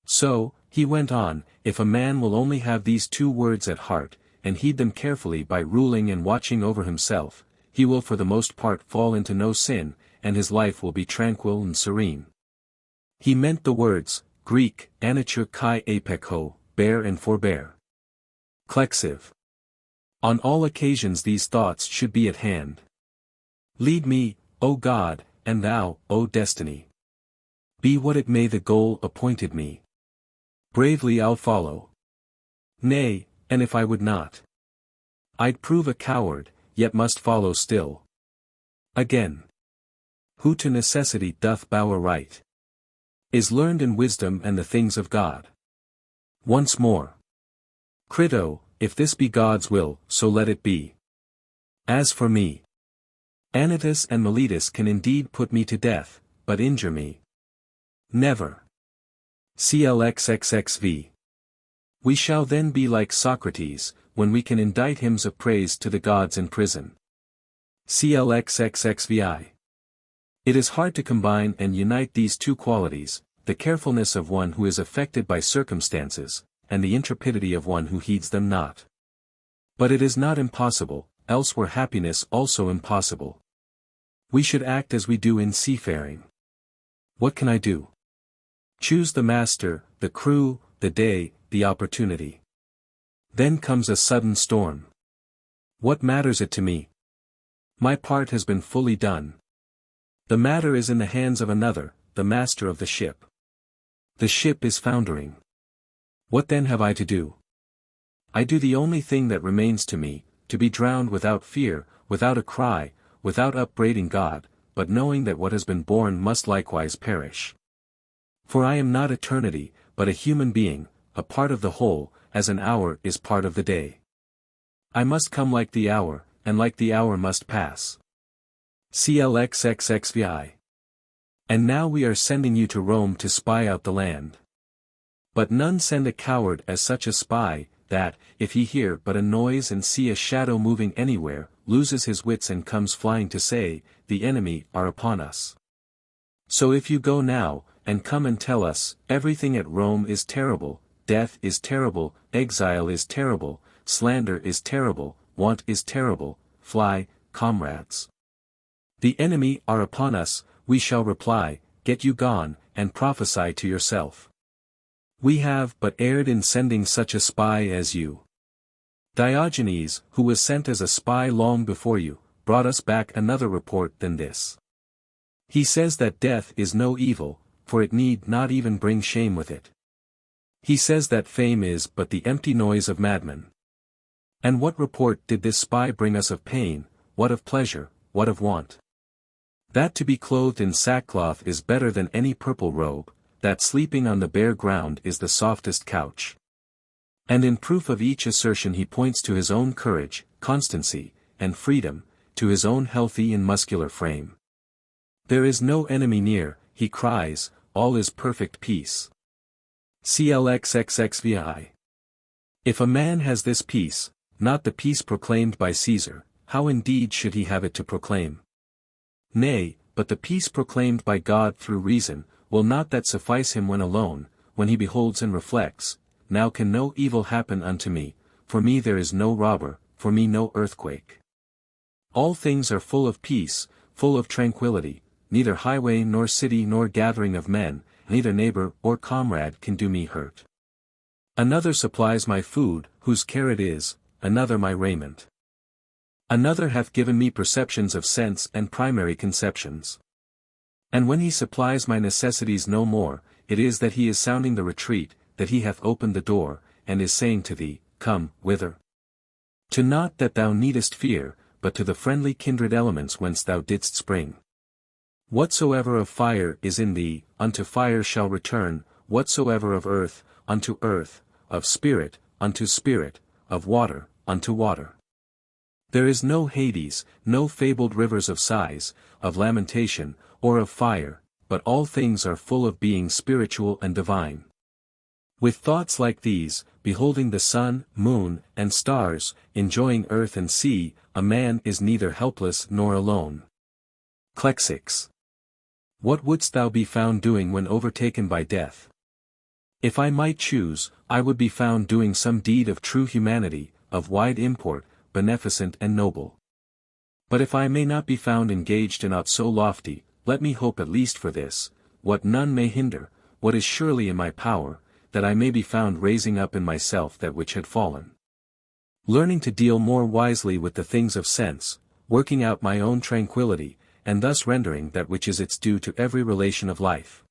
So, he went on, if a man will only have these two words at heart, and heed them carefully by ruling and watching over himself, he will for the most part fall into no sin, and his life will be tranquil and serene. He meant the words, Greek, anatur kai apekho, bear and forbear. Clexive. On all occasions these thoughts should be at hand. Lead me, O God, and thou, O destiny. Be what it may the goal appointed me. Bravely I'll follow. Nay, and if I would not, I'd prove a coward, yet must follow still. Again. Who to necessity doth bow aright, is learned in wisdom and the things of God. Once more. Crito, if this be God's will, so let it be. As for me, Anytus and Miletus can indeed put me to death, but injure me never. CLXXXV. We shall then be like Socrates, when we can indite hymns of praise to the gods in prison. CLXXXVI. It is hard to combine and unite these two qualities, the carefulness of one who is affected by circumstances, and the intrepidity of one who heeds them not. But it is not impossible, else were happiness also impossible. We should act as we do in seafaring. What can I do? Choose the master, the crew, the day, the opportunity. Then comes a sudden storm. What matters it to me? My part has been fully done. The matter is in the hands of another, the master of the ship. The ship is foundering. What then have I to do? I do the only thing that remains to me, to be drowned without fear, without a cry, without upbraiding God, but knowing that what has been born must likewise perish. For I am not eternity, but a human being, a part of the whole, as an hour is part of the day. I must come like the hour, and like the hour must pass. CLXXXVI. And now we are sending you to Rome to spy out the land. But none send a coward as such a spy, that, if he hear but a noise and see a shadow moving anywhere, loses his wits and comes flying to say, the enemy are upon us. So if you go now, and come and tell us, everything at Rome is terrible, death is terrible, exile is terrible, slander is terrible, want is terrible, fly, comrades. The enemy are upon us, we shall reply, get you gone, and prophesy to yourself. We have but erred in sending such a spy as you. Diogenes, who was sent as a spy long before you, brought us back another report than this. He says that death is no evil, for it need not even bring shame with it. He says that fame is but the empty noise of madmen. And what report did this spy bring us of pain, what of pleasure, what of want? That to be clothed in sackcloth is better than any purple robe, that sleeping on the bare ground is the softest couch. And in proof of each assertion he points to his own courage, constancy, and freedom, to his own healthy and muscular frame. There is no enemy near, he cries, all is perfect peace. CLXXXVI. If a man has this peace, not the peace proclaimed by Caesar, how indeed should he have it to proclaim? Nay, but the peace proclaimed by God through reason, will not that suffice him when alone, when he beholds and reflects, now can no evil happen unto me, for me there is no robber, for me no earthquake. All things are full of peace, full of tranquility, neither highway nor city nor gathering of men, neither neighbor or comrade can do me hurt. Another supplies my food, whose care it is, another my raiment. Another hath given me perceptions of sense and primary conceptions. And when he supplies my necessities no more, it is that he is sounding the retreat, that he hath opened the door, and is saying to thee, come, whither? To naught that thou needest fear, but to the friendly kindred elements whence thou didst spring. Whatsoever of fire is in thee, unto fire shall return, whatsoever of earth, unto earth, of spirit, unto spirit, of water, unto water. There is no Hades, no fabled rivers of sighs, of lamentation, or of fire, but all things are full of being spiritual and divine. With thoughts like these, beholding the sun, moon, and stars, enjoying earth and sea, a man is neither helpless nor alone. Clexix. What wouldst thou be found doing when overtaken by death? If I might choose, I would be found doing some deed of true humanity, of wide import, beneficent and noble. But if I may not be found engaged in aught so lofty, let me hope at least for this, what none may hinder, what is surely in my power, that I may be found raising up in myself that which had fallen. Learning to deal more wisely with the things of sense, working out my own tranquility, and thus rendering that which is its due to every relation of life.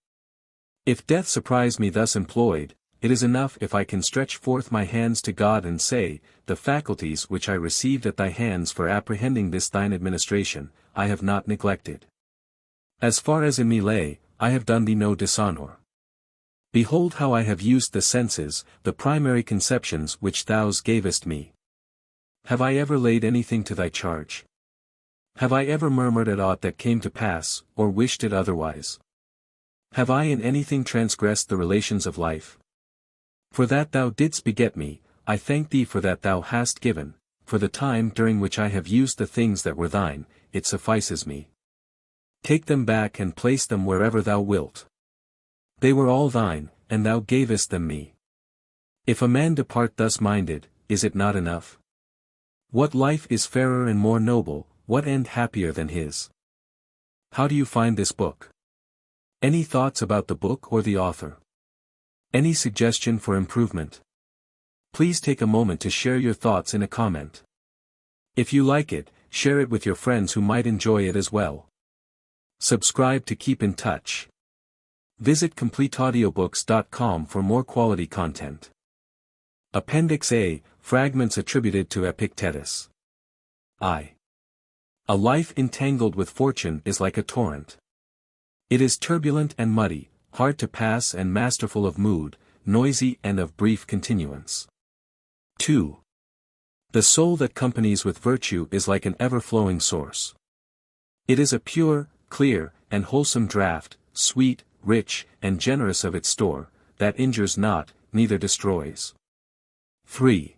If death surprise me thus employed, it is enough if I can stretch forth my hands to God and say, the faculties which I received at thy hands for apprehending this thine administration, I have not neglected. As far as in me lay, I have done thee no dishonor. Behold how I have used the senses, the primary conceptions which thou gavest me. Have I ever laid anything to thy charge? Have I ever murmured at aught that came to pass, or wished it otherwise? Have I in anything transgressed the relations of life? For that thou didst beget me, I thank thee for that thou hast given, for the time during which I have used the things that were thine, it suffices me. Take them back and place them wherever thou wilt. They were all thine, and thou gavest them me. If a man depart thus minded, is it not enough? What life is fairer and more noble, what end happier than his? How do you find this book? Any thoughts about the book or the author? Any suggestion for improvement? Please take a moment to share your thoughts in a comment. If you like it, share it with your friends who might enjoy it as well. Subscribe to keep in touch. Visit CompleteAudiobooks.com for more quality content. Appendix A, Fragments attributed to Epictetus. I. A life entangled with fortune is like a torrent. It is turbulent and muddy, hard to pass and masterful of mood, noisy and of brief continuance. 2. The soul that companies with virtue is like an ever-flowing source. It is a pure, clear, and wholesome draught, sweet, rich, and generous of its store, that injures not, neither destroys. 3.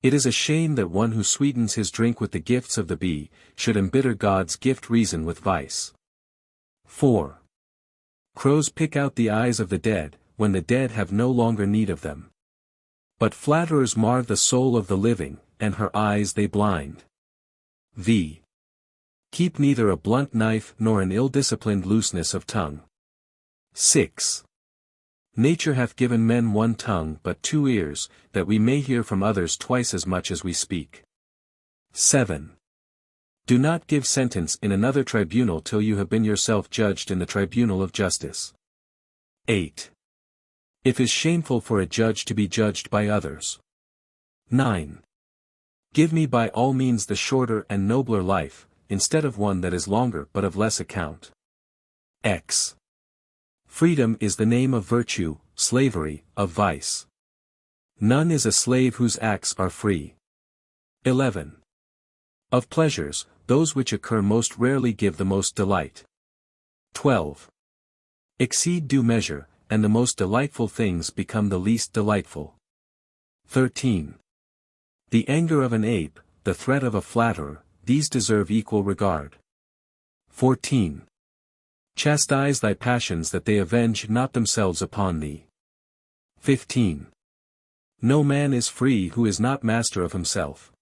It is a shame that one who sweetens his drink with the gifts of the bee, should embitter God's gift reason with vice. 4. Crows pick out the eyes of the dead, when the dead have no longer need of them. But flatterers mar the soul of the living, and her eyes they blind. V. Keep neither a blunt knife nor an ill-disciplined looseness of tongue. 6. Nature hath given men one tongue but 2 ears, that we may hear from others twice as much as we speak. 7. Do not give sentence in another tribunal till you have been yourself judged in the tribunal of justice. 8. It is shameful for a judge to be judged by others. 9. Give me by all means the shorter and nobler life, instead of one that is longer but of less account. X. Freedom is the name of virtue, slavery, of vice. None is a slave whose acts are free. 11. Of pleasures, those which occur most rarely give the most delight. 12. Exceed due measure, and the most delightful things become the least delightful. 13. The anger of an ape, the threat of a flatterer, these deserve equal regard. 14. Chastise thy passions that they avenge not themselves upon thee. 15. No man is free who is not master of himself.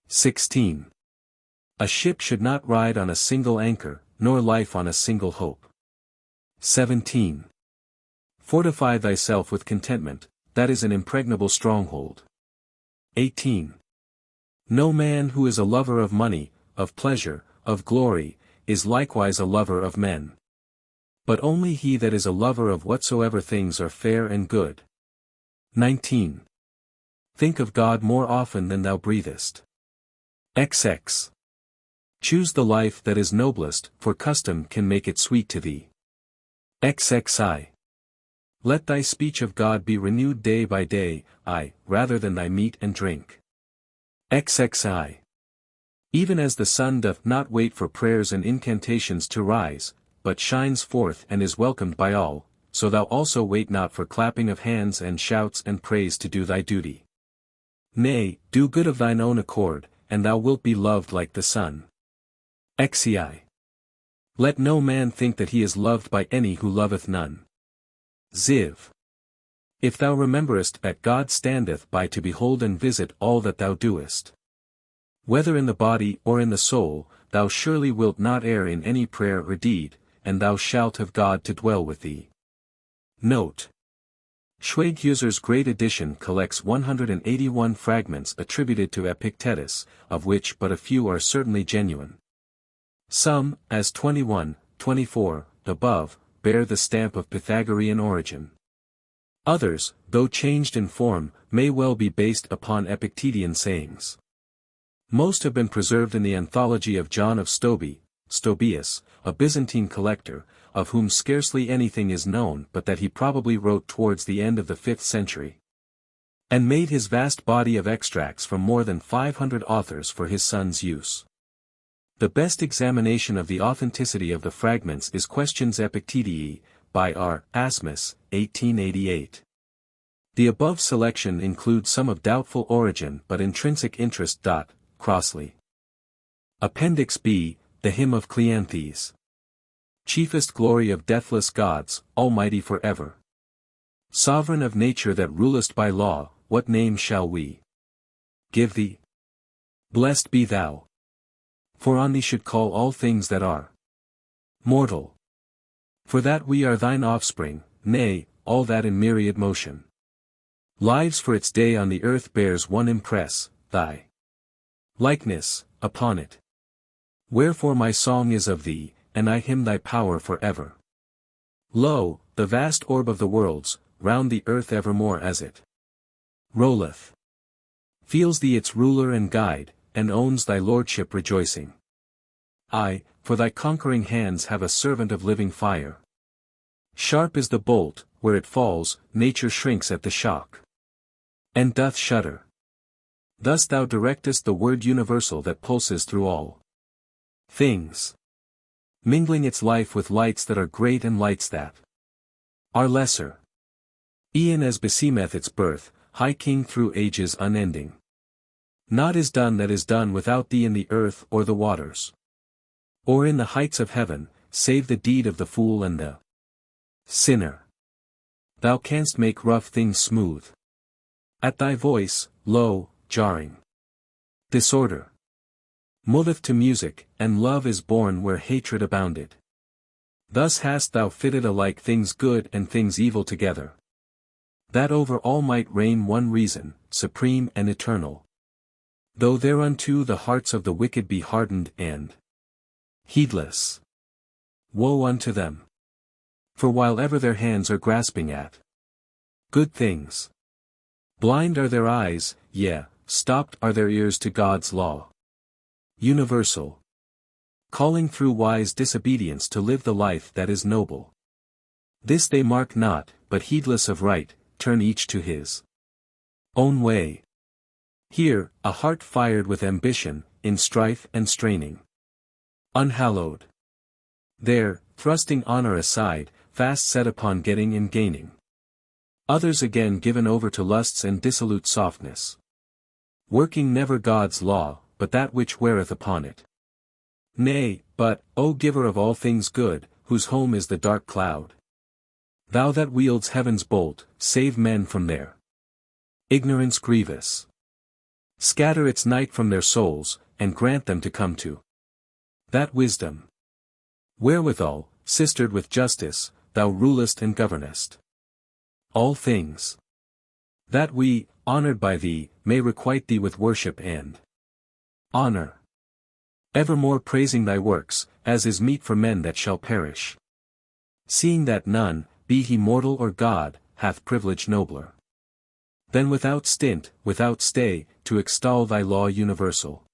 16. A ship should not ride on a single anchor, nor life on a single hope. 17. Fortify thyself with contentment, that is an impregnable stronghold. 18. No man who is a lover of money, of pleasure, of glory, is likewise a lover of men. But only he that is a lover of whatsoever things are fair and good. 19. Think of God more often than thou breathest. XX. Choose the life that is noblest, for custom can make it sweet to thee. XXI. Let thy speech of God be renewed day by day, rather than thy meat and drink. XXI. Even as the sun doth not wait for prayers and incantations to rise, but shines forth and is welcomed by all, so thou also wait not for clapping of hands and shouts and praise to do thy duty. Nay, do good of thine own accord, and thou wilt be loved like the sun. Xi. Let no man think that he is loved by any who loveth none. Ziv. If thou rememberest that God standeth by to behold and visit all that thou doest, whether in the body or in the soul, thou surely wilt not err in any prayer or deed, and thou shalt have God to dwell with thee. Note. Schweighuser's great edition collects 181 fragments attributed to Epictetus, of which but a few are certainly genuine. Some, as 21, 24, above, bear the stamp of Pythagorean origin. Others, though changed in form, may well be based upon Epictetean sayings. Most have been preserved in the anthology of John of Stobaeus, a Byzantine collector, of whom scarcely anything is known but that he probably wrote towards the end of the 5th century, and made his vast body of extracts from more than 500 authors for his son's use. The best examination of the authenticity of the fragments is Questions Epictetii, by R. Asmus, 1888. The above selection includes some of doubtful origin but intrinsic interest. Crossley. Appendix B, The Hymn of Cleanthes. Chiefest glory of deathless gods, almighty for ever. Sovereign of nature that rulest by law, what name shall we give thee? Blessed be thou. For on thee should call all things that are mortal. For that we are thine offspring, nay, all that in myriad motion lives for its day on the earth bears one impress, thy likeness, upon it. Wherefore my song is of thee, and I hymn thy power for ever. Lo, the vast orb of the worlds, round the earth evermore as it rolleth, feels thee its ruler and guide, and owns thy lordship rejoicing. I, for thy conquering hands have a servant of living fire. Sharp is the bolt, where it falls, nature shrinks at the shock, and doth shudder. Thus thou directest the word universal that pulses through all things, mingling its life with lights that are great and lights that are lesser. E'en as beseemeth its birth, High King through ages unending. Naught is done that is done without thee in the earth or the waters, or in the heights of heaven, save the deed of the fool and the sinner. Thou canst make rough things smooth. At thy voice, lo, jarring disorder moveth to music, and love is born where hatred abounded. Thus hast thou fitted alike things good and things evil together, that over all might reign one reason, supreme and eternal. Though thereunto the hearts of the wicked be hardened and heedless, woe unto them. For while ever their hands are grasping at good things, blind are their eyes, yea, stopped are their ears to God's law universal, calling through wise disobedience to live the life that is noble. This they mark not, but heedless of right, turn each to his own way. Here, a heart fired with ambition, in strife and straining, unhallowed. There, thrusting honor aside, fast set upon getting and gaining. Others again given over to lusts and dissolute softness, working never God's law, but that which weareth upon it. Nay, but, O giver of all things good, whose home is the dark cloud, thou that wields heaven's bolt, save men from their ignorance grievous. Scatter its night from their souls, and grant them to come to that wisdom, wherewithal, sistered with justice, thou rulest and governest all things, that we, honored by thee, may requite thee with worship and honor, evermore praising thy works, as is meet for men that shall perish, seeing that none, be he mortal or God, hath privilege nobler than without stint, without stay, to extol thy law universal.